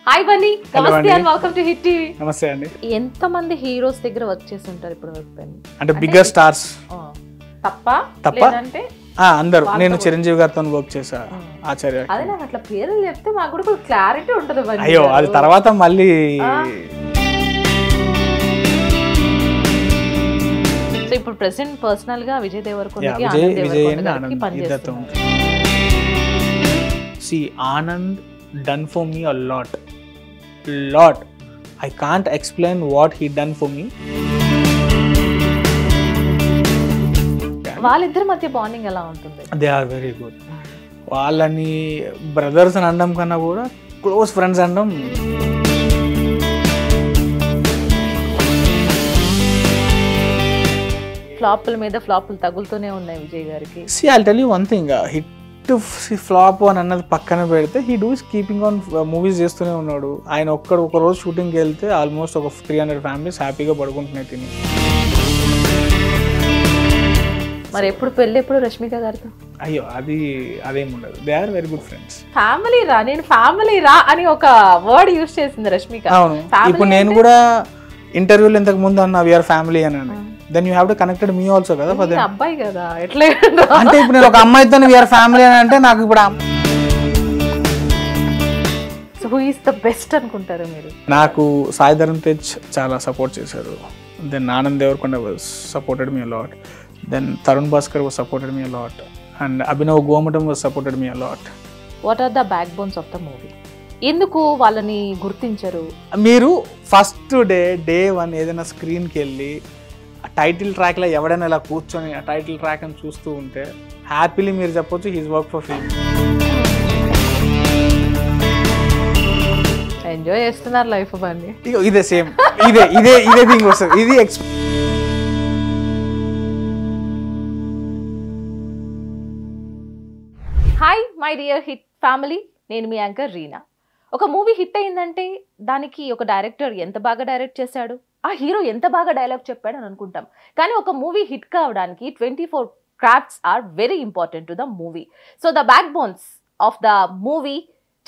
Hi Bunny, నమస్తే and welcome to hit TV. నమస్తే అండి. ఎంత మంది హీరోస్ దగ్గర వర్క్ చేసి ఉంటారు ఇప్పుడు వరకు? అంటే బిగ్గర్ స్టార్స్ తప్ప లేదంటే అందరూ. నేను చిరంజీవి గారితో వర్క్ చేశా, ఆచార్య. అదే నాకు అట్లా పేర్లు చెప్తే మాకు కూడా కొంచెం క్లారిటీ ఉంటుంది. అయ్యో, అది తర్వాత మళ్ళీ. సో ఇప్పుడు ప్రెసెంట్ పర్సనల్ గా విజయ్ దేవరకొండకి ఇద్దరితో. See, Anand done for me a lot. I can't explain what he done for me. వాళ్ళిద్దరి మధ్య బాండింగ్ ఎలా ఉంటుంది? They are very good. వాళ్ళని బ్రదర్స్ అని అనడం కన్నా కూడా క్లోజ్ ఫ్రెండ్స్ అనడం. ఫ్లాపుల మీద ఫ్లాపులు తగులుతూనే ఉన్నాయి విజయ్ గారికి. See, I'll tell you one thing. Hit flop అని అన్నది పక్కన పెడితే he does keeping on movies చేస్తూనే ఉన్నాడు. ఆయన ఒక రోజు షూటింగ్కి వెళ్తే ఆల్మోస్ట్ ఒక 300 ఫ్యామిలీస్ హ్యాపీగా పడుకుంటున్నాయి తిని. మరి ఎప్పుడు పెళ్ళి ఎప్పుడు రష్మిక గారితో? అయ్యో, అదేముండదు. They are very good friends. Family రా, నేను ఫ్యామిలీ రా అని ఒక వర్డ్ యూజ్ చేసింది రష్మిక. అవును, ఇప్పుడు నేను కూడా ఇంటర్వ్యూలో ఇంతకు ముందు అన్న వీఆర్ ఫ్యామిలీ అని. Then you have to connected me also కదా. అబ్బాయి కదా, ఎట్లా అంటే ఇప్పుడు నేను ఒక అమ్మాయితో వీఆర్ ఫ్యామిలీ అని అంటే నాకు ఇప్పుడు హూ ఈస్ ద బెస్ట్ అనుకుంటారు మీరు? నాకు సాయి ధరమ్ తేజ్ చాలా సపోర్ట్ చేశారు. Then Anand Devarakonda was supported me a lot. Then Tarun Bhaskar was supported me a lot. And Abhinav Gomatam was supported me a lot. What are the backbones of the movie? ఎందుకు వాళ్ళని గుర్తించరు? మీరు ఫస్ట్ డే 1 ఏదైనా స్క్రీన్కి వెళ్ళి ఆ టైటిల్ ట్రాక్లో ఎవడైనా ఇలా కూర్చొని ఆ టైటిల్ ట్రాక్ అని చూస్తూ ఉంటే హ్యాపీలీ మీరు చెప్పొచ్చు he's work for film. Enjoy చేస్తున్నారు లైఫ్ బండి. ఇదే సేమ్, ఇదే థింగ్ వస్తుంది. ఇది hi my dear hit family, నేను మీ యాంకర్ రీనా. ఒక మూవీ హిట్ అయిందంటే దానికి ఒక డైరెక్టర్ ఎంత బాగా డైరెక్ట్ చేశాడు, ఆ హీరో ఎంత బాగా డైలాగ్ చెప్పాడు అని అనుకుంటాం. కానీ ఒక మూవీ హిట్ కావడానికి 24 crafts are very important to the movie. So the backbones of the movie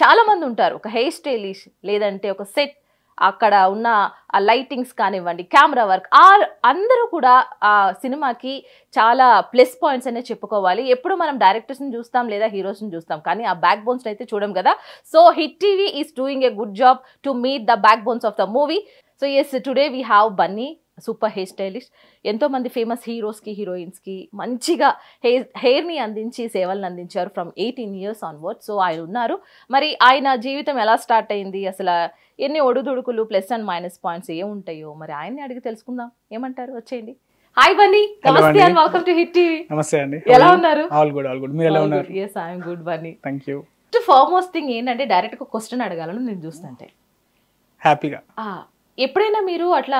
చాలా మంది ఉంటారు. ఒక హెయిర్ స్టైలిష్, లేదంటే ఒక సెట్, అక్కడ ఉన్న ఆ లైటింగ్స్ కానివ్వండి, కెమెరా వర్క్, అందరూ కూడా ఆ సినిమాకి చాలా ప్లస్ పాయింట్స్ అనే చెప్పుకోవాలి. ఎప్పుడు మనం డైరెక్టర్స్ని చూస్తాం లేదా హీరోస్ని చూస్తాం, కానీ ఆ బ్యాక్ బోన్స్ అయితే చూడం కదా. So hit TV is doing a good job to meet the backbones of the movie. So yes, today we have Bunny, super hair stylist. ఎంతోమంది ఫేమస్ హీరోస్కి హీరోయిన్స్కి మంచిగా హెయిర్ని అందించి సేవలను అందించారు ఫ్రమ్ 18 years ఆన్వర్డ్. సో ఆయన ఉన్నారు. మరి ఆయన జీవితం ఎలా స్టార్ట్ అయింది, అసలు ఎన్ని ఒడుదుడుకులు, ప్లస్ అండ్ మైనస్ పాయింట్స్ ఏముంటాయో మరి ఆయన్ని అడిగి తెలుసుకుందాం. ఏమంటారు? వచ్చేయండి. హాయ్ బన్నీ, నమస్తే and welcome to hit TV. నమస్తే అండి. ఎలా ఉన్నారు? All good. మీరు ఎలా ఉన్నారు? yes, I am good Bunny. Thank you. Foremost thing ఏంటంటే డైరెక్ట్ ఒక క్వశ్చన్ అడగాలను నేను చూస్తుంటే హ్యాపీగా. ఎప్పుడైనా మీరు అట్లా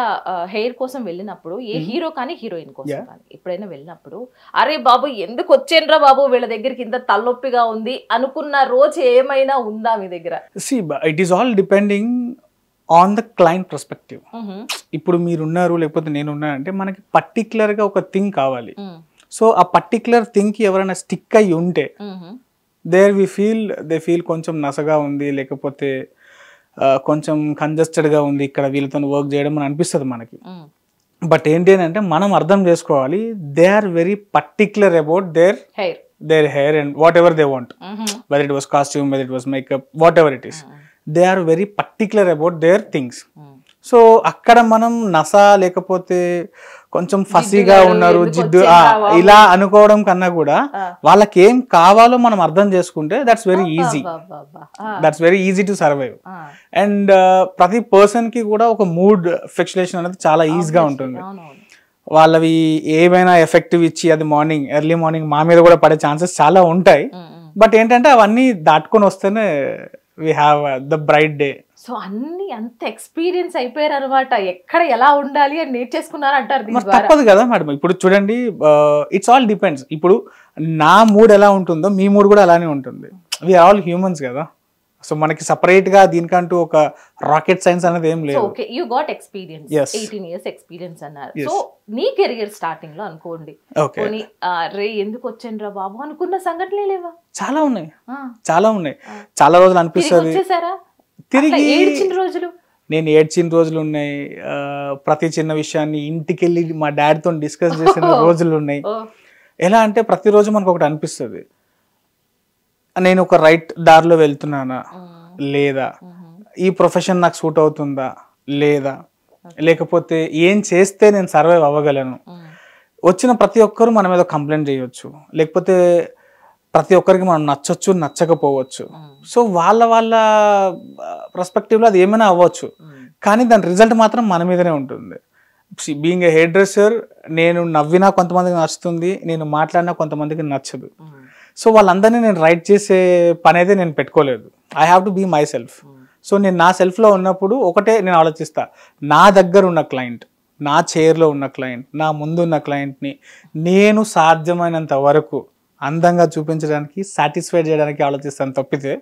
హెయిర్ కోసం వెళ్ళినప్పుడు, ఏ హీరో కానీ హీరోయిన్ కోసం కానీ ఎప్పుడైనా వెళ్ళినప్పుడు, అరే బాబు ఎందుకు వచ్చేనరా బాబు వీళ్ళ దగ్గరికి ఇంత తలనొప్పిగా ఉంది అనుకున్న రోజు ఏమైనా ఉందా మీ దగ్గర? See, it is all depending on the client perspective. ఇప్పుడు మీరున్నారు లేకపోతే నేనున్నా అంటే మనకి పర్టికులర్గా ఒక థింగ్ కావాలి. సో ఆ పర్టికులర్ థింగ్కి ఎవరైనా స్టిక్ అయ్యి ఉంటే దే ఫీల్ కొంచెం నసగా ఉంది, లేకపోతే కొంచెం కంజెస్టెడ్గా ఉంది ఇక్కడ వీళ్ళతో వర్క్ చేయడం అని అనిపిస్తుంది మనకి. బట్ ఏంటి అంటే మనం అర్థం చేసుకోవాలి, they are very particular about their hair and whatever they want, whether it was costume, whether it was makeup, whatever it is, they are very particular about their things. So అక్కడ మనం నసా లేకపోతే కొంచెం ఫసీగా ఉన్నారు, జిడ్డు ఇలా అనుకోవడం కన్నా కూడా వాళ్ళకి ఏం కావాలో మనం అర్థం చేసుకుంటే that's very easy to survive. And ప్రతి పర్సన్ కి కూడా ఒక మూడ్ ఫ్లక్చుయేషన్ అనేది చాలా ఈజీగా ఉంటుంది. వాళ్ళవి ఏమైనా ఎఫెక్టివ్ ఇచ్చి అది ఎర్లీ మార్నింగ్ మా మీద కూడా పడే ఛాన్సెస్ చాలా ఉంటాయి. బట్ ఏంటంటే అవన్నీ దాటుకొని వస్తేనే we have the bright day. So అన్ని అంత ఎక్స్పీరియన్స్ అయిపోయారు అనమాట, ఎక్కడ ఎలా ఉండాలి అని నేర్చేసుకున్నారు అంటారు. తప్పదు కదా మేడం. ఇప్పుడు చూడండి, ఇట్స్ ఆల్ డిపెండ్స్. ఇప్పుడు నా మూడ్ ఎలా ఉంటుందో మీ మూడ్ కూడా అలానే ఉంటుంది. వీఆర్ ఆల్ హ్యూమన్స్ కదా. సో మనకి సపరేట్ గా దీనికంటూ ఒక రాకెట్ సైన్స్ అనేది ఏం లేదు. Okay, you got experience, 18 years experience అన్నారు. సో నీ కెరియర్ స్టార్టింగ్ లో అనుకోండి, రే ఎందుకు వచ్చానురా బాబు అనుకున్న సంఘటనలే లేవా? చాలా ఉన్నాయి. చాలా రోజులు అనిపిస్తుంది. తిరిగి ఏడ్చిన రోజులు నేను ఏడ్చిన రోజులు ఉన్నాయి, ప్రతి చిన్న విషయాన్ని ఇంటికి వెళ్ళి మా డాడీతో డిస్కస్ చేసిన రోజులు ఉన్నాయి. ఎలా అంటే ప్రతిరోజు మనకు ఒకటి అనిపిస్తుంది, నేను ఒక రైట్ దారిలో వెళ్తున్నానా లేదా, ఈ ప్రొఫెషన్ నాకు సూట్ అవుతుందా లేదా, లేకపోతే ఏం చేస్తే నేను సర్వైవ్ అవ్వగలను. వచ్చిన ప్రతి ఒక్కరు మన మీద కంప్లైంట్ చేయొచ్చు, లేకపోతే ప్రతి ఒక్కరికి మనం నచ్చొచ్చు నచ్చకపోవచ్చు. సో వాళ్ళ వాళ్ళ పర్స్పెక్టివ్లో అది ఏమైనా అవ్వచ్చు, కానీ దాని రిజల్ట్ మాత్రం మన మీదనే ఉంటుంది. బీయింగ్ ఏ హెయిర్ డ్రెస్సర్, నేను నవ్వినా కొంతమందికి నచ్చుతుంది, నేను మాట్లాడినా కొంతమందికి నచ్చదు. సో వాళ్ళందరినీ నేను రైట్ చేసే పని అయితే నేను పెట్టుకోలేదు. I have to be myself. So నేను నా సెల్ఫ్లో ఉన్నప్పుడు ఒకటే నేను ఆలోచిస్తా, నా దగ్గర ఉన్న క్లయింట్, నా చైర్లో ఉన్న క్లయింట్, నా ముందు ఉన్న క్లయింట్ని నేను సాధ్యమైనంత వరకు అందంగా చూపించడానికి, సాటిస్ఫైడ్ చేయడానికి ఆలోచిస్తాను తప్పితే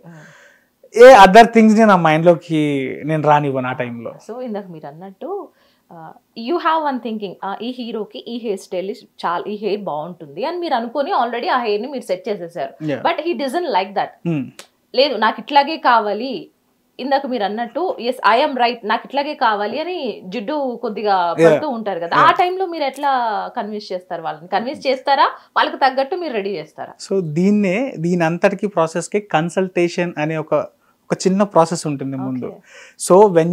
ఏ అదర్ థింగ్స్ని నా మైండ్లోకి నేను రానివ్వను ఆ టైంలో. సో ఇందాక మీరు అన్నట్టు యూ హ్యావ్ వన్ థింకింగ్, ఈ హీరోకి ఈ హెయిర్ స్టైల్ చాలా, ఈ హెయిర్ బాగుంటుంది అని మీరు అనుకుని ఆల్రెడీ ఆ హెయిర్ని మీరు సెట్ చేసేసారు. But he doesn't like that. లేదు నాకు ఇట్లాగే కావాలి, ఇందాక మీరు అన్నట్టు ఎస్ ఐఎమ్ రైట్, నాకు ఇట్లాగే కావాలి అని జిడ్డు కొద్దిగా పడుతూ ఉంటారు కదా, ఆ టైంలో మీరు ఎట్లా కన్విన్స్ చేస్తారు వాళ్ళని? కన్విన్స్ చేస్తారా, వాళ్ళకి తగ్గట్టు మీరు రెడీ చేస్తారా? సో దీని అంతటికి ప్రాసెస్కి కన్సల్టేషన్ అనే ఒక చిన్న ప్రాసెస్ ఉంటుంది ముందు. So when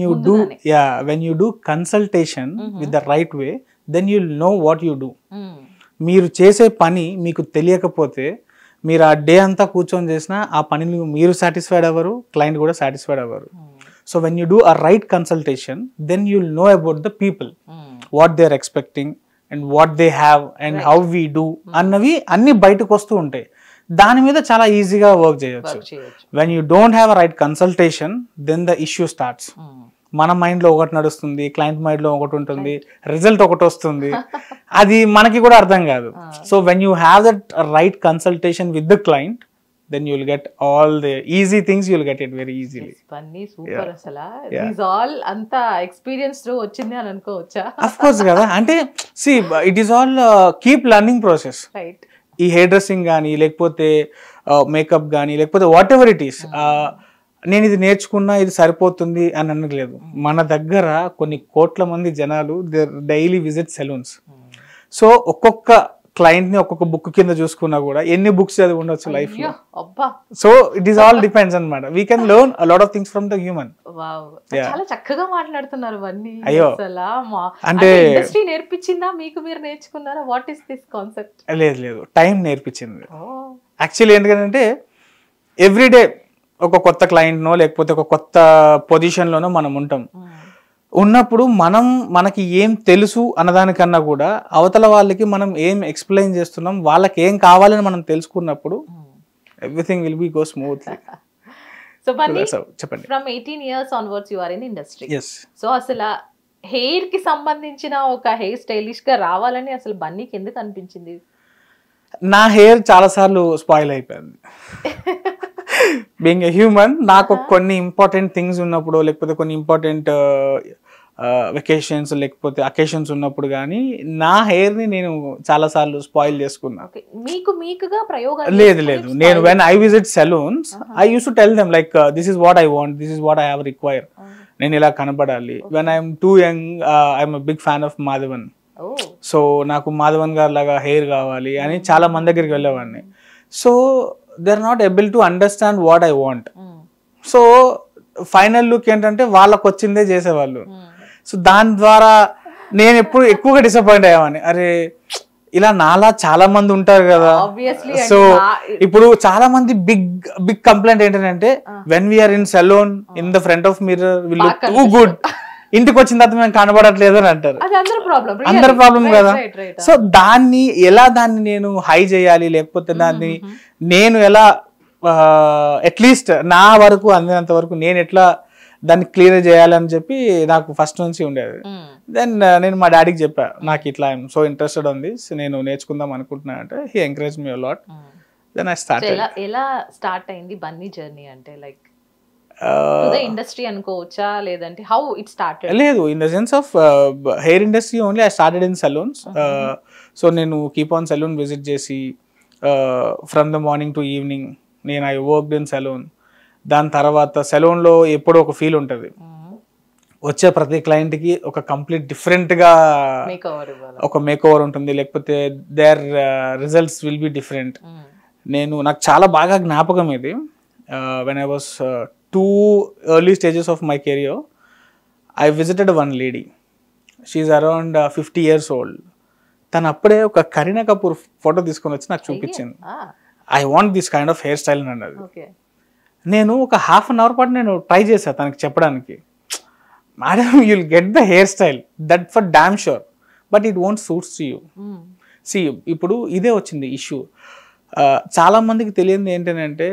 you do consultation with the right way, then you will know what you do. మీరు చేసే పని మీకు తెలియకపోతే మీరు ఆ డే అంతా కూర్చొని చేసినా ఆ పనిని మీరు సాటిస్ఫైడ్ అవ్వరు, క్లయింట్ కూడా సాటిస్ఫైడ్ అవ్వరు. So when you do a right consultation, then you will know about the people, what they are expecting and what they have and how we do అన్నవి అన్ని బయటకు వస్తూ ఉంటాయి. దాని మీద చాలా ఈజీగా వర్క్ చేయొచ్చు. When you don't have a right consultation, then the issue starts. మన మైండ్లో ఒకటి నడుస్తుంది, క్లయింట్ మైండ్లో ఒకటి ఉంటుంది, రిజల్ట్ ఒకటి వస్తుంది, అది మనకి కూడా అర్థం కాదు. So when you have that right consultation with the client, then you will get all the easy things, you will get it very easily. Funny, super asala. These all anta experience through ochindi ani anukovacha? Of course kada, ante see it is all keep learning process, right? ఈ hair dressing కానీ లేకపోతే makeup కానీ లేకపోతే what ever it is, నేను ఇది నేర్చుకున్నా ఇది సరిపోతుంది అని అనట్లేదు. మన దగ్గర కొన్ని కోట్ల మంది జనాలు డైలీ విజిట్ సెలూన్స్. సో ఒక్కొక్క క్లయింట్ ని ఒక్కొక్క బుక్ కింద చూసుకున్నా కూడా ఎన్ని బుక్స్ చదివి ఉండొచ్చు లైఫ్ లో. So it is all depends అన్నమాట. We can learn a lot of things from the human. చాలా చక్కగా మాట్లాడుతున్నారు అన్ని. అయ్యో అంటే ఇండస్ట్రీ నేర్పించిందా మీకు, మీరు నేర్చుకున్నారా? What is this concept? లేదు, టైం నేర్పించింది. యాక్చువల్లీ ఎందుకంటే ఎవ్రీడే ఒక కొత్త క్లయింట్నో లేకపోతే ఒక కొత్త పొజిషన్లోనో మనం ఉంటాం. ఉన్నప్పుడు మనకి ఏం తెలుసు అన్నదానికన్నా కూడా అవతల వాళ్ళకి మనం ఏం ఎక్స్ప్లెయిన్ చేస్తున్నాం, వాళ్ళకి ఏం కావాలని మనం తెలుసుకున్నప్పుడు everything will be go smoothly. So Bunny, చెప్పండి. From 18 years onwards you are in industry. yes. So అసలు హెయిర్ కి సంబంధించిన ఒక హెయిర్ స్టైలిష్ గా రావాలని అసలు బన్నీకి ఎందుకు అనిపించింది? నా హెయిర్ చాలా సార్లు స్పాయిల్ అయిపోయింది. బీయింగ్ ఎ హ్యూమన్, నాకు కొన్ని ఇంపార్టెంట్ థింగ్స్ ఉన్నప్పుడు లేకపోతే కొన్ని ఇంపార్టెంట్ వెకేషన్స్ లేకపోతే అకేషన్స్ ఉన్నప్పుడు కానీ నా హెయిర్ ని నేను చాలా సార్లు స్పాయిల్ చేసుకున్నా. లేదు, నేను when I visit salons I use to tell them like this is what I want, this is what I have require, నేను ఇలా కనపడాలి. When I'm too young I'm a big fan of Madhavan. సో నాకు మాధవన్ గారు లాగా హెయిర్ కావాలి అని చాలా మంది దగ్గరికి వెళ్ళేవాడిని. So they are not able to understand what I want. So final look ఏంటంటే వాళ్ళకు వచ్చిందే చేసేవాళ్ళు. సో దాని ద్వారా నేను ఎప్పుడు ఎక్కువగా డిసప్పాయింట్ అయ్యామని, అరే ఇలా నాలా చాలా మంది ఉంటారు కదా. సో ఇప్పుడు చాలా మంది బిగ్ కంప్లైంట్ ఏంటంటే when we are in salon in the front of mirror will look too good, ఇంటికి వచ్చిన తర్వాత మేము కనబడట్లేదు అని అంటారు. అందరి ప్రాబ్లం కదా. సో దాన్ని నేను హై చేయాలి, లేకపోతే దాన్ని నేను ఎలా అట్లీస్ట్ నా వరకు అందినంత వరకు నేను ఎట్లా దాన్ని క్లియర్ చేయాలని చెప్పి నాకు ఫస్ట్ నుంచి ఉండేది. దెన్ నేను మా డాడీకి చెప్పా, నాకు ఇట్లా ఐఎమ్ సో ఇంట్రెస్టెడ్ ఉంది, నేను నేర్చుకుందాం అనుకుంటున్నా అంటే he encourage me a lot. Then I started. ఎలా స్టార్ట్ అయింది బన్నీ జర్నీ? అంటే లైక్ ఇండస్ట్రీ అనుకోవచ్చా, లేదంటే హౌ ఇట్ స్టార్టెడ్? లేదు, in the sense of hair industry only. I started in salons. So నేను కీప్ ఆన్ సలూన్ విజిట్ చేసి from the morning to evening I worked in salon. దాని తర్వాత సెలూన్లో ఎప్పుడో ఒక ఫీల్ ఉంటుంది, వచ్చే ప్రతి క్లయింట్కి ఒక కంప్లీట్ డిఫరెంట్గా ఒక మేక్ ఓవర్ ఉంటుంది, లేకపోతే there results will be different. నాకు చాలా బాగా జ్ఞాపకం ఇది. When I was 2 early stages of my career, I visited one lady. She is around 50 years old. తను అప్పుడే ఒక కరీనా కపూర్ ఫోటో తీసుకొని వచ్చి నాకు చూపించింది. I want this kind of hair style అని అన్నది. నేను ఒక హాఫ్ అన్ అవర్ పాటు నేను ట్రై చేశాను తనకి చెప్పడానికి, madam you will get the hair style that for damn sure, but it won't suits to you. See ఇప్పుడు ఇదే వచ్చింది ఇష్యూ. చాలా మందికి తెలియదు ఏంటంటే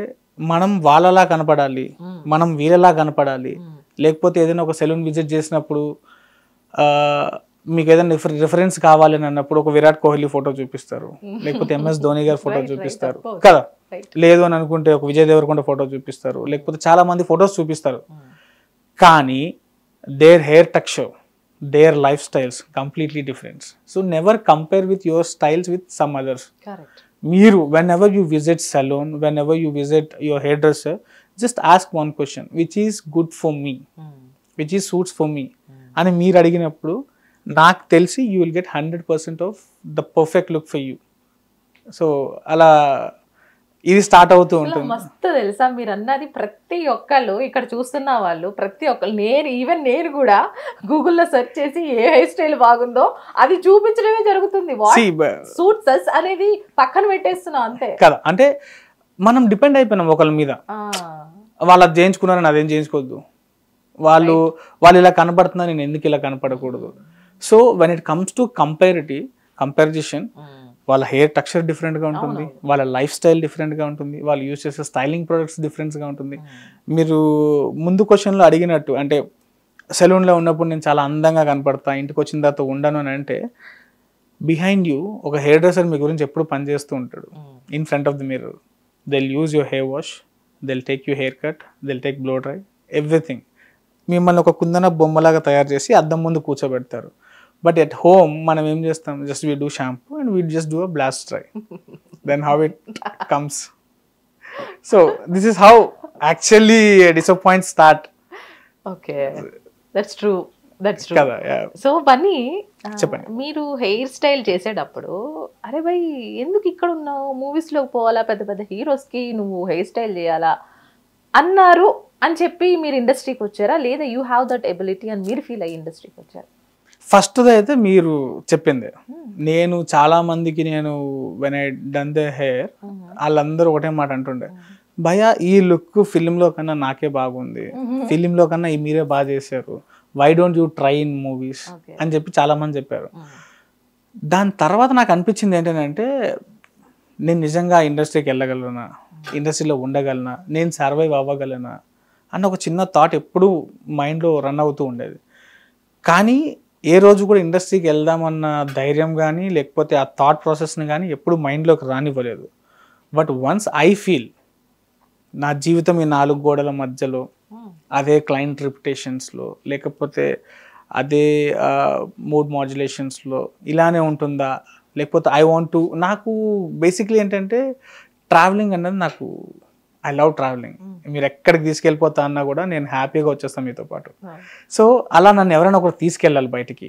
మనం వాళ్ళలా కనపడాలి, మనం వీళ్ళలా కనపడాలి, లేకపోతే ఏదైనా ఒక సెలూన్ విజిట్ చేసినప్పుడు మీకు ఏదైనా రిఫరెన్స్ కావాలని అన్నప్పుడు ఒక విరాట్ కోహ్లీ ఫోటో చూపిస్తారు, లేకపోతే MS ధోని గారి ఫోటో చూపిస్తారు కదా, లేదు అని అనుకుంటే ఒక విజయ్ దేవరకొండ ఫోటో చూపిస్తారు, లేకపోతే చాలా మంది ఫొటోస్ చూపిస్తారు. కానీ their hair texture, their life styles completely different. So never compare with your styles with some others. మీరు whenever you visit salon, whenever you visit your hairdresser, just ask one question, which is good for me, which is suits for me అని మీరు అడిగినప్పుడు నాకు తెలిసి you will get 100% of the perfect look for you. So అలా ఇది start అవుతూ ఉంటుంది. మస్తు తెలుసా మీరు అన్నది. ప్రతి ఒక్కళ్ళు ఇక్కడ చూస్తున్న వాళ్ళు ప్రతి ఒక్కళ్ళు, నేను కూడా గూగుల్లో సెర్చ్ చేసి ఏ హెయిర్ స్టైల్ బాగుందో అది చూపించడమే జరుగుతుంది. సూట్స్ అనేది పక్కన పెట్టేస్తున్నా అంతే కదా. అంటే మనం డిపెండ్ అయిపోయినాం ఒకళ్ళ మీద. వాళ్ళు అది చేయించుకున్నారని అదేం చేయించుకోవద్దు, వాళ్ళు ఇలా కనపడుతున్నారు నేను ఎందుకు ఇలా కనపడకూడదు. So when it comes to comparison, వాళ్ళ హెయిర్ టెక్స్చర్ డిఫరెంట్గా ఉంటుంది, వాళ్ళ లైఫ్ స్టైల్ డిఫరెంట్గా ఉంటుంది, వాళ్ళు యూజ్ చేసే స్టైలింగ్ ప్రొడక్ట్స్ డిఫరెంట్గా ఉంటుంది. మీరు ముందు క్వశ్చన్లో అడిగినట్టు, అంటే సెలూన్లో ఉన్నప్పుడు నేను చాలా అందంగా కనపడతా, ఇంటికి వచ్చిన తర్వాత ఉండను అని అంటే, బిహైండ్ యూ ఒక హెయిర్ డ్రెస్సర్ మీ గురించి ఎప్పుడు పనిచేస్తూ ఉంటాడు. In front of the mirror they'll use your hair wash, they'll take your haircut, they'll take blow dry, everything. మిమ్మల్ని ఒక కుందన బొమ్మలాగా తయారు చేసి అద్దం ముందు కూర్చోబెడతారు. బట్ ఎట్ హోమ్ మనం ఏం చేస్తాం, just we do shampoo and we just do a blast dry, then how it comes. So this is how actually disappoint start. Okay, that's true కదా. సో బన్నీ, మీరు హెయిర్ స్టైల్ చేసేటప్పుడు అరే భయ్ ఎందుకు ఇక్కడ ఉన్నావు, మూవీస్ లోకి పోవాలా, పెద్ద పెద్ద హీరోస్ కి నువ్వు హెయిర్ స్టైల్ చేయాలా అన్నారు అని చెప్పి మీరు ఇండస్ట్రీకి వచ్చారా, లేదా యూ హ్యావ్ దట్ ఎబిలిటీ అని మీరు ఫీల్ అయ్యి ఇండస్ట్రీకి వచ్చారు? ఫస్ట్ అయితే మీరు చెప్పింది. నేను చాలా మందికి when I done the hair, వాళ్ళందరూ ఒకటే మాట అంటుండే, భయ ఈ లుక్ ఫిలింలో కన్నా నాకే బాగుంది, ఫిలింలో కన్నా మీరే బాగా చేశారు, why don't you try in movies అని చెప్పి చాలా మంది చెప్పారు. దాని తర్వాత నాకు అనిపించింది ఏంటంటే, నేను నిజంగా ఇండస్ట్రీకి వెళ్ళగలనా, ఇండస్ట్రీలో ఉండగలనా, నేను సర్వైవ్ అవ్వగలనా అన్న ఒక చిన్న థాట్ ఎప్పుడూ మైండ్లో రన్ అవుతూ ఉండేది. కానీ ఏ రోజు కూడా ఇండస్ట్రీకి వెళ్దామన్న ధైర్యం కానీ లేకపోతే ఆ థాట్ ప్రాసెస్ని కానీ ఎప్పుడు మైండ్లోకి రానివ్వలేదు. బట్ వన్స్ ఐ ఫీల్ నా జీవితం ఈ 4 గోడల మధ్యలో, అదే క్లయింట్ రిప్యుటేషన్స్లో, లేకపోతే అదే మూడ్ మాడ్యులేషన్స్లో ఇలానే ఉంటుందా, లేకపోతే ఐ వాంట్ టు, నాకు బేసిక్లీ ఏంటంటే ట్రావెలింగ్ అన్నది నాకు, ఐ లవ్ ట్రావెలింగ్. మీరు ఎక్కడికి తీసుకెళ్ళిపోతా అన్నా కూడా నేను హ్యాపీగా వచ్చేస్తాను మీతో పాటు. సో అలా నన్ను ఎవరైనా ఒకరు తీసుకెళ్ళాలి బయటికి,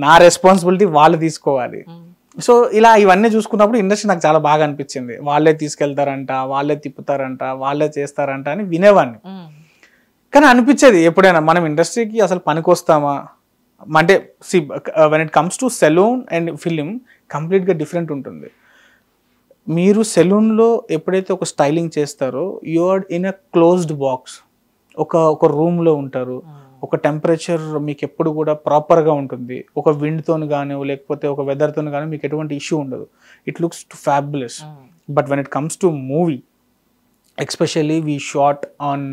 నా రెస్పాన్సిబిలిటీ వాళ్ళు తీసుకోవాలి. సో ఇలా ఇవన్నీ చూసుకున్నప్పుడు ఇండస్ట్రీ నాకు చాలా బాగా అనిపించింది. వాళ్ళే తీసుకెళ్తారంట, వాళ్ళే తిప్పుతారంట, వాళ్ళే చేస్తారంట అని వినేవాడిని. కానీ అనిపించేది ఎప్పుడైనా మనం ఇండస్ట్రీకి అసలు పనికొస్తామా అంటే, when it comes to salon and film కంప్లీట్గా డిఫరెంట్ ఉంటుంది. మీరు సెలూన్లో ఎప్పుడైతే ఒక స్టైలింగ్ చేస్తారో you are in a closed box, ఒక రూమ్లో ఉంటారు, ఒక టెంపరేచర్ మీకు ఎప్పుడు కూడా ప్రాపర్గా ఉంటుంది, ఒక విండ్తో కానీ లేకపోతే ఒక వెదర్తో కానీ మీకు ఎటువంటి ఇష్యూ ఉండదు. It looks fabulous. But when it comes to movie, especially we shot on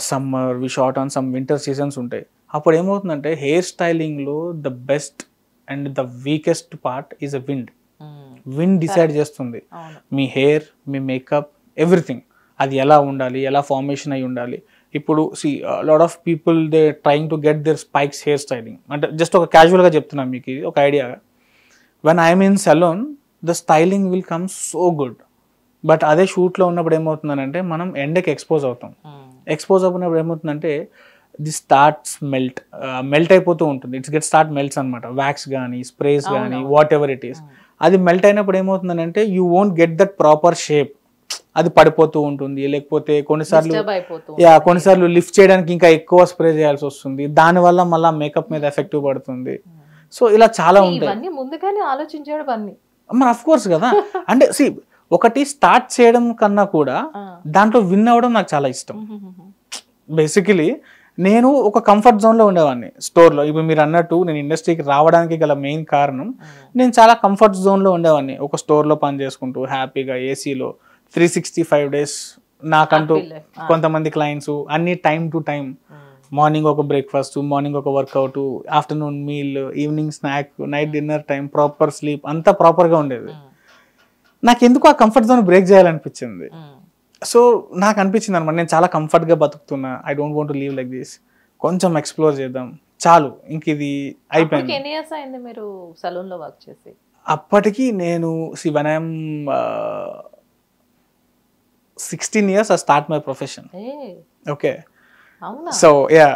summer, we shot on some winter seasons ఉంటాయి. అప్పుడు ఏమవుతుందంటే హెయిర్ స్టైలింగ్లో the best and the weakest part is a wind decide చేస్తుంది మీ hair, మీ makeup, everything. అది ఎలా ఉండాలి, ఎలా ఫార్మేషన్ అయి ఉండాలి. ఇప్పుడు lot of people they trying to get their spikes hair styling అంటే జస్ట్ ఒక క్యాజువల్గా చెప్తున్నాను మీకు ఇది ఒక idea. When I'm in salon the styling will come so good. But అదే షూట్లో ఉన్నప్పుడు ఏమవుతుందంటే మనం ఎండకి ఎక్స్పోజ్ అవుతాం. ఎక్స్పోజ్ అవుతున్నప్పుడు ఏమవుతుందంటే ది స్టార్ట్స్ మెల్ట్ అయిపోతూ ఉంటుంది. స్టార్ట్ మెల్ట్స్ అనమాట. వ్యాక్స్ కానీ స్ప్రేస్ కానీ వాట్ ఎవర్ ఇట్ ఈస్, అది మెల్ట్ అయినప్పుడు ఏమవుతుందంటే you won't get that proper shape. అది పడిపోతూ ఉంటుంది. లేకపోతే కొన్నిసార్లు లిఫ్ట్ చేయడానికి ఇంకా ఎక్కువ స్ప్రే చేయాల్సి వస్తుంది. దానివల్ల మళ్ళీ మేకప్ మీద ఎఫెక్టివ్ పడుతుంది. సో ఇలా చాలా ఉంటాయి. ముందుగానే ఆలోచించడం అన్ని మరి అఫ్ కోర్స్ కదా. అంటే ఒకటి స్టార్ట్ చేయడం కన్నా కూడా దాంట్లో విన్ అవ్వడం నాకు చాలా ఇష్టం. బేసికలీ నేను ఒక కంఫర్ట్ జోన్లో ఉండేవాడిని స్టోర్లో. ఇప్పుడు మీరు అన్నట్టు నేను ఇండస్ట్రీకి రావడానికి గల మెయిన్ కారణం నేను చాలా కంఫర్ట్ జోన్లో ఉండేవాడిని. ఒక స్టోర్లో పని చేసుకుంటూ హ్యాపీగా ఏసీలో 365 days నాకంటూ కొంతమంది క్లయింట్స్, అన్ని టైం టు టైం. మార్నింగ్ ఒక బ్రేక్ఫాస్ట్, మార్నింగ్ ఒక workout, afternoon meal, evening snack, night dinner time, proper sleep, అంతా ప్రాపర్గా ఉండేది. నాకు ఎందుకు ఆ కంఫర్ట్ జోన్ బ్రేక్ చేయాలనిపించింది. సో నాకు అనిపించింది అనమాట, నేను చాలా కంఫర్ట్గా బతుకుతున్నా, I don't want to live like this, కొంచెం ఎక్స్ప్లోర్ చేద్దాం, చాలు ఇంక ఇది అయిపోయింది. ఎన్ని ఇయర్స్ అయింది మీరు సలూన్ లో వర్క్ చేసి? అప్పటికి నేను when I'm 16 years I start my profession. Okay. అవునా? So yeah,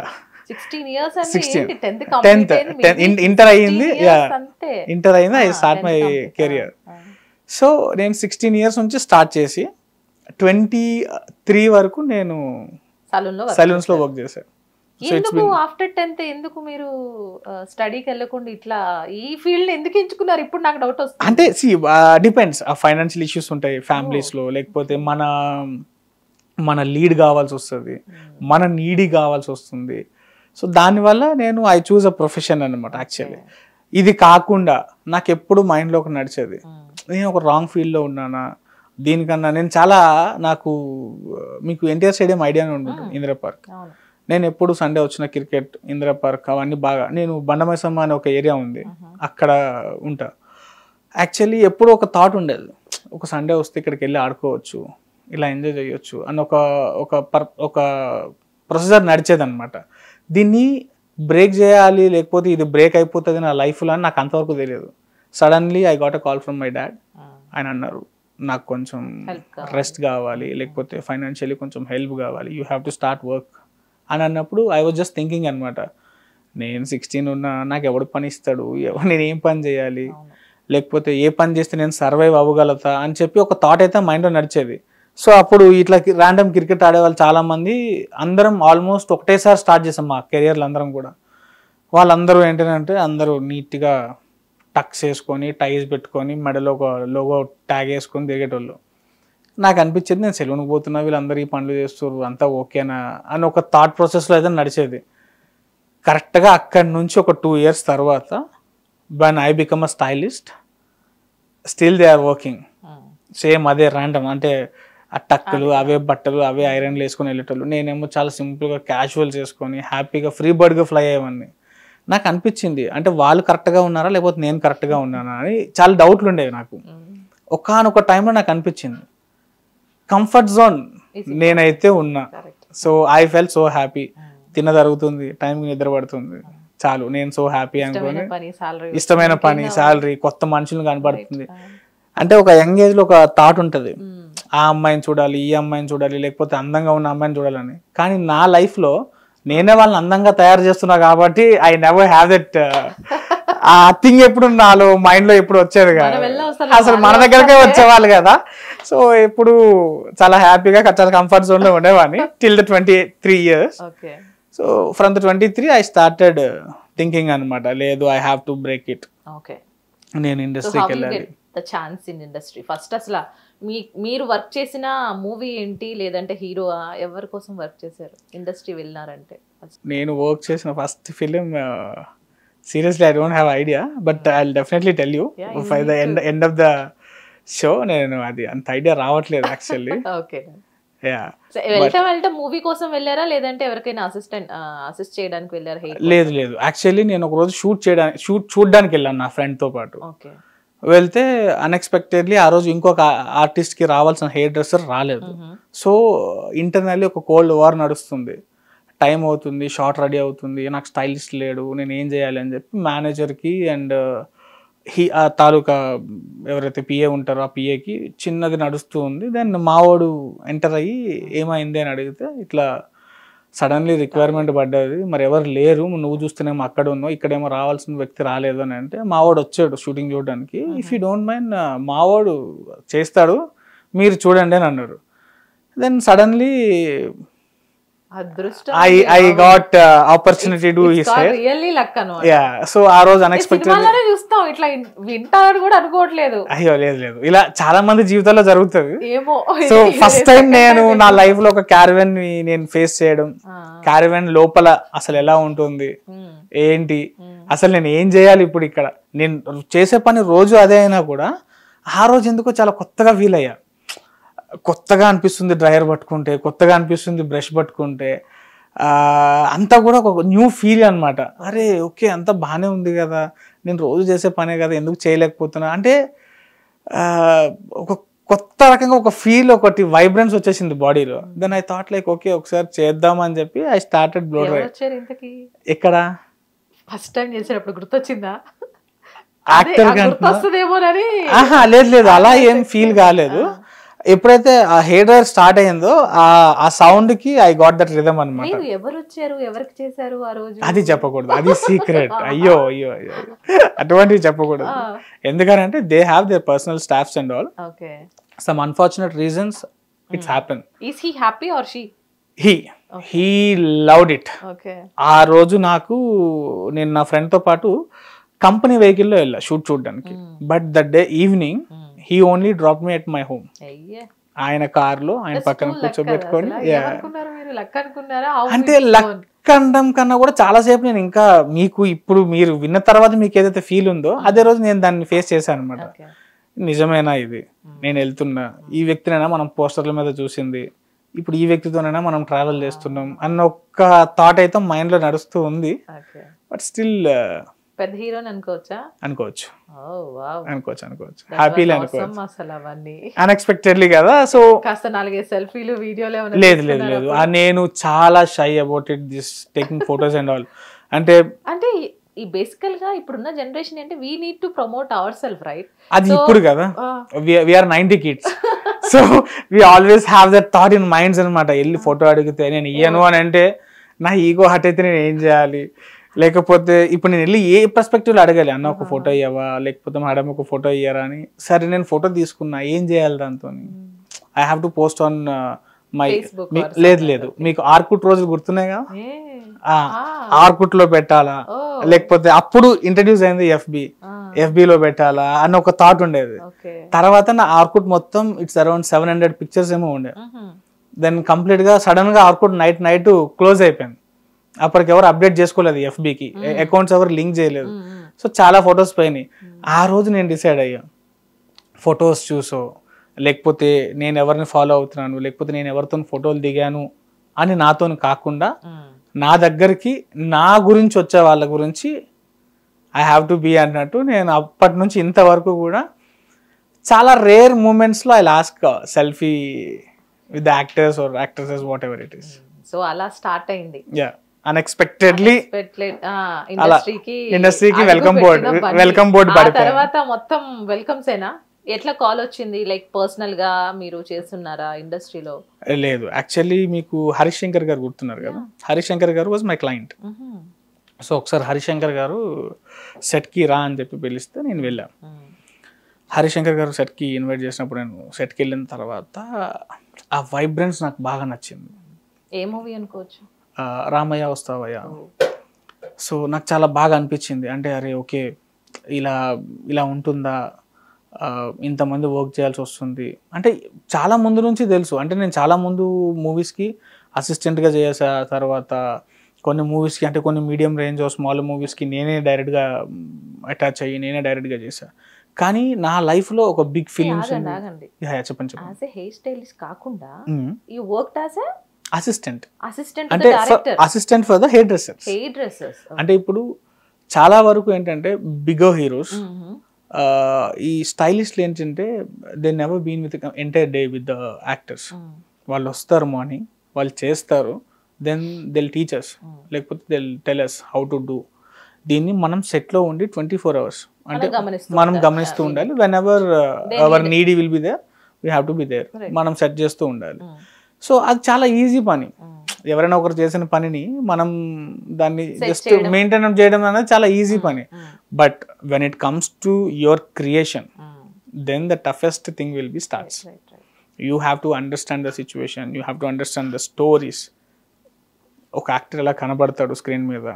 16 years అంటే 16 10th కంప్లీట్ అయింది, ఇంటర్ అయ్యింది. అంతే. ఇంటర్ అయింది, I start my career. So నేను 16 years నుంచి స్టార్ట్ చేసి 23 వరకు నేను సలూన్స్ లో వర్క్ చేశాను. ఎందుకు ఆఫ్టర్ 10th ఎందుకు మీరు స్టడీకి వెళ్ళకుండా ఇట్లా ఈ ఫీల్డ్ ఎందుకు ఎంచుకున్నారు? ఇప్పుడు నాకు డౌట్ వస్తుంది. అంటే డిపెండ్స్, ఫైనాన్షియల్ ఇష్యూస్ ఉంటాయి ఫ్యామిలీస్ లో, లేకపోతే మన లీడ్ కావాల్సి వస్తుంది, మన నీడీ కావాల్సి వస్తుంది. సో దానివల్ల నేను ఐ చూజ్ అ ప్రొఫెషన్ అనమాట. యాక్చువల్లీ ఇది కాకుండా నాకు ఎప్పుడు మైండ్లో ఒక నడిచేది, నేను ఒక రాంగ్ ఫీల్డ్లో ఉన్నానా, దీనికన్నా నేను చాలా, నాకు మీకు ఎన్టీఆర్ స్టేడియం ఐడియానే ఉంటుంది, ఇందిరా పార్క్. నేను ఎప్పుడు సండే వచ్చిన క్రికెట్, ఇందిరా పార్క్ అవన్నీ బాగా, నేను బండమైసమ్మ అనే ఒక ఏరియా ఉంది అక్కడ ఉంటా. యాక్చువల్లీ ఎప్పుడు ఒక థాట్ ఉండేది, ఒక సండే వస్తే ఇక్కడికి వెళ్ళి ఆడుకోవచ్చు, ఇలా ఎంజాయ్ చేయొచ్చు అన్న ఒక ప్రొసెసర్ నడిచేది అనమాట. దీన్ని బ్రేక్ చేయాలి, లేకపోతే ఇది బ్రేక్ అయిపోతుంది నా లైఫ్లో అని నాకు అంతవరకు తెలియదు. Suddenly I got a call from my dad. ఆయన అన్నారు, నాకు కొంచెం రెస్ట్ కావాలి, లేకపోతే ఫైనాన్షియల్లీ కొంచెం హెల్ప్ కావాలి, you have to start work అని అన్నప్పుడు ఐ వాజ్ జస్ట్ థింకింగ్ అనమాట, నేను 16 ఉన్నా, నాకు ఎవడు పని ఇస్తాడు, నేను ఏం పని చేయాలి, లేకపోతే ఏ పని చేస్తే నేను సర్వైవ్ అవ్వగలుగుతా అని చెప్పి ఒక థాట్ అయితే మైండ్లో నడిచేది. సో అప్పుడు ఇట్లా ర్యాండమ్ క్రికెట్ ఆడేవాళ్ళు చాలామంది, అందరం ఆల్మోస్ట్ ఒకటేసారి స్టార్ట్ చేసాం మా కెరియర్లు అందరం కూడా. వాళ్ళందరూ ఏంటంటే అందరూ నీట్గా టక్స్ వేసుకొని, టైస్ పెట్టుకొని, మెడలో ఒక లోగో ట్యాగ్ వేసుకొని తిరిగేటోళ్ళు. నాకు అనిపించేది నేను సెలూన్కి పోతున్నా, వీళ్ళందరూ ఈ పనులు చేస్తారు, అంతా ఓకేనా అని ఒక థాట్ ప్రాసెస్లో అయితే నడిచేది. కరెక్ట్గా అక్కడి నుంచి ఒక 2 years తర్వాత when I become a stylist, still they are working. Same అదే ర్యాండమ్, అంటే ఆ టక్కులు, అవే బట్టలు, అవే ఐరన్లు వేసుకొని వెళ్ళేటోళ్ళు. నేనేమో చాలా సింపుల్గా క్యాజువల్ చేసుకొని హ్యాపీగా ఫ్రీ బర్డ్గా ఫ్లై అయ్యేవాడిని. నాకు అనిపించింది, అంటే వాళ్ళు కరెక్ట్గా ఉన్నారా లేకపోతే నేను కరెక్ట్గా ఉన్నానా అని చాలా డౌట్లు ఉండేవి నాకు. ఒకానొక టైంలో నాకు అనిపించింది కంఫర్ట్ జోన్ నేనైతే ఉన్నా. So I fell so happy, తిన్న జరుగుతుంది, టైంకి నిద్ర పడుతుంది, చాలు, నేను సో హ్యాపీ అనుకోని, ఇష్టమైన పని, శాలరీ, కొత్త మనుషులు కనబడుతుంది. అంటే ఒక యంగ్ ఏజ్ లో ఒక థాట్ ఉంటుంది, ఆ అమ్మాయిని చూడాలి, ఈ అమ్మాయిని చూడాలి, లేకపోతే అందంగా ఉన్న అమ్మాయిని చూడాలని. కానీ నా లైఫ్ లో నేనే వాళ్ళని అందంగా తయారు చేస్తున్నా కాబట్టి ఐ నెవర్ హ్యావ్ దట్, ఆ థింగ్ ఎప్పుడు నాలో మైండ్ లో ఎప్పుడు వచ్చేది కాదు, అసలు మన దగ్గరకే వచ్చేవాళ్ళు కదా. సో ఎప్పుడు చాలా హ్యాపీగా చాలా కంఫర్ట్ జోన్ లో ఉండేవాడిని till the 23 years. So from the 23 I started thinking అనమాట, లేదు I have to break it, నేను ఇండస్ట్రీకి వెళ్ళాలి. The chance in industry first, అసలు మీరు వర్క్ చేసిన మూవీ ఏంటి, లేదంటే హీరో ఎవరి కోసం వర్క్ చేశారు ఇండస్ట్రీ వెళ్ళినారంటే? నేను వర్క్ చేసిన first film, seriously I don't have idea, but I will definitely tell you by the end of the show. నేను అది అంత ఐడియా రావట్లేదు యాక్చువల్లీ. వెళ్తే మూవీ కోసం వెళ్ళారా, లేదంటే ఎవరికైనా అసిస్ట్ చేయడానికి వెళ్ళారా? లేదు, యాక్చువల్లీ నేను ఒక రోజు షూట్ చూడడానికి వెళ్ళాను నా ఫ్రెండ్ తో పాటు. వెళ్తే అన్ఎక్స్పెక్టెడ్లీ ఆ రోజు ఇంకొక ఆర్టిస్ట్ కి రావాల్సిన హెయిర్ డ్రెస్సర్ రాలేదు. సో ఇంటర్నల్లీ ఒక కోల్డ్ వార్ నడుస్తుంది, టైం అవుతుంది, షార్ట్ రెడీ అవుతుంది, నాకు స్టైలిస్ట్ లేడు, నేను ఏం చేయాలి అని చెప్పి మేనేజర్కి అండ్ ఆ తాలూకా ఎవరైతే పిఏ ఉంటారో ఆ పిఏకి చిన్నది నడుస్తూ ఉంది. దెన్ మావాడు ఎంటర్ అయ్యి ఏమైంది అని అడిగితే ఇట్లా సడన్లీ రిక్వైర్మెంట్ పడ్డది, మరి ఎవరు లేరు, నువ్వు చూస్తేనేమో అక్కడ ఉన్నావు, ఇక్కడేమో రావాల్సిన వ్యక్తి రాలేదు అని అంటే మావాడు వచ్చాడు షూటింగ్ చూడడానికి. ఇఫ్ యూ డోంట్ మైండ్ మావాడు చేస్తాడు, మీరు చూడండి అని అన్నారు. దెన్ సడన్లీ అదృష్టం I got opportunity to his hair. Really luck అన్నమాట. Yeah, so ఆ రోజు అన్ఎక్స్పెక్టెడ్. సినిమాలోనే చూస్తాం, ఇట్లా వింటారని కూడా అనుకోవట్లేదు. అయ్యో లేదు, ఇలా చాలా మంది జీవితాల్లో జరుగుతుంది. ఏమో సో ఫస్ట్ టైం నేను నా లైఫ్ లో ఒక క్యారవెన్ ని నేను ఫేస్ చేయడం, క్యారవెన్ లోపల అసలు ఎలా ఉంటుంది ఏంటి, అసలు నేను ఏం చేయాలి ఇప్పుడు ఇక్కడ, నేను చేసే పని రోజు అదే అయినా కూడా ఆ రోజు ఎందుకో చాలా కొత్తగా ఫీల్ అయ్యా. కొత్తగా అనిపిస్తుంది డ్రైయర్ పట్టుకుంటే, కొత్తగా అనిపిస్తుంది బ్రష్ పట్టుకుంటే, అంతా కూడా ఒక న్యూ ఫీల్ అనమాట. అరే ఓకే అంతా బాగానే ఉంది కదా, నేను రోజు చేసే పనే కదా, ఎందుకు చేయలేకపోతున్నా అంటే ఒక కొత్త రకంగా ఒక ఫీల్, ఒకటి వైబ్రెన్స్ వచ్చేసింది బాడీలో. Then I thought like okay ఒకసారి చేద్దామని చెప్పి ఐ స్టార్టెడ్ బ్లో డ్రై. ఎక్కడ ఫస్ట్ టైం చేసేటప్పుడు గుర్తొచ్చిందా? యాక్టర్ లేదు అలా ఏం ఫీల్ కాలేదు. ఎప్పుడైతే ఆ హెయిర్ డ్రైయర్ స్టార్ట్ అయ్యిందో ఆ సౌండ్ కి ఐ గాట్ దట్ రిథమ్ అన్నమాట. ఎవరు వచ్చారు, ఎవరికి చేశారు ఆ రోజు? అది చెప్పకూడదు, అది సీక్రెట్. అయ్యో అయ్యో అయ్యో అటువంటివి చెప్పకూడదు. ఎందుకంటే they have their personal staffs and all. Some unfortunate reasons it's happen. Is he happy or she? He loved it. ఆ రోజు నేను నా ఫ్రెండ్ తో పాటు కంపెనీ వెహికల్లో వెళ్ళా షూట్ చూడడానికి. But that day evening he only dropped me at my home. ఆయన కార్లో ఆయన పక్కన కూర్చోబెట్టుకొని, అంటే లక్ అనడం కన్నా కూడా చాలాసేపు నేను ఇంకా ఇప్పుడు మీరు విన్న తర్వాత మీకు ఏదైతే ఫీల్ ఉందో అదే రోజు నేను దాన్ని ఫేస్ చేశాను అనమాట. నిజమేనా ఇది, నేను వెళ్తున్నా, ఈ వ్యక్తినైనా మనం పోస్టర్ల మీద చూసింది, ఇప్పుడు ఈ వ్యక్తితోనైనా మనం ట్రావెల్ చేస్తున్నాం అన్న ఒక్క థాట్ అయితే మైండ్ లో నడుస్తూ ఉంది. బట్ స్టిల్ పెద్ద హీరోని అనుకోవచ్చా? అనుకోవచ్చు, హ్యాపీలీ అనుకోవచ్చు. అసలు అవన్నీ అన్ఎక్స్పెక్టెడ్లీ కదా. సో కాస్త 4-5 సెల్ఫీలు వీడియోలు లేదు నేను చాలా shy about it, this taking photos and all. అంటే ఈ బేసికల్ గా ఇప్పుడున్న జనరేషన్ అంటే we need to promote our self, right? అది ఇప్పుడు కదా, we are 90 kids. So we always have that thought in minds అనమాట. వెళ్ళి ఫోటో అడిగితే నేను ఇయ్యను అని అంటే నా ఈగో హట్ అయితే నేను ఏం చేయాలి, లేకపోతే ఇప్పుడు నేను వెళ్ళి ఏ పర్స్పెక్టివ్లో అడగాలి, అన్న ఒక ఫోటో ఇయ్యవా, లేకపోతే మేడం ఒక ఫోటో ఇయ్యారా అని. సరే నేను ఫోటో తీసుకున్నా, ఏం చేయాలి దాంతో? I have to post on my, లేదు మీకు ఆర్కుట్ రోజులు గుర్తున్నాయి కదా, ఆర్కుట్ లో పెట్టాలా, లేకపోతే అప్పుడు ఇంట్రడ్యూస్ అయింది ఎఫ్బిలో పెట్టాలా అన్న ఒక థాట్ ఉండేది. తర్వాత నా ఆర్కుట్ మొత్తం ఇట్స్ అరౌండ్ 700 పిక్చర్స్ ఏమో ఉండే. దెన్ కంప్లీట్ గా సడన్ గా ఆర్కుట్ నైట్ క్లోజ్ అయిపోయింది. అప్పటికి ఎవరు అప్డేట్ చేసుకోలేదు ఎఫ్బికి, అకౌంట్స్ ఎవరు లింక్ చేయలేదు. సో చాలా ఫొటోస్ పోయినాయి. ఆ రోజు నేను డిసైడ్ అయ్యా, ఫొటోస్ చూసో లేకపోతే నేను ఎవరిని ఫాలో అవుతున్నాను, లేకపోతే నేను ఎవరితో ఫోటోలు దిగాను అని నాతో కాకుండా నా దగ్గరికి నా గురించి వచ్చే వాళ్ళ గురించి ఐ హ్యావ్ టు బీ అన్నట్టు నేను అప్పటి నుంచి ఇంతవరకు కూడా చాలా రేర్ మూమెంట్స్లో I ask selfie with the actors or actresses whatever it is. So అలా స్టార్ట్ అయింది అన్ఎక్స్పెక్టెడ్లీ ఇండస్ట్రీకి వెల్కమ్ బోర్డ్ తర్వాత మొత్తం వెల్కమ్స్ ఏనా? ఎట్లా కాల్ వచ్చింది? లైక్ పర్సనల్ గా మీరు చేస్తున్నారా ఇండస్ట్రీలో? లేదు, యాక్చువల్లీ మీకు హరీష్ శంకర్ గారు గుర్తున్నారు కదా, హరీష్ శంకర్ గారు వాజ్ మై క్లయింట్. సో ఒకసారి హరీష్ శంకర్ గారు సెట్కి రా అని చెప్పి పిలిస్తే నేను వెళ్ళాను. హరీష్ శంకర్ గారు సెట్కి ఇన్వైట్ చేసినప్పుడు నేను సెట్కి వెళ్ళిన తర్వాత ఆ వైబ్రెన్స్ నాకు బాగా నచ్చింది. ఏ మూవీ అనుకోవచ్చు? రామయ్య వస్తావయ్య. సో నాకు చాలా బాగా అనిపించింది. అంటే అరే ఓకే ఇలా ఉంటుందా, ఇంతమంది వర్క్ చేయాల్సి వస్తుంది అంటే చాలా ముందు నుంచి తెలుసు. అంటే నేను చాలా ముందు మూవీస్కి అసిస్టెంట్గా చేసా, తర్వాత కొన్ని మూవీస్కి అంటే కొన్ని మీడియం రేంజ్ స్మాల్ మూవీస్కి నేనే డైరెక్ట్గా అటాచ్ అయ్యి నేనే డైరెక్ట్గా చేశా. కానీ నా లైఫ్లో ఒక బిగ్ ఫిలిమ్స్ చెప్పండి హెయిర్ స్టైలిస్ట్ కాకుండా you worked as a assistant అంటే assistant for the hairdressers. అంటే ఇప్పుడు చాలా వరకు ఏంటంటే బిగ్గర్ హీరోస్ ఈ స్టైలిస్ట్లు ఏంటంటే they never been with entire day with the actors. వాళ్ళు వస్తారు మార్నింగ్, వాళ్ళు చేస్తారు, దెన్ దెల్ టీచర్స్ లేకపోతే they'll tell us how to do. దీన్ని మనం సెట్లో ఉండి 24 hours అంటే మనం గమనిస్తూ ఉండాలి. Whenever our needy will be there, we have to be there, మనం సెట్ చేస్తూ ఉండాలి. సో అది చాలా ఈజీ పని. ఎవరైనా ఒకరు చేసిన పనిని మనం దాన్ని జస్ట్ మెయింటైన్ చేయడం అనేది చాలా ఈజీ పని. But when it comes to your creation, then the toughest thing will be starts. You have to understand the situation, you have to understand the stories. ఒక యాక్టర్ ఎలా కనబడతాడు స్క్రీన్ మీద,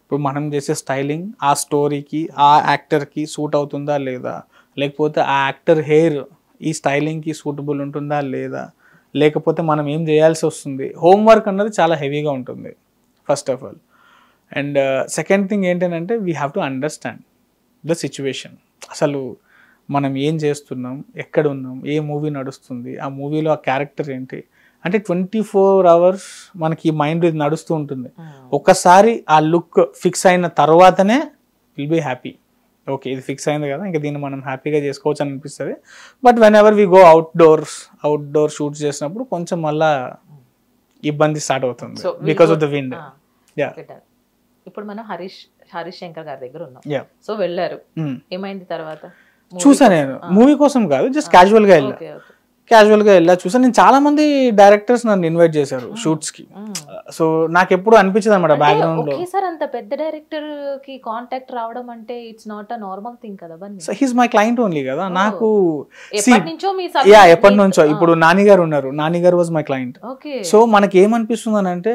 ఇప్పుడు మనం చేసే స్టైలింగ్ ఆ స్టోరీకి ఆ యాక్టర్కి సూట్ అవుతుందా లేదా, లేకపోతే ఆ యాక్టర్ హెయిర్ ఈ స్టైలింగ్కి సూటబుల్ ఉంటుందా లేదా, లేకపోతే మనం ఏం చేయాల్సి వస్తుంది. హోంవర్క్ అన్నది చాలా హెవీగా ఉంటుంది first of all. And second thing ఏంటంటే we have to understand the situation. అసలు మనం ఏం చేస్తున్నాం, ఎక్కడ ఉన్నాం, ఏ మూవీ నడుస్తుంది, ఆ మూవీలో ఆ క్యారెక్టర్ ఏంటి అంటే 24 hours మనకి మైండ్ ఇది నడుస్తూ ఉంటుంది. ఒక్కసారి ఆ లుక్ ఫిక్స్ అయిన తర్వాతనే విల్ బీ హ్యాపీ. ఓకే ఇది ఫిక్స్ అయింది కదా, ఇంకా దీన్ని మనం హ్యాపీగా చేసుకోవచ్చు అని అనిపిస్తుంది. But whenever we go outdoor shoots చేసినప్పుడు కొంచెం మళ్ళా ఇబ్బంది స్టార్ట్ అవుతుంది బికాస్ ఆఫ్ ద విండ్. ఇప్పుడు మనం హరీష్ శంకర్ గారి దగ్గర ఉన్నాం. సో వెళ్ళారు, ఏమైంది తర్వాత? చూసా నేను మూవీ కోసం కాదు, జస్ట్ క్యాజువల్ గా వెళ్ళా చూసా. నేను చాలా మంది డైరెక్టర్స్ నన్ను ఇన్వైట్ చేశారు షూట్స్ కి. సో నాకు ఎప్పుడు అనిపించదు అనమాట బ్యాక్గ్రౌండ్ లో ఒకేసారి అంత పెద్ద డైరెక్టర్ కి కాంటాక్ట్ రావడం అంటే it's not a normal thing కదా. So he's my client only కదా. నాకు ఎప్పటి నుంచో ఇప్పుడు నాని గారు ఉన్నారు, నాని గారు వాజ్ మై క్లయింట్. సో మనకి ఏమనిపిస్తుంది అని అంటే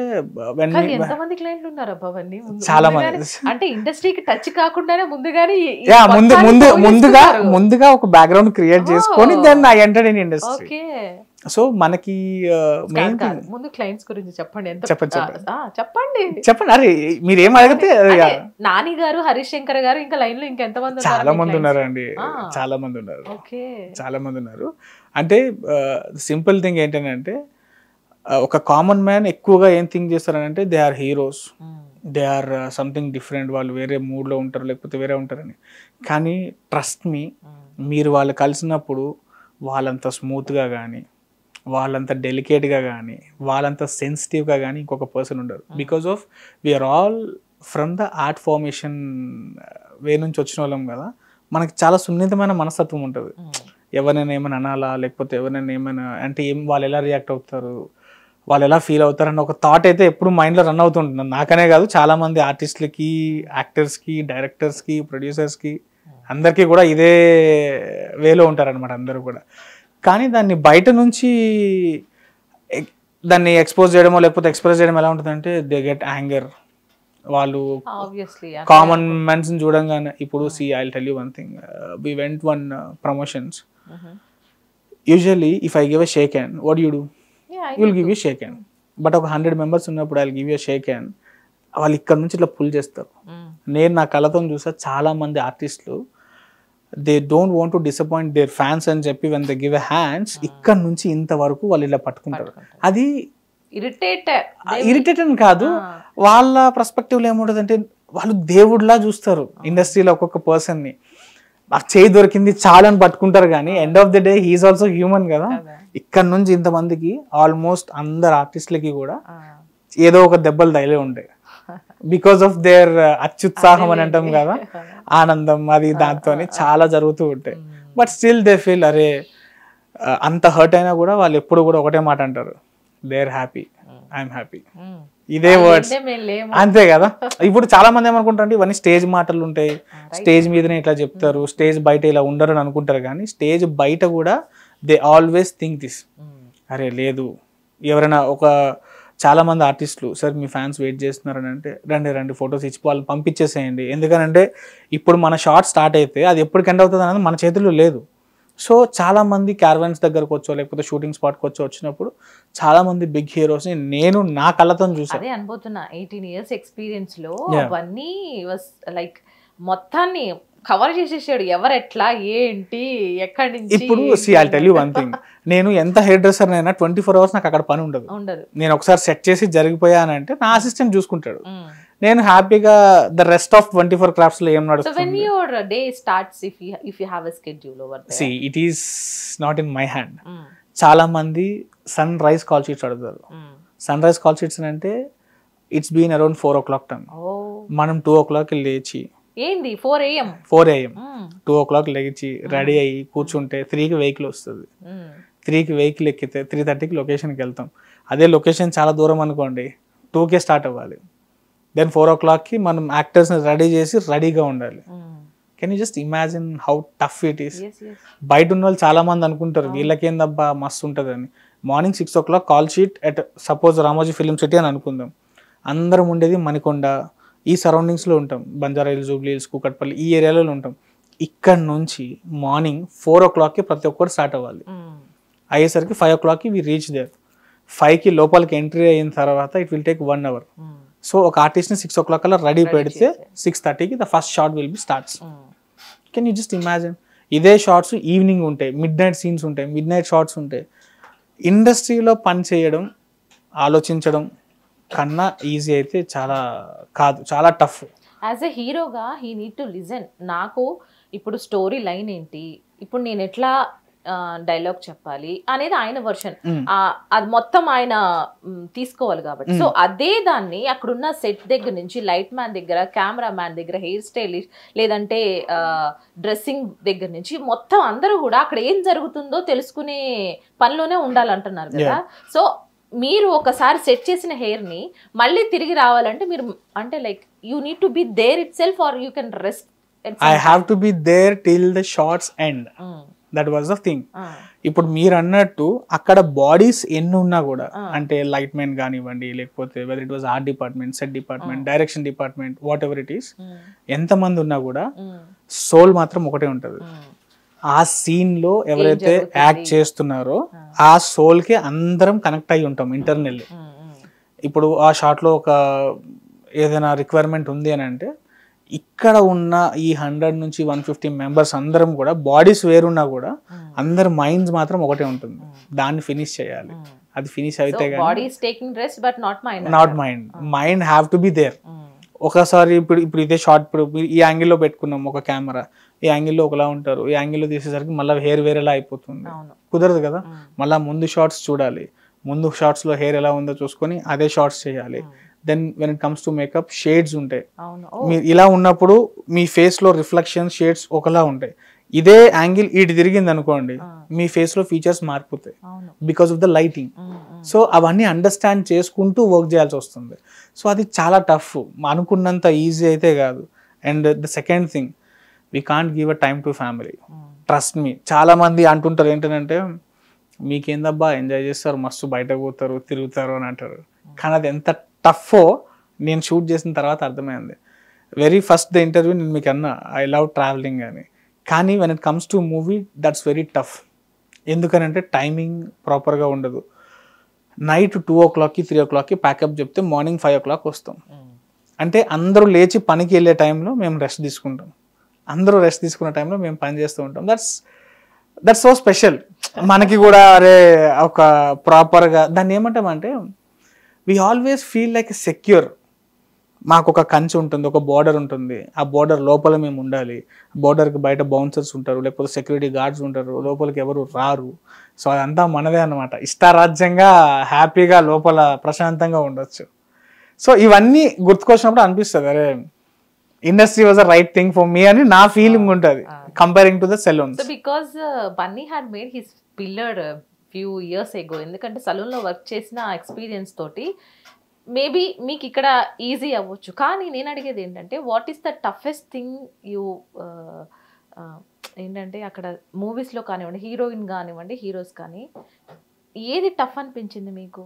ఎంతమంది క్లయింట్లు ఉన్నారు అవన్నీ చాలా మంది, అంటే ఇండస్ట్రీకి టచ్ కాకుండానే ముందుగా ఒక బ్యాక్గ్రౌండ్ క్రియేట్ చేసుకొని then I entered in industry. So మనకి మెయిన్ థింగ్ ముందు క్లయింట్స్ గురించి చెప్పండి. చెప్పండి అరే మీరు ఏం అడిగితే. నాని గారు, హరీష్ శంకర్ గారు, ఇంకా లైన్ లో ఇంకెంత మంది? చాలా మంది ఉన్నారండి, చాలా మంది ఉన్నారు. అంటే సింపుల్ థింగ్ ఏంటంటే ఒక కామన్ మ్యాన్ ఎక్కువగా ఏం థింక్ చేస్తారనంటే they are heroes, they are something different, వాళ్ళు వేరే మూడ్లో ఉంటారు లేకపోతే వేరే ఉంటారని. కానీ ట్రస్ట్ మీ, మీరు వాళ్ళు కలిసినప్పుడు వాళ్ళంత స్మూత్గా కానీ, వాళ్ళంత డెలికేట్గా కానీ, వాళ్ళంత సెన్సిటివ్గా కానీ ఇంకొక పర్సన్ ఉండరు. Because of we're all from the art formation way నుంచి వచ్చిన వాళ్ళం కదా. మనకి చాలా సున్నితమైన మనస్తత్వం ఉంటుంది. ఎవరైనా ఏమైనా అనాలా, లేకపోతే ఎవరైనా ఏమైనా అంటే వాళ్ళు ఎలా రియాక్ట్ అవుతారు, వాళ్ళు ఎలా ఫీల్ అవుతారు అన్న ఒక థాట్ అయితే ఎప్పుడు మైండ్లో రన్ అవుతుంటుంది. నాకనే కాదు, చాలామంది ఆర్టిస్టులకి, యాక్టర్స్కి, డైరెక్టర్స్కి, ప్రొడ్యూసర్స్కి అందరికీ కూడా ఇదే వేలో ఉంటారనమాట అందరూ కూడా. కానీ దాన్ని బయట నుంచి దాన్ని ఎక్స్పోజ్ చేయడమో లేకపోతే ఎక్స్ప్రెస్ చేయడం ఎలా ఉంటుందంటే దే గెట్ యాంగర్. వాళ్ళు కామన్ మెన్స్ని చూడంగానే ఇప్పుడు I will tell you one thing, we went one promotions. Usually if I give a shake hand, what you do? Will give you shake hand. But ఒక 100 members ఉన్నప్పుడు I will give you shake hand, వాళ్ళు ఇక్కడ నుంచి ఇట్లా pull చేస్తారు. నేను నా కళ్ళతో చూసా చాలా మంది ఆర్టిస్టులు they don't want to disappoint their fans అని చెప్పి when they give a hands ఇక్కడ నుంచి ఇంతవరకు వాళ్ళు ఇలా పట్టుకుంటారు. అది ఇరిటేట్ అని కాదు, వాళ్ళ పర్స్పెక్టివ్లో ఏముంటుంది అంటే వాళ్ళు దేవుడిలా చూస్తారు ఇండస్ట్రీలో ఒక్కొక్క పర్సన్ని. ఆ చేయి దొరికింది చాలా అని పట్టుకుంటారు, కానీ end of the day he's also human కదా. ఇక్కడ నుంచి ఇంతమందికి ఆల్మోస్ట్ అందరు ఆర్టిస్టులకి కూడా ఏదో ఒక దెబ్బలు తగిలే ఉంటాయి బికాస్ ఆఫ్ దేర్ అత్యుత్సాహం అని అంటాం కదా, ఆనందం అది దాంతో చాలా జరుగుతూ ఉంటాయి. బట్ స్టిల్ దే ఫీల్ అరే అంత హర్ట్ అయినా కూడా వాళ్ళు ఎప్పుడు కూడా ఒకటే మాట అంటారు, they are happy, I'm happy. ఇదే వర్డ్స్ అంతే కదా. ఇప్పుడు చాలా మంది ఏమనుకుంటారు ఇవన్నీ స్టేజ్ మాటలు ఉంటాయి, స్టేజ్ మీదనే ఇట్లా చెప్తారు, స్టేజ్ బయట ఇలా ఉండరు అని అనుకుంటారు. కానీ స్టేజ్ బయట కూడా దే ఆల్వేస్ థింక్ దిస్, అరే లేదు ఎవరైనా ఒక చాలా మంది ఆర్టిస్టులు సార్ మీ ఫ్యాన్స్ వెయిట్ చేస్తున్నారని అంటే రండి ఫొటోస్ ఇచ్చి వాళ్ళు పంపించేసేయండి. ఎందుకనంటే ఇప్పుడు మన షార్ట్ స్టార్ట్ అయితే అది ఎప్పటికి ఎండ్ అవుతుంది అనేది మన చేతుల్లో లేదు. సో చాలా మంది క్యారవాన్స్ దగ్గరకు వచ్చో లేకపోతే షూటింగ్ స్పాట్కి వచ్చో వచ్చినప్పుడు చాలా మంది బిగ్ హీరోస్ని నేను నా కళ్ళతో చూసాను. అదే అనుకుంటున్నా 18 years ఎక్స్పీరియన్స్ లో అవన్నీ లైక్ మొత్తాన్ని కవర్ చేసేసాడు, ఎవరు ఎట్లా ఏంటి ఎక్కడి నుంచి. ఇప్పుడు I'll tell you one thing, నేను ఎంత హెయిర్ డ్రెస్సర్ అయినా 24 hours నాకు అక్కడ పని ఉండదు. నేను ఒకసారి సెట్ చేసి జరిగిపోయానంటే నా అసిస్టెంట్ చూసుకుంటాడు, నేను హ్యాపీగా ద రెస్ట్ ఆఫ్ 24 crafts లో ఏం నడుస్తుంది. So when your day starts, if you have a schedule over there, see it is not in my hand. చాలా మంది సన్ రైజ్ కాల్ షీట్స్ అడుగుతారు. సన్ రైజ్ కాల్ షీట్స్ అంటే it's been around 4 o'clock time. మనం 2 o'clock లేచి ఏంది 4 AM 4 AM 2 o'clock లేచి ready అయ్యి కూర్చుంటే 3కి వెహికల్ వస్తుంది. 3కి వెహికల్ ఎక్కితే 3:30కి లొకేషన్కి వెళ్తాం. అదే లొకేషన్ చాలా దూరం అనుకోండి 2కే స్టార్ట్ అవ్వాలి. దెన్ 4 o'clockకి మనం యాక్టర్స్ని రెడీ చేసి రెడీగా ఉండాలి. Can you just imagine how tough it is. బయట ఉన్న వాళ్ళు చాలా మంది అనుకుంటారు వీళ్ళకేందబ్బా మస్తు ఉంటుంది అని. Morning 6 o'clock call sheet at suppose Ramoji film city అని అనుకుందాం. అందరం ఉండేది మణికొండ ఈ సరౌండింగ్స్లో ఉంటాం. Banjara hills, Jubilee hills, Kukatpally ఈ ఏరియాలో ఉంటాం. ఇక్కడ నుంచి మార్నింగ్ 4 o'clockకి ప్రతి ఒక్కరు స్టార్ట్ అవ్వాలి. అయ్యేసరికి 5 o'clockకి వి రీచ్ దేర్. 5కి లోపలికి ఎంట్రీ అయిన తర్వాత it will take 1 hour. So ఒక ఆర్టిస్ట్ని 6 o'clock అలా రెడీ పెడితే 6:30కి the first shot will be starts. Can you just imagine. ఇదే షార్ట్స్ ఈవినింగ్ ఉంటాయి, మిడ్ నైట్ సీన్స్ ఉంటాయి, మిడ్ నైట్ షార్ట్స్ ఉంటాయి. ఇండస్ట్రీలో పని చేయడం ఆలోచించడం కన్నా ఈజీ అయితే చాలా కాదు, చాలా టఫ్. యాజ్ ఎ హీరోగా హీ నీడ్ టు లిజన్. నాకు ఇప్పుడు స్టోరీ లైన్ ఏంటి, ఇప్పుడు నేను ఎట్లా డైలాగ్ చెప్పాలి అనేది ఆయన వర్షన్, అది మొత్తం ఆయన తీసుకోవాలి కాబట్టి. సో అదే దాన్ని అక్కడున్న సెట్ దగ్గర నుంచి లైట్ మ్యాన్ దగ్గర, కెమెరా మ్యాన్ దగ్గర, హెయిర్ స్టైలిస్ట్ లేదంటే డ్రెస్సింగ్ దగ్గర నుంచి మొత్తం అందరూ కూడా అక్కడ ఏం జరుగుతుందో తెలుసుకునే పనిలోనే ఉండాలంటున్నారు కదా. సో మీరు ఒకసారి సెట్ చేసిన హెయిర్ ని మళ్ళీ తిరిగి రావాలంటే మీరు అంటే like you need to be there itself are you can rest. I have to be there till the shorts end. That was the thing. ఇప్పుడు మీరు అన్నట్టు అక్కడ బాడీస్ ఎన్ని ఉన్నా కూడా, అంటే లైట్ మెన్ కానివ్వండి, లేకపోతే weather it was art department, set department, direction department, what ever it is, ఎంతమంది ఉన్నా కూడా సోల్ మాత్రం ఒకటే ఉంటది. ఆ సీన్ లో ఎవరైతే యాక్ట్ చేస్తున్నారో ఆ సోల్ కి అందరం కనెక్ట్ అయి ఉంటాం ఇంటర్నల్లీ. ఇప్పుడు ఆ షాట్ లో ఒక ఏదైనా రిక్వైర్మెంట్ ఉంది అని అంటే ఇక్కడ ఉన్న ఈ 100 నుంచి 150 మెంబర్స్ అందరం కూడా బాడీస్ వేరున్నా కూడా అందరి మైండ్స్ మాత్రం ఒకటే ఉంటుంది. దాన్ని ఫినిష్ చేయాలి. అది ఫినిష్ అయితే not mind have to be there. ఒకసారి ఇప్పుడు ఇదే షార్ట్, ఇప్పుడు ఈ యాంగిల్లో పెట్టుకున్నాం ఒక కెమెరా, ఈ యాంగిల్లో ఒకలా ఉంటారు, ఈ యాంగిల్లో తీసేసరికి మళ్ళీ హెయిర్ వేరేలా అయిపోతుంది, కుదరదు కదా. మళ్ళీ ముందు షార్ట్స్ చూడాలి, ముందు షార్ట్స్ లో హెయిర్ ఎలా ఉందో చూసుకొని అదే షార్ట్స్ చేయాలి. Then when it comes to makeup shades ఉంటాయి. మీరు ఇలా ఉన్నప్పుడు మీ ఫేస్ లో రిఫ్లెక్షన్ షేడ్స్ ఒకలా ఉంటాయి. ఇదే యాంగిల్ ఇటు తిరిగింది అనుకోండి మీ ఫేస్ లో ఫీచర్స్ మారిపోతాయి because of the lighting. So అవన్నీ అండర్స్టాండ్ చేసుకుంటూ వర్క్ చేయాల్సి వస్తుంది. సో అది చాలా టఫ్, అనుకున్నంత ఈజీ అయితే కాదు. And the second thing, we can't give a time to family. Trust me. చాలా మంది అంటుంటారు ఏంటంటే మీకేందబ్బా ఎంజాయ్ చేస్తారు, మస్తు బయటకు పోతారు, తిరుగుతారు అని అంటారు. కానీ అది ఎంత టఫో నేను షూట్ చేసిన తర్వాత అర్థమైంది. వెరీ ఫస్ట్ ద ఇంటర్వ్యూ నేను మీకు అన్నా ఐ లవ్ ట్రావెలింగ్ అని. కానీ when it comes to movie that's very tough. ఎందుకనంటే టైమింగ్ ప్రాపర్గా ఉండదు. నైట్ 2 o'clockకి 3 o'clockకి ప్యాకప్ చెప్తే మార్నింగ్ 5 o'clock వస్తాం. అంటే అందరూ లేచి పనికి వెళ్ళే టైంలో మేము రెస్ట్ తీసుకుంటాం, అందరూ రెస్ట్ తీసుకున్న టైంలో మేము పని చేస్తూ ఉంటాం. That's so special. మనకి కూడా అరే ఒక ప్రాపర్గా దాన్ని ఏమంటామంటే we always feel like secure. మాకు ఒక కంచె ఉంటుంది, ఒక బోర్డర్ ఉంటుంది, ఆ బోర్డర్ లోపల మేము ఉండాలి. బోర్డర్కి బయట బౌన్సర్స్ ఉంటారు, లేకపోతే సెక్యూరిటీ గార్డ్స్ ఉంటారు, లోపలికి ఎవరు రారు. సో అదంతా మనదే అనమాట. ఇష్టారాజ్యంగా హ్యాపీగా లోపల ప్రశాంతంగా ఉండొచ్చు. సో ఇవన్నీ గుర్తుకొచ్చినప్పుడు అనిపిస్తుంది అరే industry was the right thing for me అని నా ఫీలింగ్ ఉంటుంది comparing to the salons. Because Bunny had made his pillar few years ago. ఎందుకంటే సలూన్లో వర్క్ చేసిన ఎక్స్పీరియన్స్ తోటి మేబీ మీకు ఇక్కడ ఈజీ అవ్వచ్చు. కానీ నేను అడిగేది ఏంటంటే what is the toughest thing you ఏంటంటే అక్కడ మూవీస్లో కానివ్వండి, హీరోయిన్ కానివ్వండి, హీరోస్ కానీ ఏది టఫ్ అనిపించింది మీకు?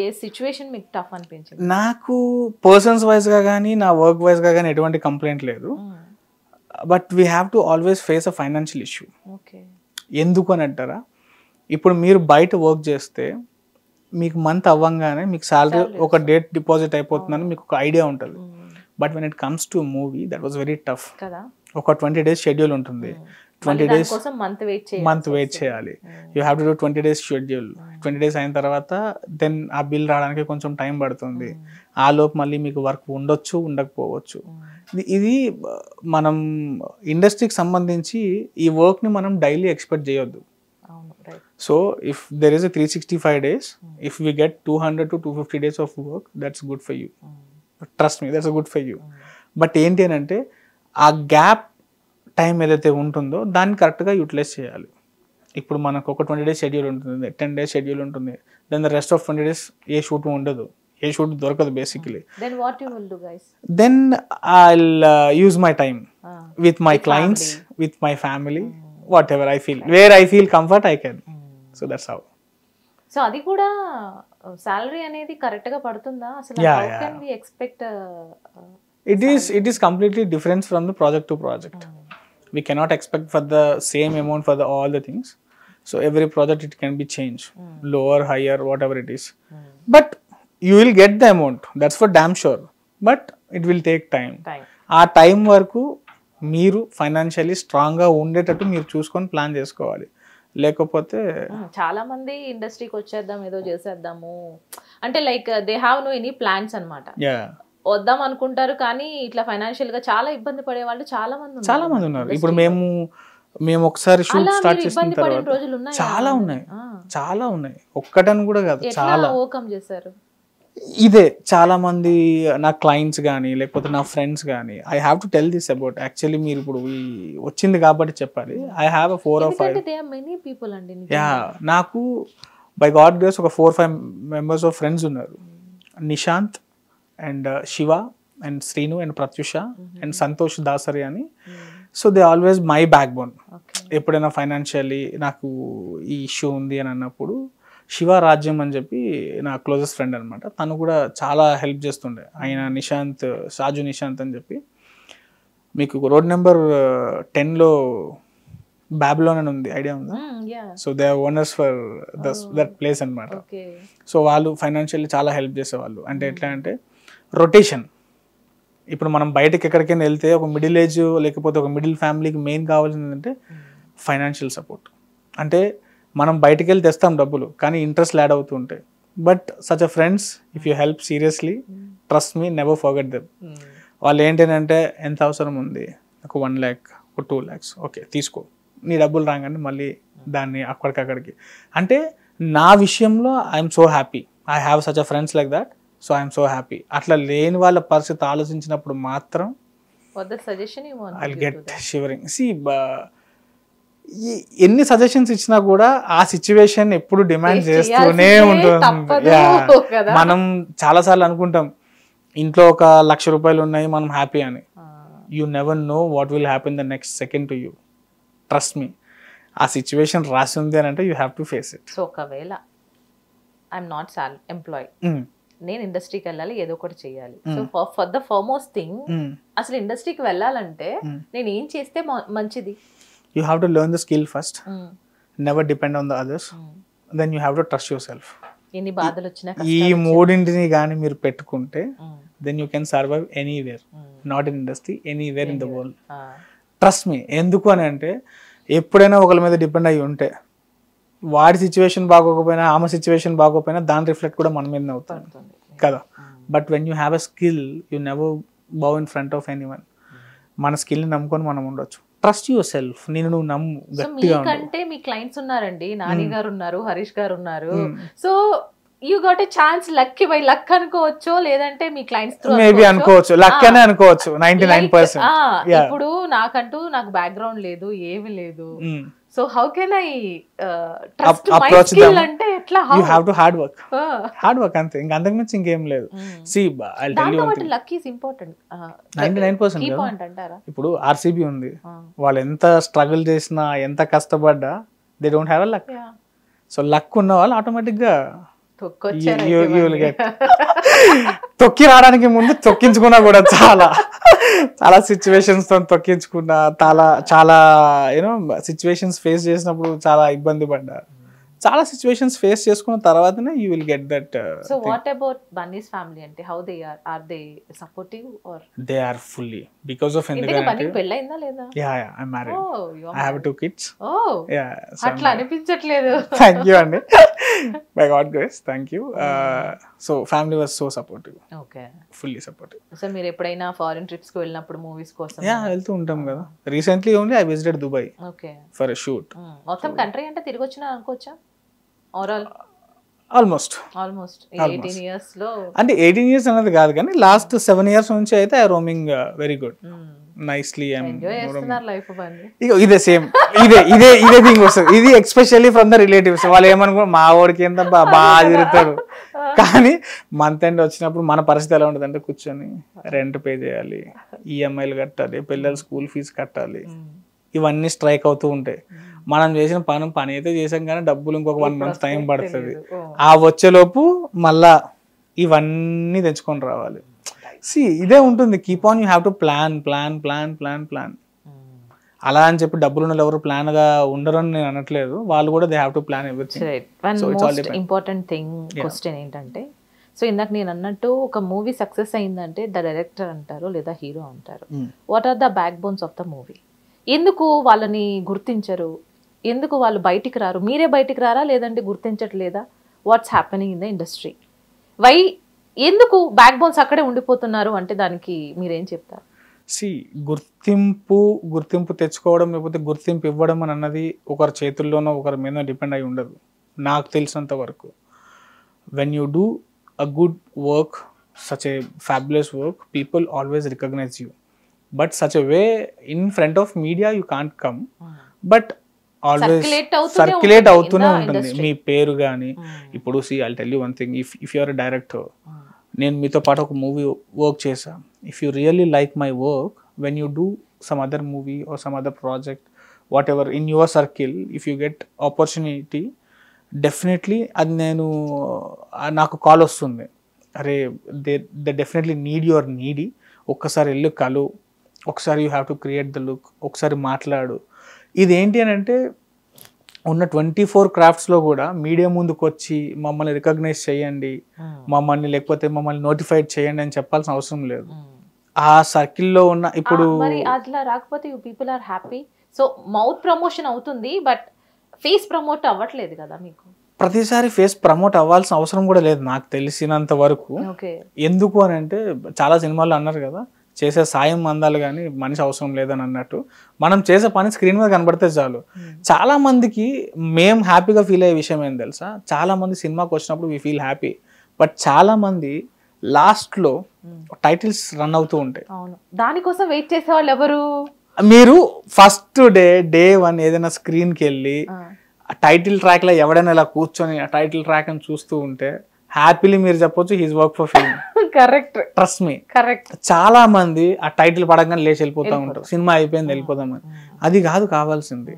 ఏ సిచ్యువేషన్ మీకు టఫ్ అనిపించింది? నాకు పర్సన్స్ వైజ్గా కానీ నా వర్క్ వైజ్గా కానీ ఎటువంటి కంప్లైంట్ లేదు. But we have to always face a financial issue. Okay. ఎందుకు అని అంటారా, ఇప్పుడు మీరు బయట వర్క్ చేస్తే మీకు మంత్ అవ్వంగానే మీకు శాలరీ ఒక డేట్ డిపాజిట్ అయిపోతుందని మీకు ఒక ఐడియా ఉంటుంది. But when it comes to movie that was very tough. ఒక 20 days షెడ్యూల్ ఉంటుంది, 20 days మంత్ వెయిట్ చేయాలి. You have to do 20 days schedule. 20 days అయిన తర్వాత దెన్ ఆ బిల్ రావడానికి కొంచెం టైం పడుతుంది. ఆ లోపు మళ్ళీ మీకు వర్క్ ఉండొచ్చు, ఉండకపోవచ్చు. ఇది మనం ఇండస్ట్రీకి సంబంధించి ఈ వర్క్ని మనం డైలీ ఎక్స్పెక్ట్ చేయొద్దు. So if there is a 365 days, if we get 200 to 250 days of work, that's good for you. Trust me, that's good for you. But ఏంటి అని అంటే ఆ గ్యాప్ టైం ఏదైతే ఉంటుందో దాన్ని కరెక్ట్గా యూటిలైజ్ చేయాలి. ఇప్పుడు మనకు ఒక 20 days షెడ్యూల్ ఉంటుంది, 10 days షెడ్యూల్ ఉంటుంది, then the rest of 20 days ఏ షూట్ ఉండదు, ఏ షూట్ దొరకదు basically. Then what you will do, guys? Then I'll use my time with my clients, with my family, whatever I feel. Where I feel comfort, I can. So that's how. So అది కూడా salary అనేది correct గా పడుతుందా అసలు? Yeah, how can we expect It is completely different from the project to project. We cannot expect for the same amount for all the things. So every project it can be changed, lower, higher, whatever it is. But you will get the amount. That's for damn sure. But it will take time. ఆ time వరకు మీరు financially స్ట్రాంగ్గా ఉండేటట్టు మీరు చూసుకొని plan చేసుకోవాలి. లేకపోతే చాలా మంది ఇండస్ట్రీకి వచ్చేద్దాం ఏదో చేసేద్దాము అంటే like they have no any plans అన్నమాట. వద్దాం అనుకుంటారు కానీ ఇట్లా ఫైనాన్షియల్ గా చాలా ఇబ్బంది పడే వాళ్ళు చాలా మంది ఉన్నారు. ఇప్పుడు మేము ఒకసారి షూట్ స్టార్ట్ చేసిన తర్వాత చాలా ఉన్నాయి ఒక్కటని కూడా కాదు, చాలా ఓవర్కమ్ చేశారు. ఇదే చాలా మంది నా క్లయింట్స్ కానీ లేకపోతే నా ఫ్రెండ్స్ కానీ I have to tell this about actually మీరు ఇప్పుడు వచ్చింది కాబట్టి చెప్పాలి. ఐ హ్యావ్ 4 or 5 నాకు బై గాడ్ గ్రేస్ ఒక 4-5 members ఆఫ్ ఫ్రెండ్స్ ఉన్నారు. Nishanth and Shiva and Srinu and Pratyusha and Santosh Dasari అని. So they always my backbone. ఎప్పుడైనా ఫైనాన్షియల్లీ నాకు ఈ ఇష్యూ ఉంది అని అన్నప్పుడు శివ రాజ్యం అని చెప్పి నా క్లోజెస్ట్ ఫ్రెండ్ అనమాట, తను కూడా చాలా హెల్ప్ చేస్తుండే. ఆయన నిశాంత్, షాజు నిశాంత్ అని చెప్పి మీకు రోడ్ నెంబర్ 10లో బ్యాబిలోన్ అని ఉంది, ఐడియా ఉందా? So they are owners for that place అనమాట. సో వాళ్ళు ఫైనాన్షియల్లీ చాలా హెల్ప్ చేసేవాళ్ళు. అంటే ఎట్లా అంటే రొటేషన్. ఇప్పుడు మనం బయటకి ఎక్కడికైనా వెళ్తే ఒక మిడిల్ ఏజ్ లేకపోతే ఒక మిడిల్ ఫ్యామిలీకి మెయిన్ కావాల్సింది ఏంటంటే ఫైనాన్షియల్ సపోర్ట్. అంటే మనం బయటకు వెళ్ళి తెస్తాం డబ్బులు కానీ ఇంట్రెస్ట్ యాడ్ అవుతూ ఉంటాయి. But such a friends if you help seriously, trust me, never forget them. వాళ్ళు ఏంటంటే ఎంత అవసరం ఉంది, ఒక 1 lakh, ఒక 2 lakhs, ఓకే తీసుకో, నీ డబ్బులు రాగానే మళ్ళీ దాన్ని అక్కడికక్కడికి. అంటే నా విషయంలో I'm so happy, I have such a friends like that. So I'm so happy. అట్లా లేని వాళ్ళ పరిస్థితి ఆలోచించినప్పుడు మాత్రం ఐ గెట్ షివరింగ్. ఎన్ని సజెషన్స్ ఇచ్చినా కూడా ఆ సిచ్యువేషన్ ఎప్పుడు డిమాండ్ చేస్తూనే ఉంటుంది. మనం చాలాసార్లు అనుకుంటాం ఇంట్లో ఒక 1,00,000 రూపాయలు ఉన్నాయి మనం హ్యాపీ అని. You never know what will happen the next second to you. Trust me, ఆ సిచ్యువేషన్ రాసి ఉంది అని అంటే you have to face it. So ఒకవేళ ఐఎమ్ నాట్ ఎంప్లాయ్, నేను ఇండస్ట్రీకి వెళ్ళాలి, ఏదో ఒకటి చేయాలి. So for the foremost thing అసలు ఇండస్ట్రీకి వెళ్ళాలంటే నేను ఏం చేస్తే మంచిది? You have to learn the skill first. Never depend on the others. Then you have to trust yourself. ఎన్ని బాధలు వచ్చినా ఈ మూడింటిని కానీ మీరు పెట్టుకుంటే then you can survive anywhere. Not in industry, anywhere in the world. Trust me. ఎందుకు అని అంటే ఎప్పుడైనా ఒకరి మీద డిపెండ్ అయ్యి ఉంటే వాడి సిచ్యువేషన్ బాగోకపోయినా ఆమె సిచ్యువేషన్ బాగోకపోయినా దాని రిఫ్లెక్ట్ కూడా మన మీదనే అవుతుంది కదా. But when you have a skill you never bow in front of anyone. మన స్కిల్ని నమ్ముకొని మనం ఉండొచ్చు. Trust your self. నేను నువ్వు నమ్ము గట్టిగా. మీకంటే మీ క్లయింట్స్ ఉన్నారండి, నాని గారు ఉన్నారు, హరీష్ గారు ఉన్నారు. So you got a chance. Luck by luck అనుకోవచ్చు, లేదంటే మీ క్లయింట్స్ త్రూ మేబీ అనుకోవచ్చు, లక్ అనే అనుకోవచ్చు 99%. ఇప్పుడు నాకు బ్యాక్గ్రౌండ్ లేదు, ఏమీ లేదు. So how can I trust my skill అంటే ఎట్లా? You have to hard work అంతే, ఇంకా అంతకు మించి ఇంకేం లేదు. సి ఐల్ టెల్ యు దాంట్లో luck is important. 99% key point అంటారా? ఇప్పుడు ఆర్సీబీ ఉంది, వాళ్ళు ఎంత స్ట్రగుల్ చేసినా ఎంత కష్టపడ్డా they don't have a luck. So luck ఉన్న వాళ్ళు ఆటోమేటిక్ గా తొక్కి రావడానికి ముందు తొక్కించుకున్నా కూడా చాలా సిచ్యువేషన్స్ తో తొక్కించుకున్నా, చాలా యూనో సిచ్యువేషన్స్ ఫేస్ చేసినప్పుడు చాలా ఇబ్బంది పడ్డా. చాలా సిచ్యువేషన్స్ ఫేస్ చేసుకున్న తర్వాతనే you will get that. So what about Bunny's family? అంటే how they are they supportive are they are fully because of Bunny పెళ్ళైందా లేదా? Yeah I am married, I have 2 kids. Yeah అట్లా అనిపించట్లేదు. Thank you అండి, by God grace, thank you. So family was so supportive. Okay, fully supportive. So మీరు ఎప్పుడైనా foreign trips కి వెళ్ళినప్పుడు movies కోసం? యా వెళ్తూ ఉంటాం కదా. Recently only I visited Dubai for a shoot. మొత్తం కంట్రీ అంటే తిరిగి వచ్చినా అనుకోవచ్చా? ఓవరాల్ ఆల్మోస్ట్ ఆల్మోస్ట్ 18 years లో అంటే 18 years అనేది కాదు కానీ లాస్ట్ 7 years నుంచి అయితే I roaming very good nicely. Enjoy చేస్తున్నారు లైఫ్ బండి. ఇదే సేమ్ ఇదే థింగ్ వస్తుంది. ఇది ఎక్స్పెషల్లీ ఫ్రమ్ ద రిలేటివ్స్. వాళ్ళు ఏమనుకో మా వాడికి ఎంత బాగా తిరుగుతారు, కానీ మంత్ ఎండ్ వచ్చినప్పుడు మన పరిస్థితి ఎలా ఉంటుంది అంటే కూర్చొని రెంట్ పే చేయాలి, ఈఎంఐలు కట్టాలి, పిల్లల స్కూల్ ఫీజు కట్టాలి, ఇవన్నీ స్ట్రైక్ అవుతూ ఉంటాయి. మనం చేసిన పని అయితే చేసాం కానీ డబ్బులు ఇంకొక 1 month టైం పడుతుంది. ఆ వచ్చేలోపు మళ్ళా ఇవన్నీ తెచ్చుకొని రావాలి. ఇదే ఉంటుంది. Keep on you have to plan. అలా అని చెప్పి డబ్బులు ఉన్న ఎవరు ప్లాన్ గా ఉండరని నేను అనట్లేదు. వాళ్ళు కూడా they have to plan everything. Important thing question ఏంటంటే, సో ఇందాక నేను అన్నట్టు ఒక మూవీ సక్సెస్ అయిందంటే ద డైరెక్టర్ అంటారు లేదా హీరో అంటారు. What are the backbones of the movie? ఎందుకు వాళ్ళని గుర్తించరు? ఎందుకు వాళ్ళు బయటికి రారు? మీరే బయటికి రారా లేదంటే గుర్తించట్లేదా? What's happening in the industry? Why ఎందుకు బ్యాక్ బోన్స్ అక్కడే ఉండిపోతున్నారు అంటే దానికి మీరేం చెప్తారు? గుర్తింపు తెచ్చుకోవడం లేకపోతే గుర్తింపు ఇవ్వడం అని అన్నది ఒకరి చేతుల్లోనో ఒకరి మీద డిపెండ్ అయి ఉండదు నాకు తెలిసినంత వరకు. When you do a good work, such a fabulous work, people always recognise you. But such a way in front of media you can't come, but always circulate అవుతూనే ఉంటుంది మీ పేరు కానీ. ఇప్పుడు I'll tell you one thing, if you are a director, నేను మీతో పాటు ఒక మూవీ వర్క్ చేశా. If you really like my work, when you do some other movie or some other project, what ever in your circle, if you get opportunity, definitely అది నాకు call వస్తుంది, అరే they definitely need your needy, ఒక్కసారి వెళ్ళు కలు, ఒకసారి you have to create the look, ఒకసారి మాట్లాడు. ఇదేంటి అని అంటే ఉన్న 24 క్రాఫ్ట్స్లో కూడా మీడియా ముందుకు వచ్చి మమ్మల్ని రికగ్నైజ్ చేయండి, లేకపోతే మమ్మల్ని నోటిఫైడ్ చేయండి అని చెప్పాల్సిన అవసరం లేదు. ఆ సర్కిల్లో ఉన్న ఇప్పుడు అట్లా రాకపోతే people are happy. So mouth promotion అవుతుంది బట్ ఫేస్ ప్రమోట్ అవ్వట్లేదు కదా మీకు. ప్రతిసారి ఫేస్ ప్రమోట్ అవ్వాల్సిన అవసరం కూడా లేదు నాకు తెలిసినంత వరకు. ఎందుకు అని అంటే చాలా సినిమాల్లో అన్నారు కదా, చేసే సాయం అందాలి కానీ మనిషి అవసరం లేదని అన్నట్టు. మనం చేసే పని స్క్రీన్ మీద కనబడితే చాలు. చాలా మందికి మేము హ్యాపీగా ఫీల్ అయ్యే విషయం ఏం తెలుసా, చాలా మంది సినిమాకి వచ్చినప్పుడు వీ ఫీల్ హ్యాపీ, బట్ చాలా మంది లాస్ట్ లో టైటిల్స్ రన్ అవుతూ ఉంటాయి. దానికోసం వెయిట్ చేసే వాళ్ళు ఎవరు? మీరు ఫస్ట్ డే 1 ఏదైనా స్క్రీన్ కి వెళ్ళి టైటిల్ ట్రాక్ లో ఎవడైనా ఇలా కూర్చొని ఆ టైటిల్ ట్రాక్ అని చూస్తూ ఉంటే హ్యాపీలీ మీరు చెప్పొచ్చు his work for film. Correct, trust me. Correct. చాలా మంది ఆ టైటిల్ పడగానే లేచి వెళ్ళిపోతా ఉంటారు, సినిమా అయిపోయింది వెళ్ళిపోదామని. అది కాదు కావాల్సింది.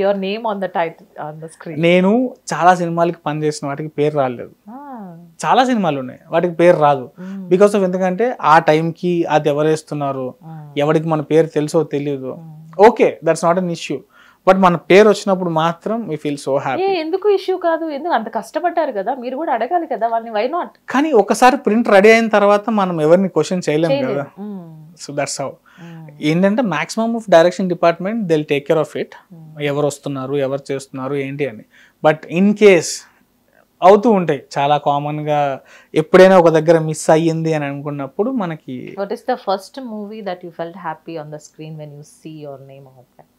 Your name on the title on the screen. నేను చాలా సినిమాలకి పనిచేసిన వాటికి పేరు రాలేదు, చాలా సినిమాలు ఉన్నాయి వాటికి పేరు రాదు. బికాస్ ఆఫ్ ఎందుకంటే ఆ టైంకి అది ఎవరు వేస్తున్నారు, ఎవరికి మన పేరు తెలుసో తెలియదు, okay that's not an issue. But మన పేరు వచ్చినప్పుడు మాత్రం వి ఫీల్ సో హ్యాపీ. ఎందుకు ఇష్యూ కాదు, ఎందుకు అంత కష్టపడ్డారు కదా, మీరు కూడా అడగాలి కదా వాళ్ళని, వై నాట్. కానీ ఒకసారి ప్రింట్ రెడీ అయిన తర్వాత మనం ఎవరిని క్వశ్చన్ చేయలేము కదా. So that's how. ఏంటంటే maximum of direction department they will take care of it, ఎవరు వస్తున్నారు ఎవరు చేస్తున్నారు ఏంటి అని. బట్ ఇన్ కేస్ అవుతూ ఉంటాయి చాలా కామన్ గా, ఎప్పుడైనా ఒక దగ్గర మిస్ అయ్యింది అని అనుకున్నప్పుడు మనకి. What is the first movie that you felt happy on the screen when you see your name on it?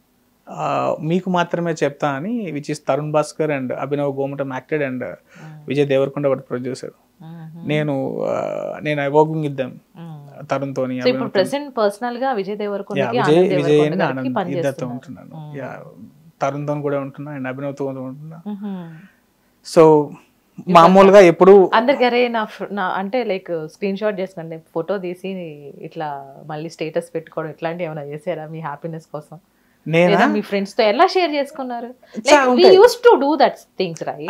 మీకు మాత్రమే చెప్తా అని, which is Tarun Bhaskar and Abhinav Gomatam acted and Vijay Deverakonda వాటి ప్రొడ్యూసర్. నేను I working with them, Tarun తోని. ఇప్పుడు ప్రెజెంట్ పర్సనల్ గా విజయ్ దేవరకొండకి విజయ్ అండ్ ఆనంద్ ఇద్దరితో ఉంటున్నాను. తరుణ్ తోని కూడా ఉంటున్నా అండ్ అభినవ్ తో ఉంటున్నా. సో మామూలుగా ఎప్పుడు అందరికి అరే నా అంటే లైక్ స్క్రీన్ షాట్ చేసుకోండి, ఫోటో తీసి ఇట్లా మళ్ళీ స్టేటస్ పెట్టుకోవడం ఇట్లాంటివి ఏమైనా చేసారా మీ హ్యాపీనెస్ కోసం? మీ ఫ్రెండ్స్ తో ఎలా షేర్ చేసుకున్నారు?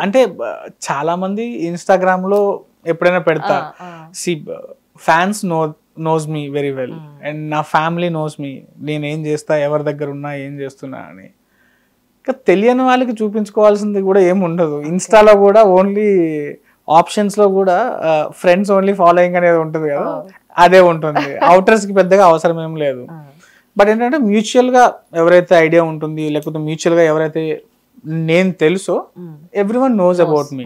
అంటే చాలా మంది ఇన్స్టాగ్రామ్ లో ఎప్పుడైనా పెడతా, fans knows me very well and నా ఫ్యామిలీ నోస్ మీ, నేను ఏం చేస్తా, ఎవరి దగ్గర ఉన్నా, ఏం చేస్తున్నా అని. ఇంకా తెలియని వాళ్ళకి చూపించుకోవాల్సింది కూడా ఏమి ఉండదు. ఇన్స్టాలో కూడా ఓన్లీ ఆప్షన్స్ లో కూడా ఫ్రెండ్స్ ఓన్లీ ఫాలోయింగ్ అనేది ఉంటుంది కదా, అదే ఉంటుంది. అవుటర్స్ కి పెద్దగా అవసరం ఏం లేదు. బట్ ఏంటంటే మ్యూచువల్ గా ఎవరైతే ఐడియా ఉంటుంది, లేకపోతే మ్యూచువల్ గా ఎవరైతే నేను తెలుసో everyone knows about me.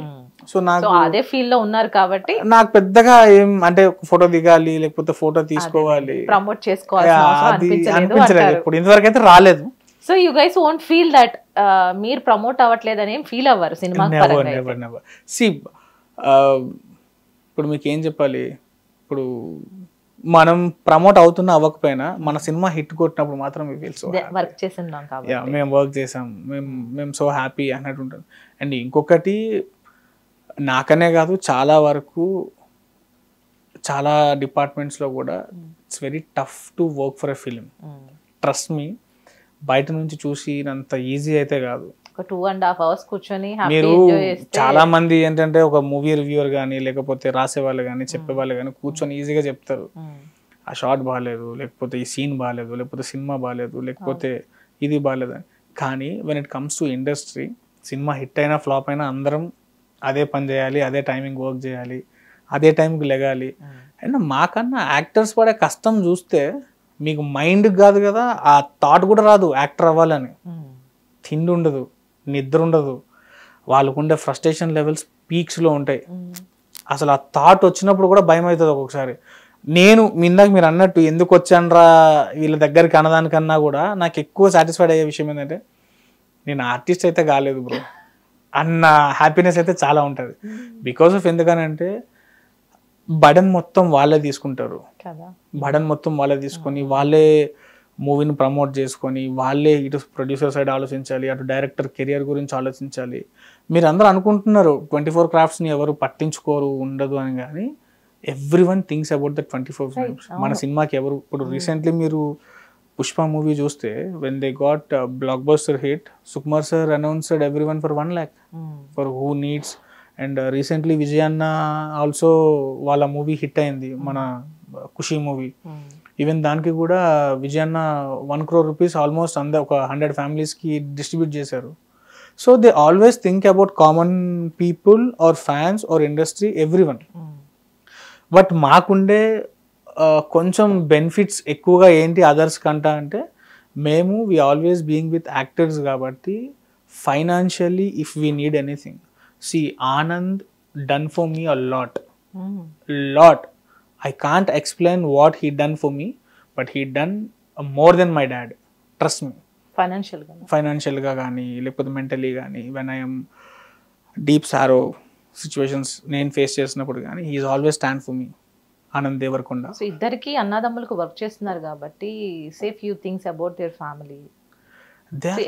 So నాకు అదే ఫీల్ లో ఉన్నారు కాబట్టి నాకు పెద్దగా ఏం అంటే ఫోటో దిగాలి లేకపోతే ఫోటో తీసుకోవాలి, ప్రమోట్ చేసుకోవాలి అనిపించలేదు ఇప్పుడు, ఇంతవరకు అయితే రాలేదు. So you guys won't feel that మీరు ప్రమోట్ అవ్వట్లేదని ఏం ఫీల్ అవ్వరు సినిమా పరంగా? సి ఇప్పుడు మీకు ఏం చెప్పాలి, ఇప్పుడు మనం ప్రమోట్ అవుతున్నా అవ్వకపోయినా మన సినిమా హిట్ కొట్టినప్పుడు మాత్రం వర్క్ చేస్తున్నాం కాబట్టి మేము వర్క్ చేసాం, మేము సో హ్యాపీ అన్నట్టు ఉంటుంది. అండ్ ఇంకొకటి నాకనే కాదు, చాలా వరకు చాలా డిపార్ట్మెంట్స్లో కూడా it's very tough to work for a film. Trust me, బయట నుంచి చూసినంత ఈజీ అయితే కాదు. ఒక 2.5 hours కూర్చొని మీరు చాలా మంది ఏంటంటే ఒక మూవీ రివ్యూవర్ కానీ లేకపోతే రాసే వాళ్ళు కానీ చెప్పే వాళ్ళు కానీ కూర్చొని ఈజీగా చెప్తారు, ఆ షాట్ బాగాలేదు, లేకపోతే ఈ సీన్ బాగాలేదు, లేకపోతే సినిమా బాగాలేదు, లేకపోతే ఇది బాగాలేదు అని. కానీ when it comes to industry, cinema hit అయినా ఫ్లాప్ అయినా అందరం అదే పని చేయాలి, అదే టైమింగ్ వర్క్ చేయాలి, అదే టైంకి లెగాలి. అండ్ మాకన్నా యాక్టర్స్ పడే కష్టం చూస్తే మీకు మైండ్కి కాదు కదా, ఆ థాట్ కూడా రాదు యాక్టర్ అవ్వాలని. తిండి ఉండదు, నిద్ర ఉండదు, వాళ్ళకుండే ఫ్రస్ట్రేషన్ లెవెల్స్ పీక్స్లో ఉంటాయి. అసలు ఆ థాట్ వచ్చినప్పుడు కూడా భయం అవుతుంది ఒక్కొక్కసారి. నేను ఇందాక మీరు అన్నట్టు ఎందుకు వచ్చానరా వీళ్ళ దగ్గరికి అన్నదానికన్నా కూడా నాకు ఎక్కువ సాటిస్ఫైడ్ అయ్యే విషయం ఏంటంటే, నేను ఆర్టిస్ట్ అయితే కాలేదు బ్రో అన్న హ్యాపీనెస్ అయితే చాలా ఉంటుంది. బికాస్ ఆఫ్ ఎందుకనంటే బడన్ మొత్తం వాళ్ళే తీసుకుంటారు, బడన్ మొత్తం వాళ్ళే తీసుకొని వాళ్ళే మూవీని ప్రమోట్ చేసుకొని వాళ్ళే ఇటు ప్రొడ్యూసర్ సైడ్ ఆలోచించాలి, అటు డైరెక్టర్ కెరియర్ గురించి ఆలోచించాలి. మీరు అందరూ అనుకుంటున్నారు 24 craftsని ఎవరు పట్టించుకోరు ఉండదు అని, కానీ everyone thinks about the 24 frames. మన సినిమాకి ఎవరు ఇప్పుడు రీసెంట్లీ మీరు పుష్ప మూవీ చూస్తే when they got blockbuster hit, Sukumar sir announced everyone for 1 lakh for who needs. And recently విజయన్న ఆల్సో వాళ్ళ మూవీ హిట్ అయింది, మన ఖుషి మూవీ. ఈవెన్ దానికి కూడా విజయన్న 1 crore rupees ఆల్మోస్ట్ ఒక 100 familiesకి డిస్ట్రిబ్యూట్ చేశారు. So they always think about common people or fans or industry everyone. But మాకుండే కొంచెం బెనిఫిట్స్ ఎక్కువగా ఏంటి అదర్స్ కంటా అంటే, మేము we always being with actors కాబట్టి financially if we need anything, see Anand done for me a lot. I can't explain what he done for me, but he done more than my dad, trust me. Financial ga gaani lekapothe mentally gaani, when I am deep sorrow situations నేను face చేసినప్పుడు గానీ he is always stand for me, Anand Devarakonda. So ఇద్దరికి అన్నదమ్ములకు work చేస్తున్నారు కాబట్టి say few things about their family.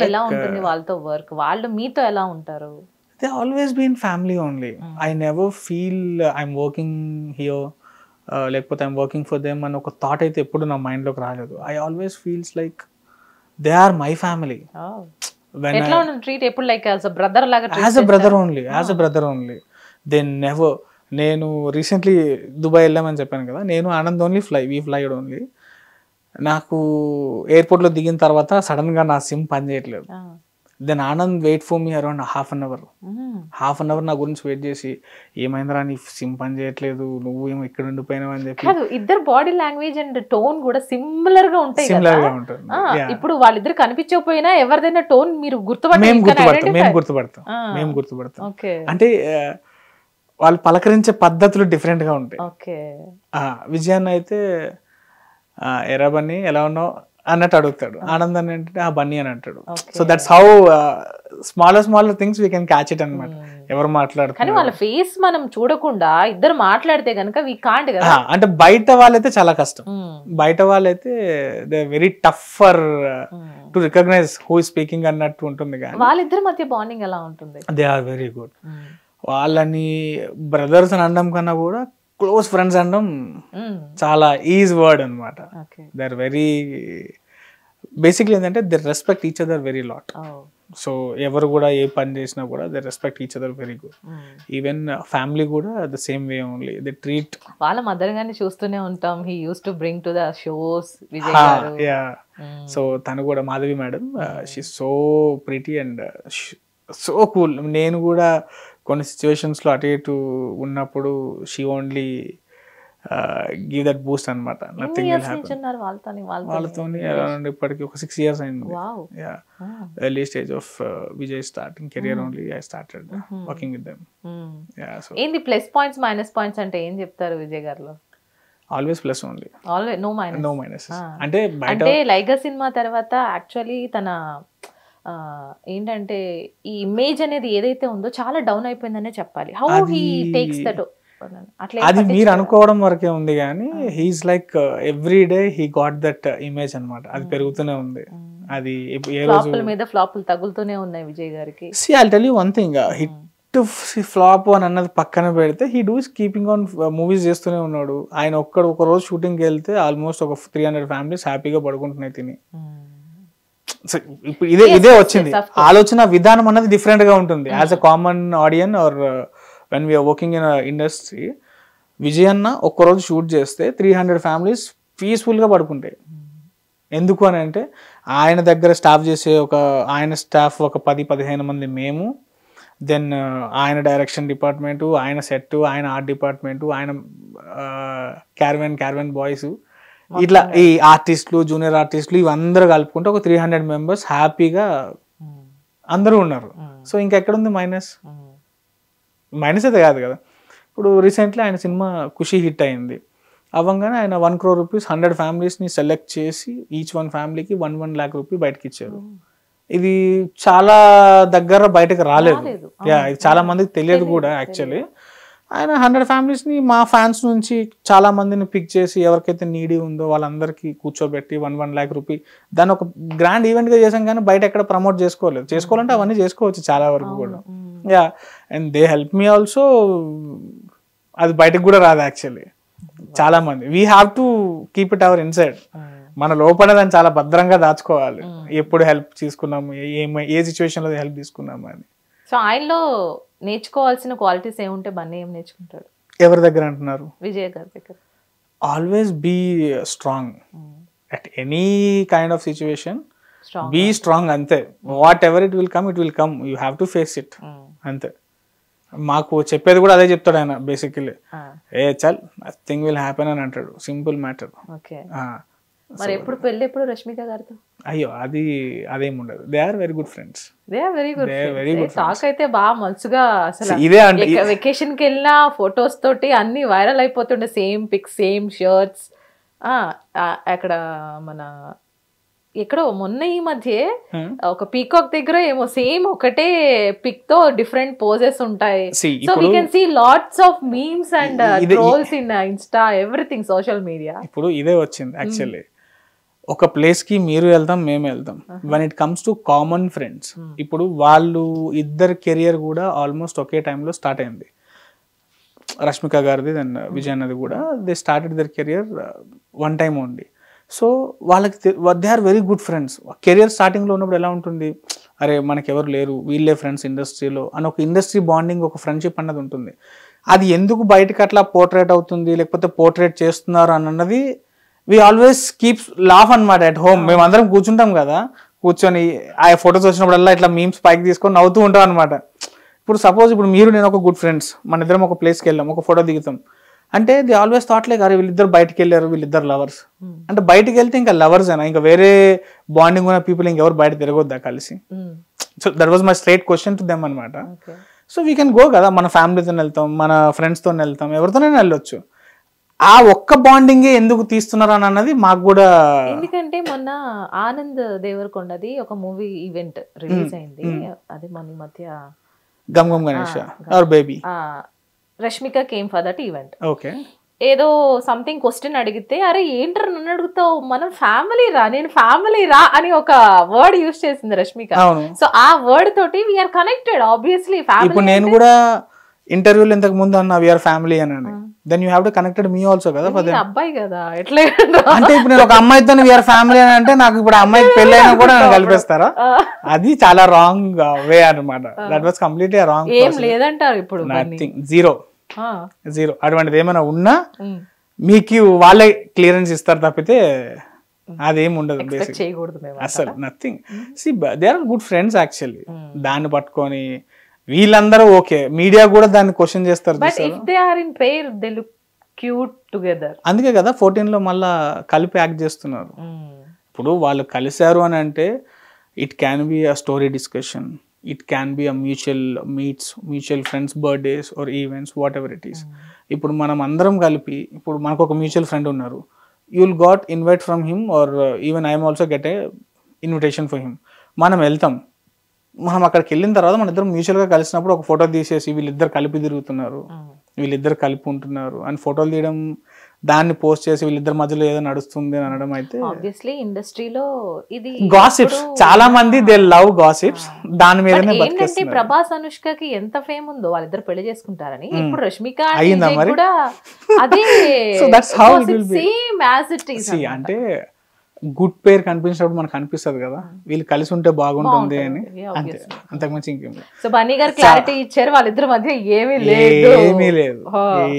ఎలా ఉంటుంది వాళ్ళతో వర్క్, వాళ్ళు మీతో ఎలా ఉంటారు? They always been family only. I never feel I'm working here, లేకపోతే I'm working for them అని ఒక థాట్ అయితే ఎప్పుడు నా మైండ్లోకి రాలేదు. I always feels like they are my family. ఎట్లా ఉంటుంది ట్రీట్? ఎప్పుడు లైక్ as a brother లాగా treat? As a brother only. They never. నేను రీసెంట్లీ దుబాయ్ వెళ్ళామని చెప్పాను కదా, నేను Anand only we flied only. నాకు ఎయిర్పోర్ట్లో దిగిన తర్వాత సడన్గా నా సిమ్ పని చేయట్లేదు. దెన్ Anand wait for me around half an hour నా గురించి వెయిట్ చేసి, ఏమైందిరా నీ సిమ్ పని చేయట్లేదు, నువ్వు ఏమో ఇక్కడ ఉండిపోయినావు అని చెప్పి. ఇద్దరు బాడీ లాంగ్వేజ్ అండ్ టోన్ కూడా సిమిలర్ గా ఉంటాయి. ఇప్పుడు వాళ్ళిద్దరు కనిపించకపోయినా ఎవరిదైనా టోన్ మీరు మేము గుర్తుపడతాం. అంటే వాళ్ళు పలకరించే పద్ధతులు డిఫరెంట్ గా ఉంటాయి. విజయాన్ని అయితే ఎరా బన్నీ ఎలా ఉన్నావు అన్నట్టు అడుగుతాడు, ఆనంద్ అని అంటే ఆ బన్నీ అని అంటాడు. So that's how smaller things we can catch it అన్నమాట. ఎవరు మాట్లాడుతారు కానీ వాళ్ళ ఫేస్ మనం చూడకుండా ఇద్దరు మాట్లాడితే గనుక వి కాంట్ కదా. అంటే బయట వాళ్ళైతే చాలా కష్టం, బయట వాళ్ళైతే they very tough for to recognise who is speaking అన్నట్టు ఉంటుంది. కానీ వాళ్ళిద్దరి మధ్య బాండింగ్ ఎలా ఉంటుంది? They are very good. వాళ్ళని బ్రదర్స్ అని అనడం కన్నా కూడా క్లోజ్ ఫ్రెండ్స్ అనడం చాలా ఈజీ వర్డ్ అనమాట. దే ఆర్ వెరీ బేసిక్లీ ఏంటంటే they respect each other very lot. So ఎవరు కూడా ఏ పని చేసినా కూడా they respect each other very good. Even family కూడా the same way only they treat. వాళ్ళ మదర్ గాని చూస్తూనే ఉంటాం, he uses to bring to the shows Vijay garu. So తను కూడా Madhavi madam, she so pretty and so cool. నేను కూడా కొన్ని సిచ్యువేషన్స్లో అటు ఇటు ఉన్నప్పుడు she only give that boost అనమాట. Nothing will happen. వాళ్ళతో అరౌండ్ ఇప్పటికి ఒక 6 years అయింది. Early stage of Vijay starting career only I started working with them. ఏంది ప్లస్ పాయింట్స్ మైనస్ పాయింట్స్ అంటే ఏం చెప్తారు విజయ్ గారిలో? Always plus only, always no minus. అంటే లైగర్ సినిమా తర్వాత యాక్చువల్లీ తన ఏంటంటే ఈ ఇమేజ్ అనేది ఏదైతే ఉందో చాలా డౌన్ అయిపోయిందనే చెప్పాలి. హౌ హీ టేక్స్ దట్ అట్లా అది మీరు అనుకోవడం వరకే ఉంది కానీ he's like every day he got that image అన్నమాట. అది పెరుగుతూనే ఉంది. అది ఏ రోజు ఫ్లాపుల మీద ఫ్లాపులు తగులుతూనే ఉన్నాయి విజయ్ గారికి. See I'll tell you one thing, hit flop అని అన్నది పక్కన పెడితే he does keeping on movies చేస్తూనే ఉన్నాడు. ఆయన ఒక రోజు షూటింగ్కి వెళ్తే ఆల్మోస్ట్ ఒక 300 ఫ్యామిలీస్ హ్యాపీగా పడుకుంటున్నాయి తిని. ఇప్పుడు ఇదే వచ్చింది ఆలోచన విధానం అన్నది డిఫరెంట్ గా ఉంటుంది. As a common audience or when we're working in industry, Vijay అన్న ఒక్కరోజు షూట్ చేస్తే 300 ఫ్యామిలీస్ పీస్ఫుల్ గా పడుకుంటాయి. ఎందుకు అని అంటే ఆయన దగ్గర స్టాఫ్ చేసే ఆయన స్టాఫ్ ఒక 10-15 మంది మేము, దెన్ ఆయన డైరెక్షన్ డిపార్ట్మెంటు, ఆయన సెట్, ఆయన ఆర్ట్ డిపార్ట్మెంటు, ఆయన క్యారవెన్ బాయ్స్, ఇట్లా ఈ ఆర్టిస్టులు జూనియర్ ఆర్టిస్టులు ఇవందరూ కలుపుకుంటే ఒక 300 మెంబర్స్ హ్యాపీగా అందరూ ఉన్నారు. సో ఇంకెక్కడుంది మైనస్ అయితే కాదు కదా. ఇప్పుడు రీసెంట్లీ ఆయన సినిమా ఖుషి హిట్ అయింది. అవ్వగానే ఆయన 1 crore rupees 100 ఫ్యామిలీస్ని సెలెక్ట్ చేసి ఈచ్ 1 ఫ్యామిలీకి 1 lakh రూపీ బయటకి ఇచ్చారు. ఇది చాలా దగ్గర బయటకు రాలేదు. ఇది చాలా మందికి తెలియదు కూడా. యాక్చువల్లీ ఆయన 100 ఫ్యామిలీస్ని మా ఫ్యాన్స్ నుంచి చాలా మందిని పిక్ చేసి ఎవరికైతే నీడీ ఉందో వాళ్ళందరికీ కూర్చోబెట్టి 1 lakh రూపీ దాన్ని ఒక గ్రాండ్ ఈవెంట్గా చేసాం. కానీ బయట ఎక్కడ ప్రమోట్ చేసుకోవాలంటే అవన్నీ చేసుకోవచ్చు చాలా వరకు కూడా. Yeah, and they help me also. అది బయటకు కూడా రాదు యాక్చువల్లీ. చాలా మంది we have to keep it our inside. మన లోపల దాన్ని చాలా భద్రంగా దాచుకోవాలి. ఎప్పుడు హెల్ప్ తీసుకున్నాము, ఏ సిచ్యువేషన్ లో హెల్ప్ తీసుకున్నాము అని. సో ఆయనలో నేర్చుకోవాల్సిన క్వాలిటీస్ ఏముంటే బన్నీ ఏం నేర్చుకుంటాడు? ఎవరి దగ్గర అంటున్నారు? విజయ్ గారి దగ్గర. Always be strong at any kind of situation. Be strong అంతే. Whatever it will come, you have to face it అంతే. మాకు చెప్పేది కూడా అదే చెప్తాడు ఆయన బేసికలీ. చల్ నథింగ్ విల్ హ్యాపెన్ అని అంటాడు. Simple matter. మరి ఎప్పుడు పెళ్ళి ఎప్పుడు రష్మిక గారితో? అయ్యో అదేం ఉండదు. They are very good friends. Talk అయితే బాగా మంచిగా అసలు ఇదే అంటే వెకేషన్ కి వెళ్ళిన ఫొటోస్ తోటి అన్ని వైరల్ అయిపోతుండే. Same pics, same shirts. అక్కడ మన ఎక్కడో మొన్న ఈ మధ్య ఒక పీకాక్ దగ్గర ఏమో సేమ్ ఒకటే పిక్ తో డిఫరెంట్ పోజెస్ ఉంటాయి. So we can see lots of memes and trolls in Insta, everything social media. ఇప్పుడు ఇదే వచ్చింది యాక్చువల్లీ. ఒక ప్లేస్ కి మీరు వెళ్తాం, మేము వెళ్తాం. One it comes to common friends, ఇప్పుడు వాళ్ళు ఇద్దరు కెరియర్ కూడా ఆల్మోస్ట్ ఒకే టైంలో స్టార్ట్ అయింది. రష్మిక గారిది దెన్ విజయ్ అన్నది కూడా they started their career one time only. So వాళ్ళకి they are very good friends. Career స్టార్టింగ్లో ఉన్నప్పుడు ఎలా ఉంటుంది, అరే మనకి ఎవరు లేరు, వీళ్ళే ఫ్రెండ్స్ ఇండస్ట్రీలో అని ఒక ఇండస్ట్రీ బాండింగ్, ఒక ఫ్రెండ్షిప్ అన్నది ఉంటుంది. అది ఎందుకు బయటకు అట్లా పోర్ట్రేట్ అవుతుంది, లేకపోతే పోర్ట్రేట్ చేస్తున్నారు అన్నది వీ ఆల్వేస్ కీప్స్ లాఫ్ అనమాట ఎట్ హోమ్. మేము అందరం కూర్చుంటాం కదా, కూర్చొని ఆ ఫొటోస్ వచ్చినప్పుడల్లా ఇట్లా మీమ్స్ పైకి తీసుకొని నవ్వుతూ ఉంటాం అనమాట. ఇప్పుడు సపోజ్ ఇప్పుడు మీరు నేను ఒక గుడ్ ఫ్రెండ్స్, మన ఇద్దరం ఒక ప్లేస్కి వెళ్ళాం, ఒక ఫోటో దిగుతాం అంటే ది ఆల్వేస్ థాట్ లైక్ అరే వీళ్ళిద్దరు బయటకు వెళ్ళారు, వీళ్ళిద్దరు లవర్స్. అంటే బయటకు వెళ్తే ఇంకా లవర్స్ అయినా, ఇంకా వేరే బాండింగ్ ఉన్న పీపుల్ ఇంకెవరు బయట తిరగొద్దా కలిసి? So that was my straight question to them అనమాట. సో వీ కెన్ గో కదా, మన ఫ్యామిలీతో వెళ్తాం, మన ఫ్రెండ్స్తో వెళ్తాం, ఎవరితోనైనా వెళ్ళొచ్చు. ఆ ఒక్క బాండింగే ఎందుకు తీస్తున్నారు అని అన్నది మాకు కూడా. ఎందుకంటే మొన్న ఆనంద్ దేవరకొండది ఒక మూవీ ఈవెంట్ రిలీజ్ అయింది, అది మొన్న మధ్య Gam Gam Ganesh or baby. Rashmika came for that event. Okay, ఏదో సంథింగ్ క్వశ్చన్ అడిగితే అరే ఏంటర్ నన్ను అడుగుతావు, మనం ఫ్యామిలీ రా, నేను ఫ్యామిలీ రా అని ఒక వర్డ్ యూజ్ చేసింది రష్మిక. సో ఆ వర్డ్ తోటి వీఆర్ కనెక్టెడ్ ఆబ్వియస్లీ. ఇప్పుడు నేను కూడా ఇంటర్వ్యూలో ఇంతకు ముందు అన్న వీఆర్ ఫ్యామిలీ అని, then you have to connected me also కదా. అబ్బాయి కదా ఎట్లా అంటే ఇప్పుడు నేను ఒక అమ్మాయితో వీఆర్ ఫ్యామిలీ అని అంటే నాకు ఇప్పుడు అమ్మాయికి పెళ్లి అయినా కూడా నన్ను కలిపేస్తారా? అది చాలా రాంగ్ వే అనమాట. That was completely wrong. ఏం లేదంటారు ఇప్పుడు, నథింగ్, జీరో. అటువంటిది ఏమైనా ఉన్నా మీకు వాళ్ళే క్లియరెన్స్ ఇస్తారు తప్పితే అదేం ఉండదు అసలు. Nothing. See they are good friends actually. దాన్ని పట్టుకొని వీళ్ళందరూ ఓకే, మీడియా కూడా దాన్ని క్వశ్చన్ చేస్తారు. అందుకే కదా 14లో మళ్ళా కలిపి యాక్ట్ చేస్తున్నారు. ఇప్పుడు వాళ్ళు కలిశారు అని అంటే it can be a story discussion, it can be a mutual meets, mutual friends birthdays or events, whatever it is. ఇప్పుడు మనం అందరం కలిపి, ఇప్పుడు మనకు ఒక మ్యూచువల్ ఫ్రెండ్ ఉన్నారు, you will got invite from him or even I'm also get a invitation for him. మనం వెళ్తాం, మనం అక్కడికి వెళ్ళిన తర్వాత మన ఇద్దరు మ్యూచువల్గా కలిసినప్పుడు ఒక ఫోటో తీసేసి వీళ్ళిద్దరు కలిపి తిరుగుతున్నారు, వీళ్ళిద్దరు కలిపి ఉంటున్నారు అని ఫోటోలు తీయడం, దాన్ని పోస్ట్ చేసి వీళ్ళిద్దరి మధ్యలో ఏదో నడుస్తుంది అని అనడం అయితే ఆబ్వియస్లీ ఇండస్ట్రీలో ఇది గాసిప్స్. చాలా మంది దే లవ్ గాసిప్స్, దాని మీదనే ఏంటంటే బతికేస్తున్నారు. ప్రభాస్ అనుష్కకి ఎంత ఫేమ్ ఉందో వాళ్ళిద్దరు పెళ్లి చేసుకుంటారని, ఇప్పుడు రష్మిక అయ్యిందా విజయ్ మరి? కూడా అదే So that's how it will be. Same as it is. See, అంటే గుడ్ పేర్ కనిపించినప్పుడు మనకు అనిపిస్తుంది కదా వీళ్ళు కలిసి ఉంటే బాగుంటుంది అని, అంతే, అంతకుమించి ఇంకేం లేదు. సో బన్నీ గారు క్లారిటీ ఇచ్చారు, వాళ్ళిద్దరి మధ్య ఏమీ లేదు, ఏమీ లేదు,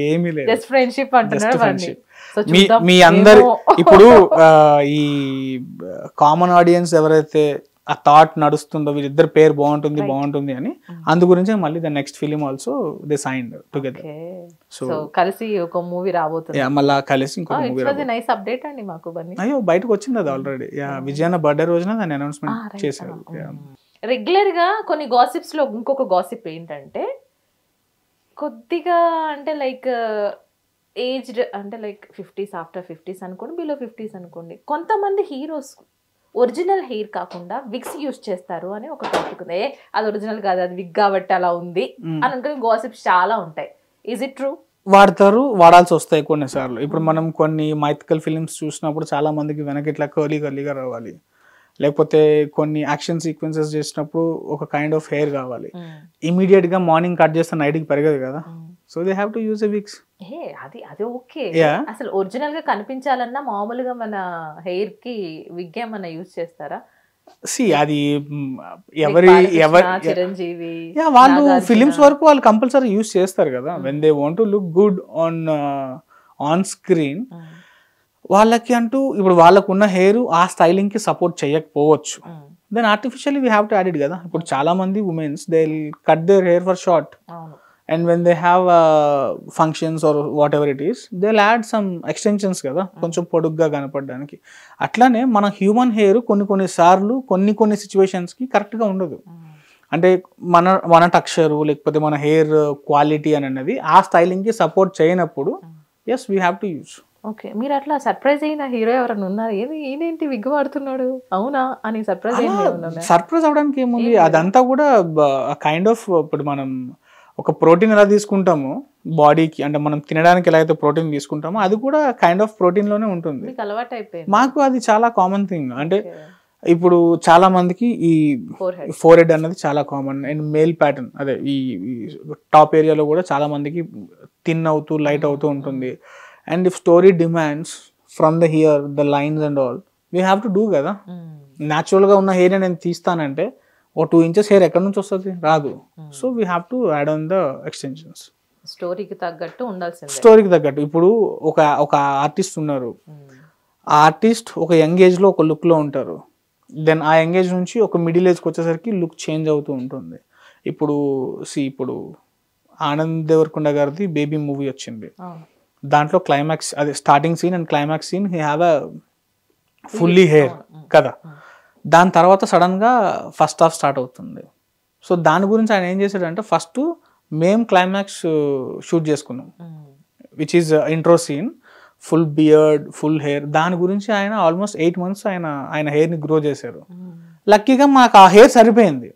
ఏమీ లేదు, జస్ట్ ఫ్రెండ్షిప్ అంటున్నారు బన్నీ. సో మీ అందరి ఇప్పుడు ఈ కామన్ ఆడియన్స్ ఎవరైతే ఆ థాట్ నడుస్తుందో వీళ్ళిద్దరు పేరు బాగుంటుంది అని, అందు గురించి మళ్ళీ the next film also they signed together. So కలిసి ఒక మూవీ రాబోతుంది, మళ్ళీ కలిసి ఇంకొక మూవీ. నైస్ అప్డేట్ అండి మాకు బన్నీ. అయ్యో బయటకు వచ్చింది అది ఆల్రెడీ, విజయన్న బర్త్డే రోజున దాన్ని అనౌన్స్మెంట్ చేశారు. రెగ్యులర్ గా కొన్ని గాసిప్స్ లో ఇంకొక గాసిప్ ఏంటంటే కొద్దిగా అంటే లైక్ ఏజ్డ్ అంటే లైక్ 50s ఆఫ్టర్ 50s అనుకోండి, బిలో 50s అనుకోండి, కొంతమంది హీరోస్ ఒరిజినల్ హెయిర్ కాకుండా విగ్స్ యూజ్ చేస్తారు అని ఒక టాపిక్ ఉంది. అది ఒరిజినల్ కాదు, అది విగ్ కాబట్టి అలా ఉంది అని అనుకుని గాసిప్స్ చాలా ఉంటాయి. Is it true? వాడతారు, వాడాల్సి వస్తాయి కొన్నిసార్లు. ఇప్పుడు మనం కొన్ని మైథికల్ ఫిలిమ్స్ చూసినప్పుడు చాలా మందికి వెనక ఇట్లా కర్లీగా రావాలి, లేకపోతే కొన్ని యాక్షన్ సీక్వెన్సెస్ చేసినప్పుడు ఒక కైండ్ ఆఫ్ హెయిర్ కావాలి. ఇమీడియట్ గా మార్నింగ్ కట్ చేస్తే నైట్ కి పెరగదు కదా, so they have to use a wigs. అది ఓకే. అసలు ఒరిజినల్ గా కనిపించాలన్నా మామూలుగా మన హెయిర్ కి విగ్ ఏమన్నా యూజ్ చేస్తారా? అది ఎవరి చిరంజీవి వాళ్ళు ఫిలిమ్స్ వరకు వాళ్ళు కంపల్సరీ యూజ్ చేస్తారు కదా, when they want to look good on screen. వాళ్ళకి అంటూ ఇప్పుడు వాళ్ళకు ఉన్న హెయిర్ ఆ స్టైలింగ్ కి సపోర్ట్ చేయకపోవచ్చు, then artificially we have to add it కదా. ఇప్పుడు చాలా మంది women's they cut their hair for short, and when they have functions or whatever it is, they'll add some extensions కదా కొంచెం పొడుగ్గా కనపడడానికి. అట్లానే మన హ్యూమన్ హెయిర్ కొన్ని సార్లు కొన్ని సిచ్యువేషన్స్కి కరెక్ట్గా ఉండదు. అంటే మన టెక్స్చర్ లేకపోతే మన హెయిర్ క్వాలిటీ అని అనేది ఆ స్టైలింగ్కి సపోర్ట్ చేయనప్పుడు yes we have to use. Okay, మీరు అట్లా సర్ప్రైజ్ అయిన హీరో ఎవరైనా ఉన్నారు? ఈయనేంటి విగ్ వాడుతున్నాడు అవునా అని సర్ప్రైజ్ అవడానికి ఏముంది, అదంతా కూడా కైండ్ ఆఫ్ ఇప్పుడు మనం ఒక ప్రోటీన్ ఎలా తీసుకుంటామో బాడీకి, అంటే మనం తినడానికి ఎలా అయితే ప్రోటీన్ తీసుకుంటామో అది కూడా కైండ్ ఆఫ్ ప్రోటీన్ లోనే ఉంటుంది. మాకు అది చాలా కామన్ థింగ్. అంటే ఇప్పుడు చాలా మందికి ఈ ఫోర్ హెడ్ అన్నది చాలా కామన్, అండ్ మేల్ ప్యాటర్న్ అదే ఈ టాప్ ఏరియాలో కూడా చాలా మందికి థిన్ అవుతూ లైట్ అవుతూ ఉంటుంది. And if story demands from the here the lines and all we have to do కదా. న్యాచురల్ గా ఉన్న హెయిర్ నేను తీస్తానంటే ఓ 2 inches హెయిర్ ఎక్కడి నుంచి వస్తుంది, రాదు. So we have to add on the extensions. స్టోరీకి తగ్గట్టు ఉండాల్సింది. స్టోరీకి తగ్గట్టు ఇప్పుడు ఒక ఆర్టిస్ట్ ఉన్నారు, ఆ ఆర్టిస్ట్ ఒక యంగ్ ఏజ్ లో ఒక లుక్ లో ఉంటారు, దెన్ ఆ యంగ్ ఏజ్ నుంచి ఒక మిడిల్ ఏజ్కి వచ్చేసరికి లుక్ చేంజ్ అవుతూ ఉంటుంది. ఇప్పుడు ఆనంద్ దేవరకొండ గారిది బేబీ మూవీ వచ్చింది, దాంట్లో క్లైమాక్స్ అదే starting scene and climax scene he have a fully hair కదా. దాని తర్వాత సడన్ గా ఫస్ట్ హాఫ్ స్టార్ట్ అవుతుంది. సో దాని గురించి ఆయన ఏం చేశాడంటే ఫస్ట్ మేము క్లైమాక్స్ షూట్ చేసుకున్నాం, which is intro scene, full beard full hair. దాని గురించి ఆయన ఆల్మోస్ట్ 8 months ఆయన హెయిర్ ని గ్రో చేశారు. లక్కీగా మాకు ఆ హెయిర్ సరిపోయింది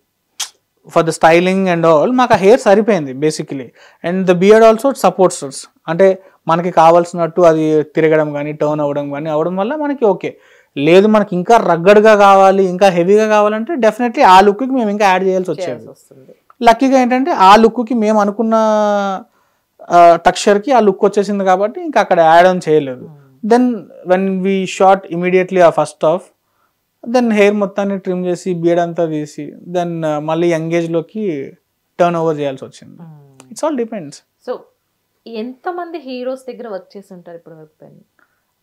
for the styling and all, మాకు ఆ హెయిర్ సరిపోయింది basically. And the beard also supports అస్, అంటే మనకి కావాల్సినట్టు అది తిరగడం కానీ టర్న్ అవ్వడం కానీ అవడం వల్ల మనకి ఓకే. లేదు మనకి ఇంకా రగ్గడ్గా కావాలి, ఇంకా హెవీగా కావాలంటే డెఫినెట్లీ ఆ లుక్కి మేము ఇంకా యాడ్ చేయాల్సి వచ్చేది. లక్కీగా ఏంటంటే ఆ లుక్కి మేము అనుకున్న టెక్స్చర్కి ఆ లుక్ వచ్చేసింది కాబట్టి ఇంకా అక్కడ యాడ్ ఆన్ చేయలేదు. Then when we shot immediately ఆ ఫస్ట్ హాఫ్, దెన్ హెయిర్ మొత్తాన్ని ట్రిమ్ చేసి బియర్డ్ అంతా తీసి దెన్ మళ్ళీ యంగ్ ఏజ్లోకి టర్న్ ఓవర్ చేయాల్సి వచ్చింది. It's all depends. సో ఎంతమంది హీరోస్ దగ్గర వర్క్ చేసి ఉంటారు ఇప్పుడు వరకు?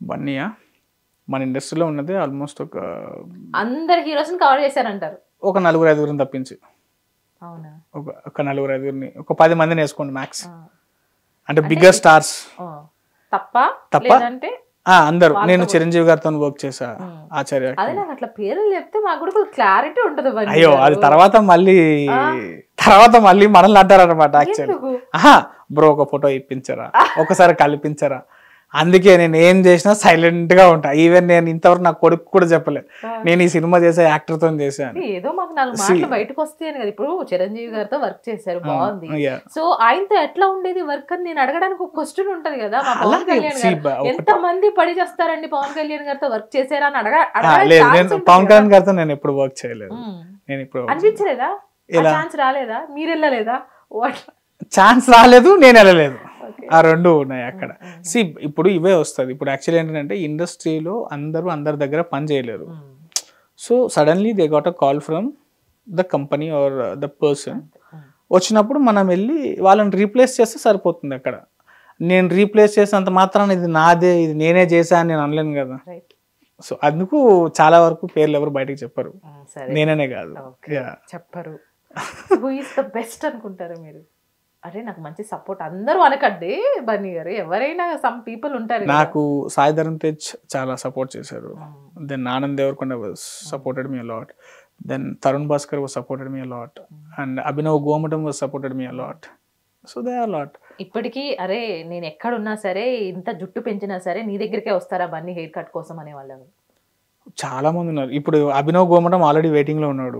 బన్నీయా మన ఇండస్ట్రీలో ఉన్నది ఆల్మోస్ట్ ఒక అందరు హీరోస్ కవర్ చేశారంటారు, ఒక 4-5 తప్పించి. అవునా? ఒక 4-5 ఒక 10 మందిని వేసుకోండి మ్యాక్స్. అంటే బిగ్గర్ స్టార్స్ తప్ప అంటే అందరూ. నేను చిరంజీవి గారితో వర్క్ చేశా, ఆచార్య. అదే నాకు అట్లా పేర్లు చెప్తే మాకు కూడా క్లారిటీ ఉంటుంది. అయ్యో అది తర్వాత మళ్ళీ మనల్ని అంటారనమాట. యాక్చువల్లీ బ్రో ఒక ఫోటో ఇప్పించరా, ఒకసారి కలిపించరా అందుకే నేను ఏం చేసినా సైలెంట్ గా ఉంటా. ఈవెన్ నేను ఇంతవరకు నా కొడుకు కూడా చెప్పలేదు నేను ఈ సినిమా చేసే యాక్టర్ తో చేశాను. ఏదో మాకు 4 మాటలు బయటకు వస్తాయని కదా. ఇప్పుడు చిరంజీవి గారితో వర్క్ చేశారు, బాగుంది. సో ఆయనతో ఎట్లా ఉండేది వర్క్ అని నేను అడగడానికి ఒక క్వశ్చన్ ఉంటది కదా. మా పవన్ కళ్యాణ్ గారు ఎంత మంది పడి చేస్తారండి పవన్ కళ్యాణ్ గారితో వర్క్ చేశారా అని లేదు. పవన్ కళ్యాణ్ గారితో నేను ఎప్పుడు వర్క్ చేయలేదు. నేను ఇప్పుడు అనిపించలేదా? ఛాన్స్ రాలేదా? మీరు వెళ్ళలేదా? ఛాన్స్ రాలేదు, నేను వెళ్ళలేదు. ఆ రెండు ఉన్నాయి అక్కడ. సి ఇప్పుడు ఇవే వస్తుంది. ఇప్పుడు యాక్చువల్లీ ఏంటంటే ఇండస్ట్రీలో అందరి దగ్గర పని చేయలేరు. So suddenly they got a call from the company or the person. వచ్చినప్పుడు మనం వెళ్ళి వాళ్ళని రీప్లేస్ చేస్తే సరిపోతుంది. అక్కడ నేను రీప్లేస్ చేసేంత మాత్రాన ఇది నాదే, ఇది నేనే చేశా అని నేను అనలేను కదా. సో అందుకు చాలా వరకు పేర్లు ఎవరు బయటకు చెప్పరు, నేననే కాదు చెప్పరు. హూ ఈస్ ద బెస్ట్ అనుకుంటారు మీరు? అరే నాకు మంచి సపోర్ట్ అందరూ అనకండి బన్నీ గారు, ఎవరైనా సమ్ పీపుల్ ఉంటారు. నాకు సాయి ధరమ్ తేజ్ చాలా సపోర్ట్ చేశారు. Then Anand Deverakonda was supported me a lot. Then Tarun Bhaskar was supported me a lot. And Abhinav Gomatam was supported me a lot. So they are lot. ఇప్పటికీ అరే నేను ఎక్కడున్నా సరే, ఇంత జుట్టు పెంచినా సరే నీ దగ్గరికే వస్తారా బన్నీ హెయిర్ కట్ కోసం అనేవాళ్ళు చాలా మంది ఉన్నారు. ఇప్పుడు అభినవ్ గోమటం ఆల్రెడీ వెయిటింగ్ లో ఉన్నాడు.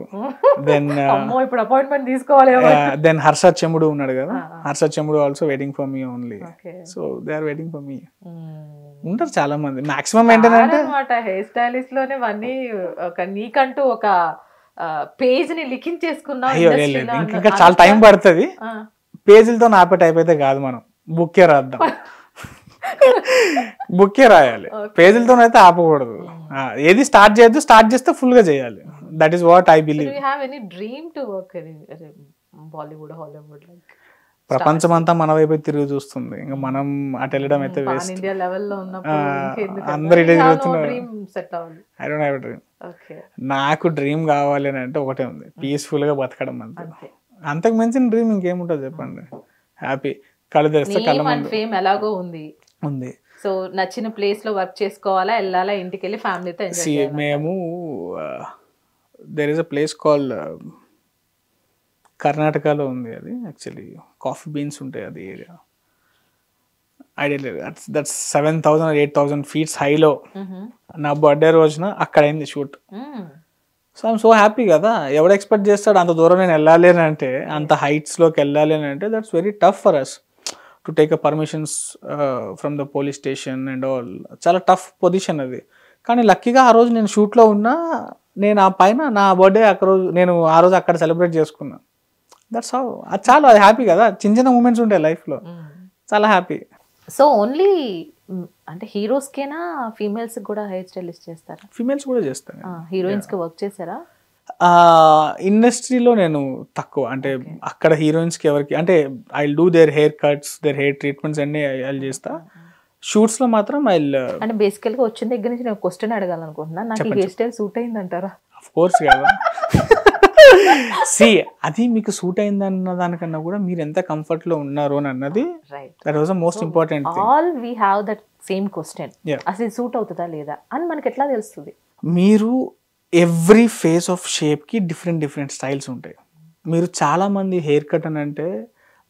దెన్ ఇప్పుడు అపాయింట్మెంట్ తీసుకోవాలి. దెన్ హర్షద్ చెముడు ఉన్నాడు కదా, Harshad Chemudu also waiting for me only. So they are waiting for me. ఉంటారు చాలా మంది. మాక్సిమం ఏంటంటే హెయిర్ స్టైలిస్ట్ లోనే అన్నీ ఒక నీకంటూ ఒక పేజ్ ని లిఖించేసుకున్నాం. ఇంకా చాలా టైం పడుతుంది. పేజీలతో నాపేట అయిపోతే కాదు, మనం బుక్కే రాద్దాం. బుక్కే రాయాలి, పేజీలతో అయితే ఆపకూడదు. ఏది స్టార్ట్ చేయొద్దు, స్టార్ట్ చేస్తే ఫుల్ గా చేయాలి. That is what I believe. ప్రపంచం అంతా మన వైపు తిరిగి చూస్తుంది, ఇంకా మనం అటు వెళ్ళడం అయితే వేస్ట్. అందరు ఇదే తిరుగుతున్నారు. I don't have a dream. నాకు డ్రీమ్ కావాలి అని అంటే ఒకటే ఉంది, పీస్ఫుల్ గా బతకడం అంతే. అంతకు మించిన డ్రీమ్ ఇంకేముంటుంది చెప్పండి. హ్యాపీ కళ్ళు తెరిస్తే కళ్ళ ముందు ఫేమ్ ఎలాగో ఉంది. సో నచ్చిన ప్లేస్ లో వర్క్ చేసుకోవాలా, వెళ్ళాలా, ఇంటికి వెళ్ళి ఫ్యామిలీతో ఎంజాయ్ చేయాలి. మేము there is a place call కర్ణాటకలో ఉంది. అది యాక్చువల్లీ కాఫీ బీన్స్ ఉంటాయి అది ఏరియా. ఐడియా లేదు. దట్స్ 7,000 or 8,000 feet హైలో. నా బర్త్డే రోజున అక్కడ అయింది shoot. So I'm so happy కదా. ఎవడు ఎక్స్పెక్ట్ చేస్తాడు అంత దూరం నేను వెళ్ళాలి అని అంటే, అంత హైట్స్లోకి వెళ్ళాలి అని అంటే. That's very tough for us to take a permissions from the police station and all. చాలా టఫ్ పొజిషన్ అది. కానీ లక్కీగా ఆ రోజు నేను షూట్లో ఉన్నా. నేను ఆ పైన నా బర్త్డే నేను ఆ రోజు అక్కడ సెలబ్రేట్ చేసుకున్నా. That's how. అది చాలా హ్యాపీ కదా. చిన్న చిన్న మూమెంట్స్ ఉంటాయి లైఫ్లో, చాలా హ్యాపీ. సో ఓన్లీ అంటే హీరోస్కేనా, ఫీమేల్స్ కూడా హెయిర్ స్టైలిస్ట్ చేస్తారా? ఫీమేల్స్ కూడా చేస్తాను. హీరోయిన్స్కి వర్క్ చేశారా? ఇండస్ట్రీలో నేను తక్కువ. అంటే అక్కడ హీరోయిన్స్కి ఎవరికి అంటే I do their hair cuts, their hair treatments అన్ని ఐ చేస్తా. షూట్స్ లో మాత్రం ఐ అంటే బేసికల్ గా వచ్చిన దగ్గర నుంచి నేను క్వశ్చన్ అడగాలనుకుంటున్నా, నాకు హెయిర్ స్టైల్ సూట్ అయింది అంటారా? ఆఫ్ కోర్స్ కదా. సి అది మీకు సూట్ అయిందన్న దానికన్నా కూడా మీరు ఎంత కంఫర్ట్ లో ఉన్నారు అని అన్నది that was the most important thing. All we have that same question, అసలు సూట్ అవుతుందా లేదా అని మనకి ఎట్లా తెలుస్తుంది? మీరు ఎవ్రీ ఫేస్ ఆఫ్ షేప్కి డిఫరెంట్ స్టైల్స్ ఉంటాయి. మీరు చాలామంది హెయిర్ కట్ అని అంటే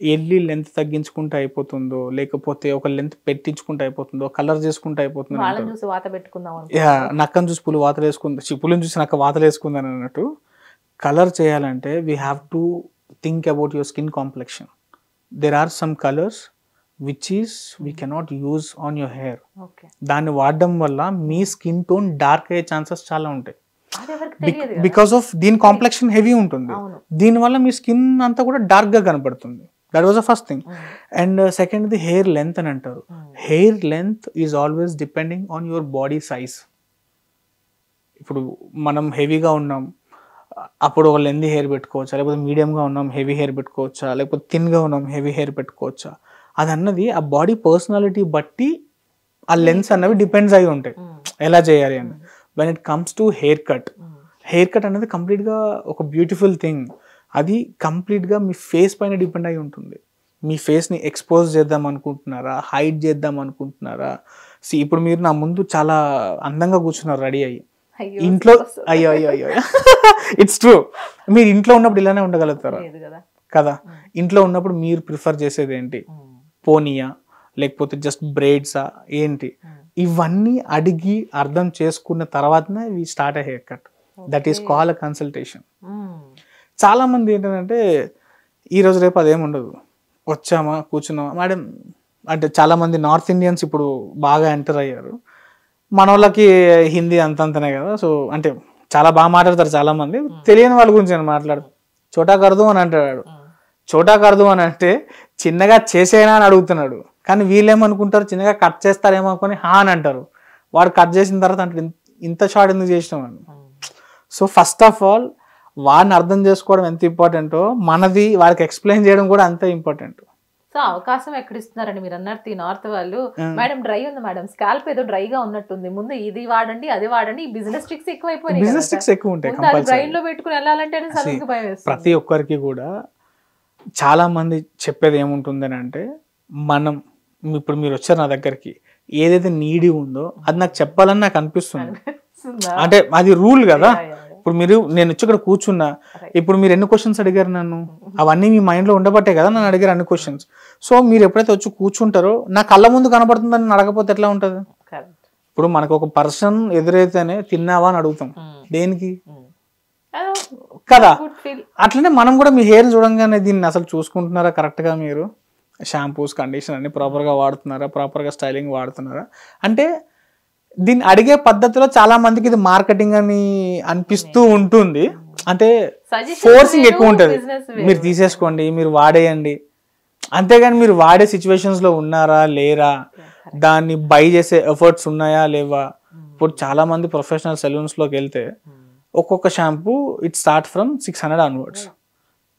ఎల్లి లెంత్ తగ్గించుకుంటే అయిపోతుందో, లేకపోతే ఒక లెంత్ పెట్టించుకుంటే అయిపోతుందో, కలర్ చేసుకుంటే అయిపోతుందో, నక్కను చూసి పులి వాతలు వేసుకుంది, పులిని చూసి నక్క వాతలు వేసుకుందని అన్నట్టు. కలర్ చేయాలంటే we have to think about your skin complexion. There are some colours which is we cannot use on your hair. దాన్ని వాడడం వల్ల మీ స్కిన్ టోన్ డార్క్ అయ్యే ఛాన్సెస్ చాలా ఉంటాయి. బికాస్ ఆఫ్ దీని కాంప్లెక్షన్ హెవీ ఉంటుంది, దీనివల్ల మీ స్కిన్ అంతా కూడా డార్క్ గా కనపడుతుంది. That was the first thing. And second the hair length అని అంటారు. Hair length is always depending on your body size. ఇప్పుడు మనం హెవీగా ఉన్నాం, అప్పుడు ఒక లెంతీ హెయిర్ పెట్టుకోవచ్చా, లేకపోతే మీడియంగా ఉన్నాం హెవీ హెయిర్ పెట్టుకోవచ్చా, లేకపోతే థిన్గా ఉన్నాం హెవీ హెయిర్ పెట్టుకోవచ్చా. అది అన్నది ఆ బాడీ పర్సనాలిటీ బట్టి ఆ లెన్స్ అన్నవి డిపెండ్స్ అయి ఉంటాయి ఎలా చేయాలి అని. When it comes to hair cut అనేది కంప్లీట్గా ఒక బ్యూటిఫుల్ థింగ్. అది కంప్లీట్గా మీ ఫేస్ పైన డిపెండ్ అయి ఉంటుంది. మీ ఫేస్ని ఎక్స్పోజ్ చేద్దాం అనుకుంటున్నారా, హైడ్ చేద్దాం అనుకుంటున్నారా. ఇప్పుడు మీరు నా ముందు చాలా అందంగా కూర్చున్నారు రెడీ అయ్యి. ఇంట్లో అయ్యో ఇట్స్ ట్రూ. మీరు ఇంట్లో ఉన్నప్పుడు ఇలానే ఉండగలుగుతారా? కదా. ఇంట్లో ఉన్నప్పుడు మీరు ప్రిఫర్ చేసేది ఏంటి? పోనీయా, లేకపోతే జస్ట్ బ్రేడ్సా ఏంటి, ఇవన్నీ అడిగి అర్థం చేసుకున్న తర్వాతనే we start hair cut. That is call a consultation. చాలా మంది ఏంటంటే ఈరోజు రేపు అదేం ఉండదు, వచ్చామా కూర్చున్నామా మేడం అంటే. చాలా మంది నార్త్ ఇండియన్స్ ఇప్పుడు బాగా ఎంటర్ అయ్యారు. మన వాళ్ళకి హిందీ అంతంతనే కదా, సో అంటే చాలా బాగా మాట్లాడతారు చాలా మంది. తెలియని వాళ్ళ గురించి నేను మాట్లాడు, చోటా కర్దు అని అంటాడు. చోటా కర్దు అని అంటే చిన్నగా చేసేనా అని అడుగుతున్నాడు, కానీ వీళ్ళేమనుకుంటారు చిన్నగా కట్ చేస్తారేమో అనుకొని హా అని అంటారు. వాడు కట్ చేసిన తర్వాత అంటే ఇంత షార్ట్ ఎందుకు చేసినాం అని. సో ఫస్ట్ ఆఫ్ ఆల్ వాడిని అర్థం చేసుకోవడం ఎంత ఇంపార్టెంటో మనది వాడికి ఎక్స్ప్లెయిన్ చేయడం కూడా అంతే ఇంపార్టెంట్. సో అవకాశం ఎక్కడ ఇస్తున్నారండి మీరు అన్నట్టు నార్త్ వాళ్ళు, మేడం డ్రై ఉంది మేడం, స్కాల్ప్ ఏదో డ్రైగా ఉన్నట్టుంది, ముందు ఇది వాడండి అది వాడండి, ఈ బిజినెస్ ట్రిక్స్ ఎక్కువైపోయినాయి, బిజినెస్ ట్రిక్స్ ఎక్కువ ఉంటాయి. బ్రెయిన్ లో పెట్టుకుని వెళ్ళాలంటే సలూన్కి భయం వేస్తుంది. ప్రతి ఒక్కరికి కూడా చాలా మంది చెప్పేది ఏముంటుందని అంటే, మనం ఇప్పుడు మీరు వచ్చారు నా దగ్గరికి, ఏదైతే నీడి ఉందో అది నాకు చెప్పాలని నాకు అనిపిస్తుంది. అంటే అది రూల్ కదా. ఇప్పుడు మీరు నేను వచ్చి ఇక్కడ కూర్చున్నా, ఇప్పుడు మీరు ఎన్ని క్వశ్చన్స్ అడిగారు నన్ను, అవన్నీ మీ మైండ్ లో ఉండబట్టే కదా నన్ను అడిగారు అన్ని క్వశ్చన్స్. సో మీరు ఎప్పుడైతే వచ్చి కూర్చుంటారో నా కళ్ళ ముందు కనబడుతుందని అడగపోతే ఎట్లా ఉంటది? ఇప్పుడు మనకు ఒక పర్సన్ ఎదురైతేనే తిన్నావా అని అడుగుతాం, దేనికి కదా. అట్లనే మనం కూడా మీ హెయిర్ చూడంగానే దీన్ని అసలు చూసుకుంటున్నారా కరెక్ట్ గా, మీరు షాంపూస్ కండిషన్ అన్ని ప్రాపర్ గా వాడుతున్నారా, ప్రాపర్ గా స్టైలింగ్ వాడుతున్నారా అంటే. దీన్ని అడిగే పద్ధతిలో చాలా మందికి ఇది మార్కెటింగ్ అని అనిపిస్తూ ఉంటుంది, అంటే ఫోర్సింగ్ ఎక్కువ ఉంటుంది. మీరు తీసేసుకోండి, మీరు వాడేయండి, అంతేగాని మీరు వాడే సిచ్యువేషన్స్ లో ఉన్నారా లేరా, దాన్ని బై చేసే ఎఫర్ట్స్ ఉన్నాయా లేవా. ఇప్పుడు చాలా మంది ప్రొఫెషనల్ సెలూన్స్ లోకి వెళ్తే ఒక్కొక్క shampoo it start from 600 onwards.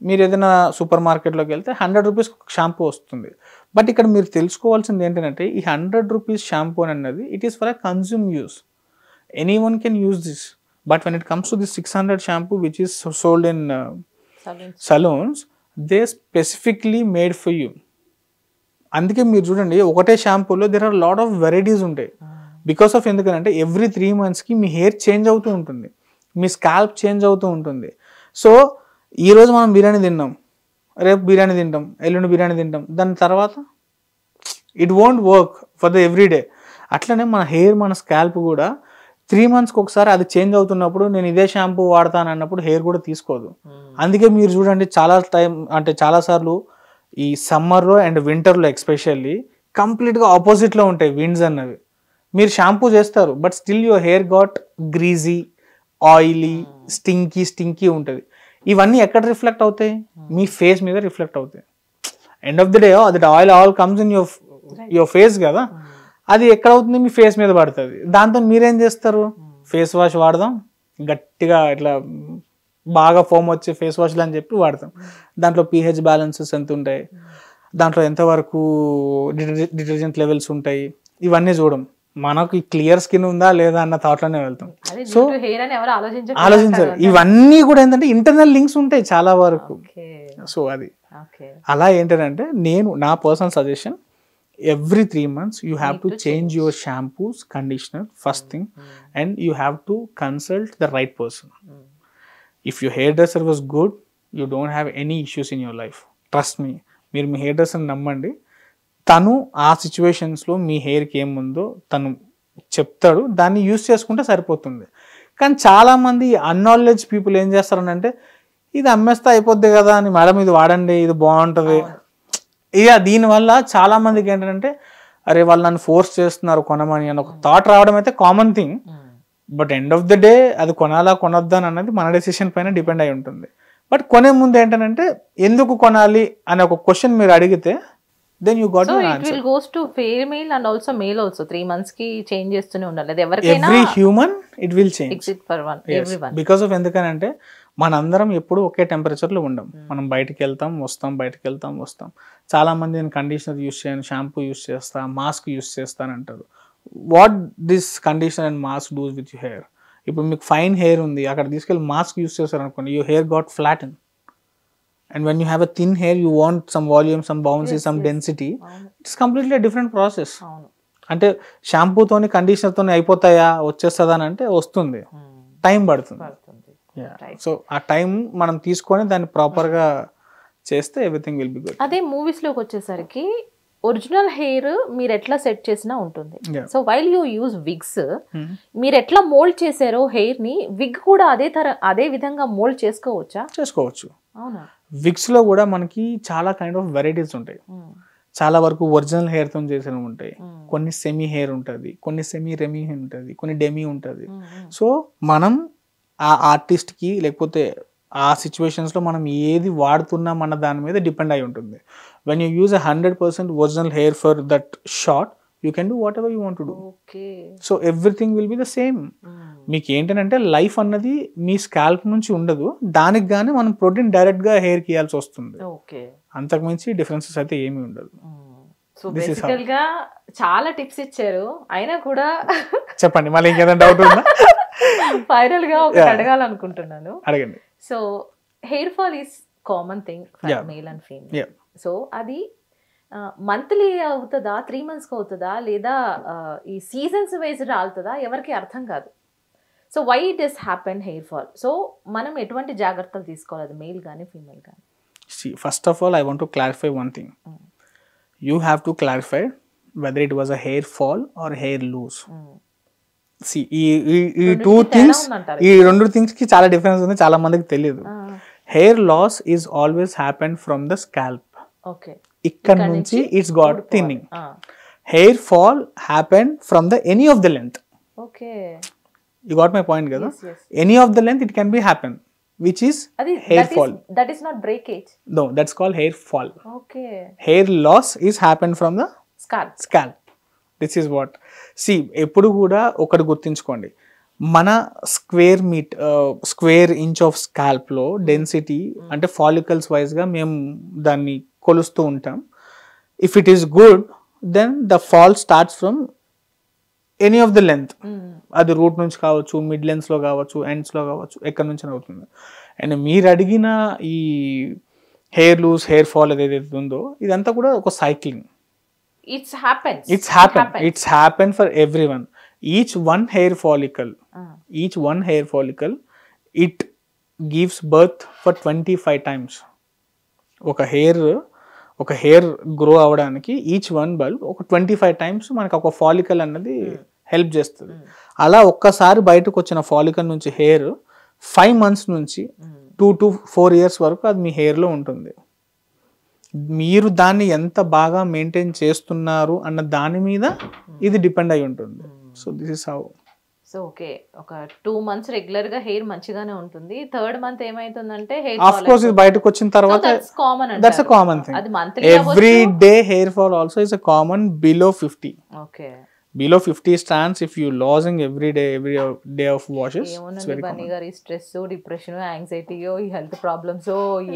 మీరు ఏదైనా సూపర్ మార్కెట్లోకి వెళ్తే 100 రూపీస్ షాంపూ వస్తుంది. బట్ ఇక్కడ మీరు తెలుసుకోవాల్సింది ఏంటంటే, ఈ 100 రూపీస్ షాంపూ అన్నది it is for a consume use. Any one can use this. But when it comes to this 600 shampoo which is sold in salons, they specifically made for you. అందుకే మీరు చూడండి, ఒకటే షాంపూలో there are lot of varieties ఉంటాయి. Because of ఎందుకంటే every 3 monthsకి మీ hair change అవుతూ ఉంటుంది, మీ స్కాల్ప్ చేంజ్ అవుతూ ఉంటుంది. సో ఈరోజు మనం బిర్యానీ తిన్నాం, రేపు బిర్యానీ తింటాం, ఎల్లుండి బిర్యానీ తింటాం, దాని తర్వాత it won't work for the everyday. అట్లనే మన హెయిర్ మన స్కాల్ప్ కూడా 3 monthsకి ఒకసారి అది చేంజ్ అవుతున్నప్పుడు నేను ఇదే షాంపూ వాడతాను అన్నప్పుడు హెయిర్ కూడా తీసుకోదు. అందుకే మీరు చూడండి చాలా టైం అంటే చాలాసార్లు ఈ సమ్మర్లో అండ్ వింటర్లో ఎక్స్పెషల్లీ కంప్లీట్గా ఆపోజిట్లో ఉంటాయి విండ్స్ అన్నవి. మీరు షాంపూ చేస్తారు but still your hair got greasy, oily, stinky ఉంటుంది. ఇవన్నీ ఎక్కడ రిఫ్లెక్ట్ అవుతాయి? మీ ఫేస్ మీద రిఫ్లెక్ట్ అవుతాయి. End of the day that oil all comes in your face కదా, అది ఎక్కడ అవుతుంది? మీ ఫేస్ మీద పడుతుంది. దాంతో మీరేం చేస్తారు? ఫేస్ వాష్ వాడదాం, గట్టిగా ఇట్లా బాగా ఫోమ్ వచ్చే ఫేస్ వాష్లు అని చెప్పి వాడతాం. దాంట్లో pH బ్యాలెన్సెస్ ఎంత ఉంటాయి, దాంట్లో ఎంతవరకు డిటర్జెంట్ లెవెల్స్ ఉంటాయి, ఇవన్నీ చూడం. మనకు క్లియర్ స్కిన్ ఉందా లేదా అన్న థాట్లోనే వెళ్తాం. సో ఆలోచించారు. ఇవన్నీ కూడా ఏంటంటే ఇంటర్నల్ లింక్స్ ఉంటాయి చాలా వరకు. సో అది అలా ఏంటంటే నేను నా personal suggestion, every 3 months you have to change your shampoos, conditioner first thing, and you have to consult the right person. If your hairdresser was good, you don't have any issues in your life. Trust me, మీరు మీ hair డ్రెస్సర్ని నమ్మండి, తను ఆ సిచ్యువేషన్స్లో మీ హెయిర్కి ఏముందో తను చెప్తాడు, దాన్ని యూస్ చేసుకుంటే సరిపోతుంది. కానీ చాలామంది అన్నాలెడ్జ్ పీపుల్ ఏం చేస్తారనంటే, ఇది అమ్మేస్తే అయిపోద్ది కదా అని, మేడం ఇది వాడండి ఇది బాగుంటుంది. ఇక దీనివల్ల చాలా మందికి ఏంటంటే, అరే వాళ్ళు నన్ను ఫోర్స్ చేస్తున్నారు కొనమని అని ఒక థాట్ రావడం అయితే common thing. But end of the day అది కొనాలా కొనొద్దా అన్నది మన డెసిషన్ పైన డిపెండ్ అయి ఉంటుంది. బట్ కొనే ముందు ఏంటంటే, ఎందుకు కొనాలి అనే ఒక క్వశ్చన్ మీరు అడిగితే then you got your answer. So it will goes to female and also male also. 3 months ki change chestune undali. Adi evarikaina every human it will change. Except for one, yes. Everyone. Because of ఎందుకనంటే మనందరం ఎప్పుడు ఒకే టెంపరేచర్లో ఉండం. మనం బయటకు వెళ్తాం వస్తాం, బయటకు వెళ్తాం వస్తాం. చాలా మంది నేను కండిషనర్ యూస్ చేయను, షాంపూ యూస్ చేస్తా, మాస్క్ యూస్ చేస్తాను అంటారు. What this conditioner and mask does with your hair? ఇప్పుడు మీకు ఫైన్ హెయిర్ ఉంది, అక్కడ తీసుకెళ్ళి మాస్క్ యూస్ చేస్తారు అనుకోండి, your hair got flatten. And when you have a thin hair, you want some volume, some bouncy, some density. It's completely a different process. అంటే షాంపూతోని కండిషనర్తోని అయిపోతాయా, వచ్చేస్తుందా అని అంటే వస్తుంది, టైం పడుతుంది. సో ఆ టైం మనం తీసుకొని దాన్ని ప్రాపర్గా చేస్తే ఎవ్రీథింగ్ విల్ బి గుడ్. అదే మూవీస్లోకి వచ్చేసరికి ఒరిజినల్ హెయిర్ మీరు ఎట్లా సెట్ చేసినా ఉంటుంది. Yeah. So while you use wigs, మీరు ఎట్లా మోల్డ్ చేశారో హెయిర్ ని, విగ్ కూడా అదే విధంగా మోల్డ్ చేసుకోవచ్చా? చేసుకోవచ్చు. అవునా? విగ్స్ లో కూడా మనకి చాలా కైండ్ ఆఫ్ వెరైటీస్ ఉంటాయి. చాలా వరకు ఒరిజినల్ హెయిర్ తో చేసినవి ఉంటాయి, కొన్ని సెమీ హెయిర్ ఉంటుంది, కొన్ని సెమీ రెమీ ఉంటుంది, కొన్ని డెమీ ఉంటుంది. సో మనం ఆ ఆర్టిస్ట్ కి లేకపోతే ఆ సిచ్యువేషన్స్ లో మనం ఏది వాడుతున్నాం అన్న దాని మీద డిపెండ్ అయి ఉంటుంది. When you use 100% original hair for that short, you can do what ever you want to do. So everything will be the same. మీకు ఏంటంటే లైఫ్ అన్నది మీ స్కాల్ప్ నుంచి ఉండదు, దానికి గానీ మనం ప్రోటీన్ డైరెక్ట్ గా హెయిర్ కి ఇవ్వాల్సి వస్తుంది. అంతకుమించి డిఫరెన్సెస్ అయితే ఏమీ ఉండదు. సో బేసికల్ గా చాలా టిప్స్ ఇచ్చారు, అయినా కూడా చెప్పండి మళ్ళీ ఇంకేదైనా డౌట్ ఉందా? ఫైనల్ గా ఒకటి అడగాలనుకుంటున్నాను. అడగండి. So hair fall is common thing for male and female. So అది మంత్లీ అవుతుందా, 3 months అవుతుందా, లేదా ఈ సీజన్స్ వైజ్ రాలుతుందా, ఎవరికి అర్థం కాదు. So why it is happen hair fall? So మనం ఎటువంటి జాగ్రత్తలు తీసుకోవాలి, అది మేల్ కానీ ఫీమేల్ కానీ? First of all I want to clarify one thing. You have to clarify whether it was a hair fall or hair loose. ఈ రెండు things కి చాలా డిఫరెన్స్ ఉంది, చాలా మందికి తెలియదు. Hair loss is always happen from the scalp. ఇక్కడ నుంచి it's got thinning. Hair fall happen from the any of the length. You got my point kada? Yes. Any of the length it can be happen, which is hair fall. That is not breakage. No, that's called hair fall. Okay. Hair loss is happen from the scalp. This is what. See, ఎప్పుడు కూడా ఒకటి గుర్తుంచుకోండి, మన square inch of scalp లో density అంటే follicles wise గా మేము దాన్ని కొలుస్తూ ఉంటాం. If it is good then the fall starts from any of the length. అది రూట్ నుంచి కావచ్చు, మిడ్ లెన్స్ లో కావచ్చు, ఎండ్స్ లో కావచ్చు, ఎక్కడి నుంచి అవుతుంది. అండ్ మీరు అడిగిన ఈ హెయిర్ లూజ్, హెయిర్ ఫాల్ ఏదైతే ఉందో ఇదంతా కూడా ఒక cycling. It's happened for everyone. Each one hair follicle, it gives birth for 25 times. ఒక హెయిర్ గ్రో అవడానికి ఈచ్ వన్ బల్బ్ ఒక 25 times మనకు ఒక ఫాలికల్ అన్నది హెల్ప్ చేస్తుంది. అలా ఒక్కసారి బయటకు వచ్చిన ఫాలికల్ నుంచి హెయిర్ 5 months నుంచి 2 to 4 years వరకు అది మీ హెయిర్లో ఉంటుంది. మీరు దాన్ని ఎంత బాగా మెయింటైన్ చేస్తున్నారు అన్న దాని మీద ఇది డిపెండ్ అయి ఉంటుంది. So this is how. So okay, ఒక 2 months రెగ్యులర్ గా హెయిర్ మంచిగానే ఉంటుంది. 3rd month ఏమైతుందంటే హెయిర్ ఆఫ్ కోర్స్ ఇది బయటకు వచ్చిన తర్వాత దట్స్ అ కామన్ థింగ్. అది monthly every day hair fall also is a common below 50. Okay, below 50 stands if you losing every day of washes. it's very common. గారి stress, depression, anxiety, ఈ health problems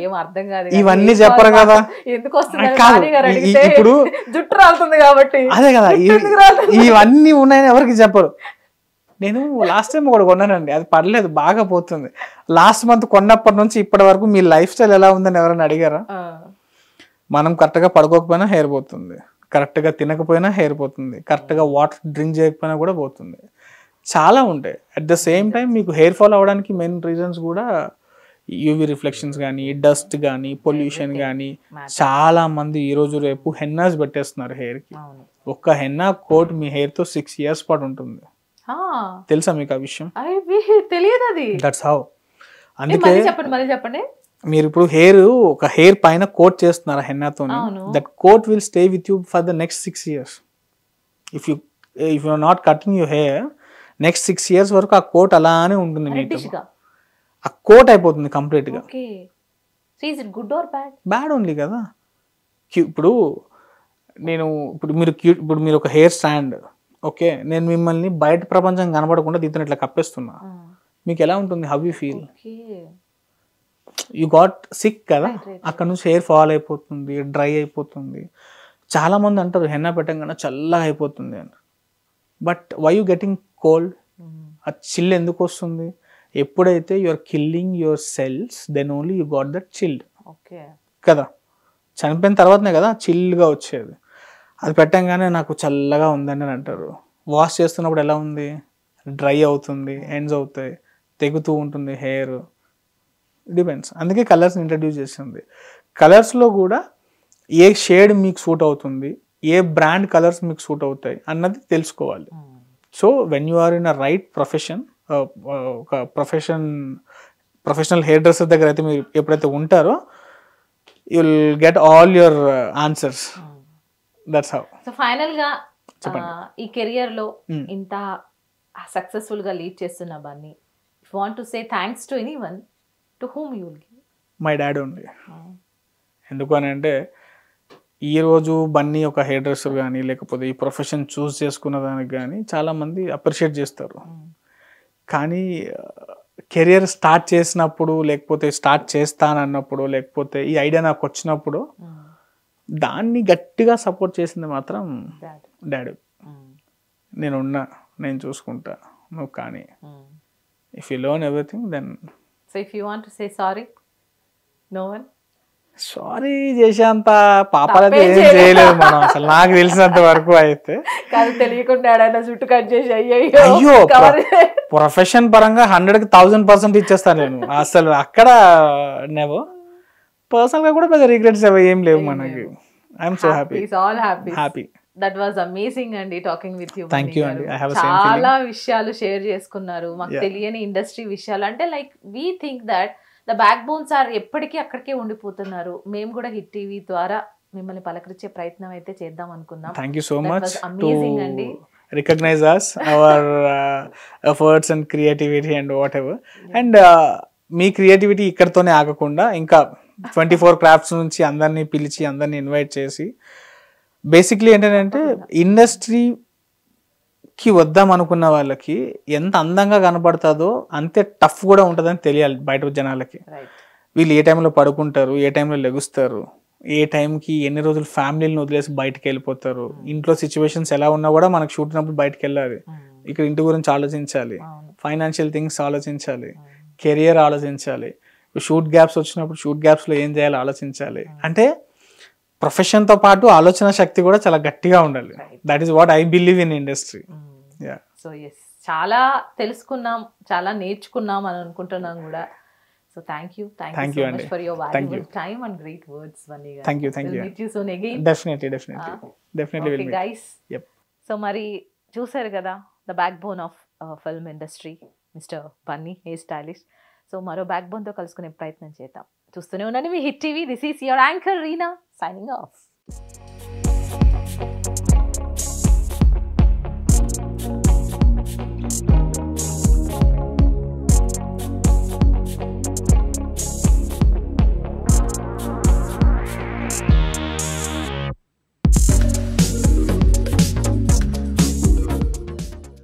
ఏం అర్థం కాదు. ఇవన్నీ చెప్పరు కదా, ఎందుకు వస్తుంది ఇప్పుడు జుట్టు రాలుతుంది కాబట్టి. అదే కదా, ఇవన్నీ ఉన్నాయని ఎవరికి చెప్పరు. నేను లాస్ట్ టైం ఒకటి కొన్నానండి, అది పర్లేదు బాగా పోతుంది. లాస్ట్ మంత్ కొన్నప్పటి నుంచి ఇప్పటి వరకు మీ లైఫ్ స్టైల్ ఎలా ఉందని ఎవరైనా అడిగారా? మనం కరెక్ట్గా పడుకోకపోయినా హెయిర్ పోతుంది, కరెక్ట్గా తినకపోయినా హెయిర్ పోతుంది, కరెక్ట్గా వాటర్ డ్రింక్ చేయకపోయినా కూడా పోతుంది. చాలా ఉంటాయి. అట్ ద సేమ్ టైం మీకు హెయిర్ ఫాల్ అవ్వడానికి మెయిన్ రీజన్స్ కూడా యూవీ రిఫ్లెక్షన్స్ కానీ, డస్ట్ కానీ, పొల్యూషన్ కానీ. చాలా మంది ఈరోజు రేపు హెన్నాస్ పెట్టేస్తున్నారు హెయిర్కి. ఒక్క హెన్నా కోట్ మీ హెయిర్తో 6 years పాటు ఉంటుంది. తెలుసా మీకు ఆ విషయం? తెలియదు. That's how. అందుకే చెప్పండి. మీరు ఇప్పుడు ఒక హెయిర్ పైన కోట్ చేస్తున్నారు హెన్నాతో, that coat will stay with you for the next 6 years. If you are not cutting your hair, next 6 years వరకు ఆ కోట్ అలానే ఉంటుంది మీతో. ఆ కోట్ అయిపోతుంది కంప్లీట్ గా. బ్యాడ్ ఓన్లీ కదా. ఇప్పుడు మీరు ఒక హెయిర్ స్టాండ్, ఓకే, నేను మిమ్మల్ని బయట ప్రపంచం కనబడకుండా దీంతో ఇట్లా కప్పేస్తున్నా, మీకు ఎలా ఉంటుంది? How you feel? You got sick కదా, అక్కడ నుంచి హెయిర్ ఫాల్ అయిపోతుంది, డ్రై అయిపోతుంది. చాలా మంది అంటారు హెన్నా పెట్టగానే చల్లగా అయిపోతుంది అని. But why you getting cold? ఆ చిల్ ఎందుకు వస్తుంది? ఎప్పుడైతే you are killing your cells, then only you got that chilled కదా. చనిపోయిన తర్వాతనే కదా చిల్గా వచ్చేది. అది పెట్టంగానే నాకు చల్లగా ఉందని అంటారు. వాష్ చేస్తున్నప్పుడు ఎలా ఉంది? డ్రై అవుతుంది, ఎండ్స్ అవుతాయి, తెగుతూ ఉంటుంది హెయిర్. డిపెండ్స్. అందుకే కలర్స్ ఇంట్రడ్యూస్ చేసింది. కలర్స్లో కూడా ఏ షేడ్ మీకు సూట్ అవుతుంది, ఏ బ్రాండ్ కలర్స్ మీకు సూట్ అవుతాయి అన్నది తెలుసుకోవాలి. So when you are in a right profession, ఒక ప్రొఫెషనల్ హెయిర్ డ్రెస్సర్ దగ్గర అయితే మీరు ఎప్పుడైతే ఉంటారో you will get all your answers. That's how. So final గా ఈ కెరియర్ లో ఇంత సక్సెస్ఫుల్ గా లీడ్ చేస్తున్న Bunny, if want to say thanks to anyone, to whom you will give? My dad only. ఎందుకు అని అంటే ఈరోజు బన్నీ ఒక హెయిర్ డ్రెస్సర్ కానీ లేకపోతే ఈ ప్రొఫెషన్ చూస్ చేసుకున్న దానికి కానీ చాలామంది అప్రిషియేట్ చేస్తారు. కానీ కెరియర్ స్టార్ట్ చేసినప్పుడు లేకపోతే స్టార్ట్ చేస్తానన్నప్పుడు లేకపోతే ఈ ఐడియా నాకు వచ్చినప్పుడు దాన్ని గట్టిగా సపోర్ట్ చేసింది మాత్రం డాడీ. నేనున్నా, నేను చూసుకుంటా, నువ్వు కానీ if you learn everything then. So if you want to say sorry, no one? Sorry చేసేంత పాపాలైతే ఏం చేయలేదు మనం అసలు, నాకు తెలిసినంత వరకు అయితే. కాదు, తెలియకుండా జుట్టు కట్ చేసి అయ్యో ప్రొఫెషన్ పరంగా 100కి 1000% ఇచ్చేస్తాను నేను అసలు. అక్కడ నెవో పర్సనల్ గా కూడా పెద్ద రిగ్రెట్స్ ఏం లేవు మనకి. I'm so happy. Happy. That was amazing అండి talking with you. Thank you అండి. చాలా విషయాలు షేర్ చేసుకున్నారు, మాకు తెలియని ఇండస్ట్రీ విషయాలు. అంటే like we think that the backbones are ఎప్పటికీ అక్కడికే ఉండిపోతున్నారు. మేము కూడా హిట్ టీవీ ద్వారా మిమ్మల్ని పలకరించే ప్రయత్నం అయితే చేద్దాం అనుకున్నాం. Thank you so much amazing అండి. recognize us, our efforts and creativity and whatever. And మీ క్రియేటివిటీ ఇక్కడతోనే ఆగకుండా ఇంకా 24 క్రాఫ్ట్స్ నుంచి అందరినీ పిలిచి అందరినీ ఇన్వైట్ చేసి బేసిక్లీ ఏంటంటే ఇండస్ట్రీకి వద్దాం అనుకున్న వాళ్ళకి ఎంత అందంగా కనబడుతుందో అంతే టఫ్ కూడా ఉంటుందని తెలియాలి బయట జనాలకి. వీళ్ళు ఏ టైంలో పడుకుంటారు, ఏ టైంలో లెగుస్తారు, ఏ టైంకి ఎన్ని రోజులు ఫ్యామిలీని వదిలేసి బయటకు వెళ్ళిపోతారు, ఇంట్లో సిచ్యువేషన్స్ ఎలా ఉన్నా కూడా మనకు షూట్ ఉన్నప్పుడు బయటకు వెళ్ళాలి, ఇక్కడ ఇంటి గురించి ఆలోచించాలి, ఫైనాన్షియల్ థింగ్స్ ఆలోచించాలి, కెరియర్ ఆలోచించాలి, షూట్ గ్యాప్స్ వచ్చినప్పుడు షూట్ గ్యాప్స్లో ఏం చేయాలో ఆలోచించాలి. అంటే ప్రొఫెషన్తో పాటు ఆలోచన శక్తి కూడా చాలా గట్టిగా ఉండాలి. That is what I believe in industry. So yes, చాలా తెలుసుకున్నాం, చాలా నేర్చుకున్నాం అని అనుకుంటున్నాం కూడా. So thank you so much for your valuable time and great words, Vanni garu. Thank you. We'll meet you soon again. Definitely okay, will meet. Guys. Yep. So mari చూసారు కదా, the backbone of film industry, Mr. Vanni, hair stylist. So maro backbone తో కలుసుకునే ప్రయత్నం చేద్దాం. చూస్తూనే ఉండండి మీ hit TV. This is your anchor Reena signing off.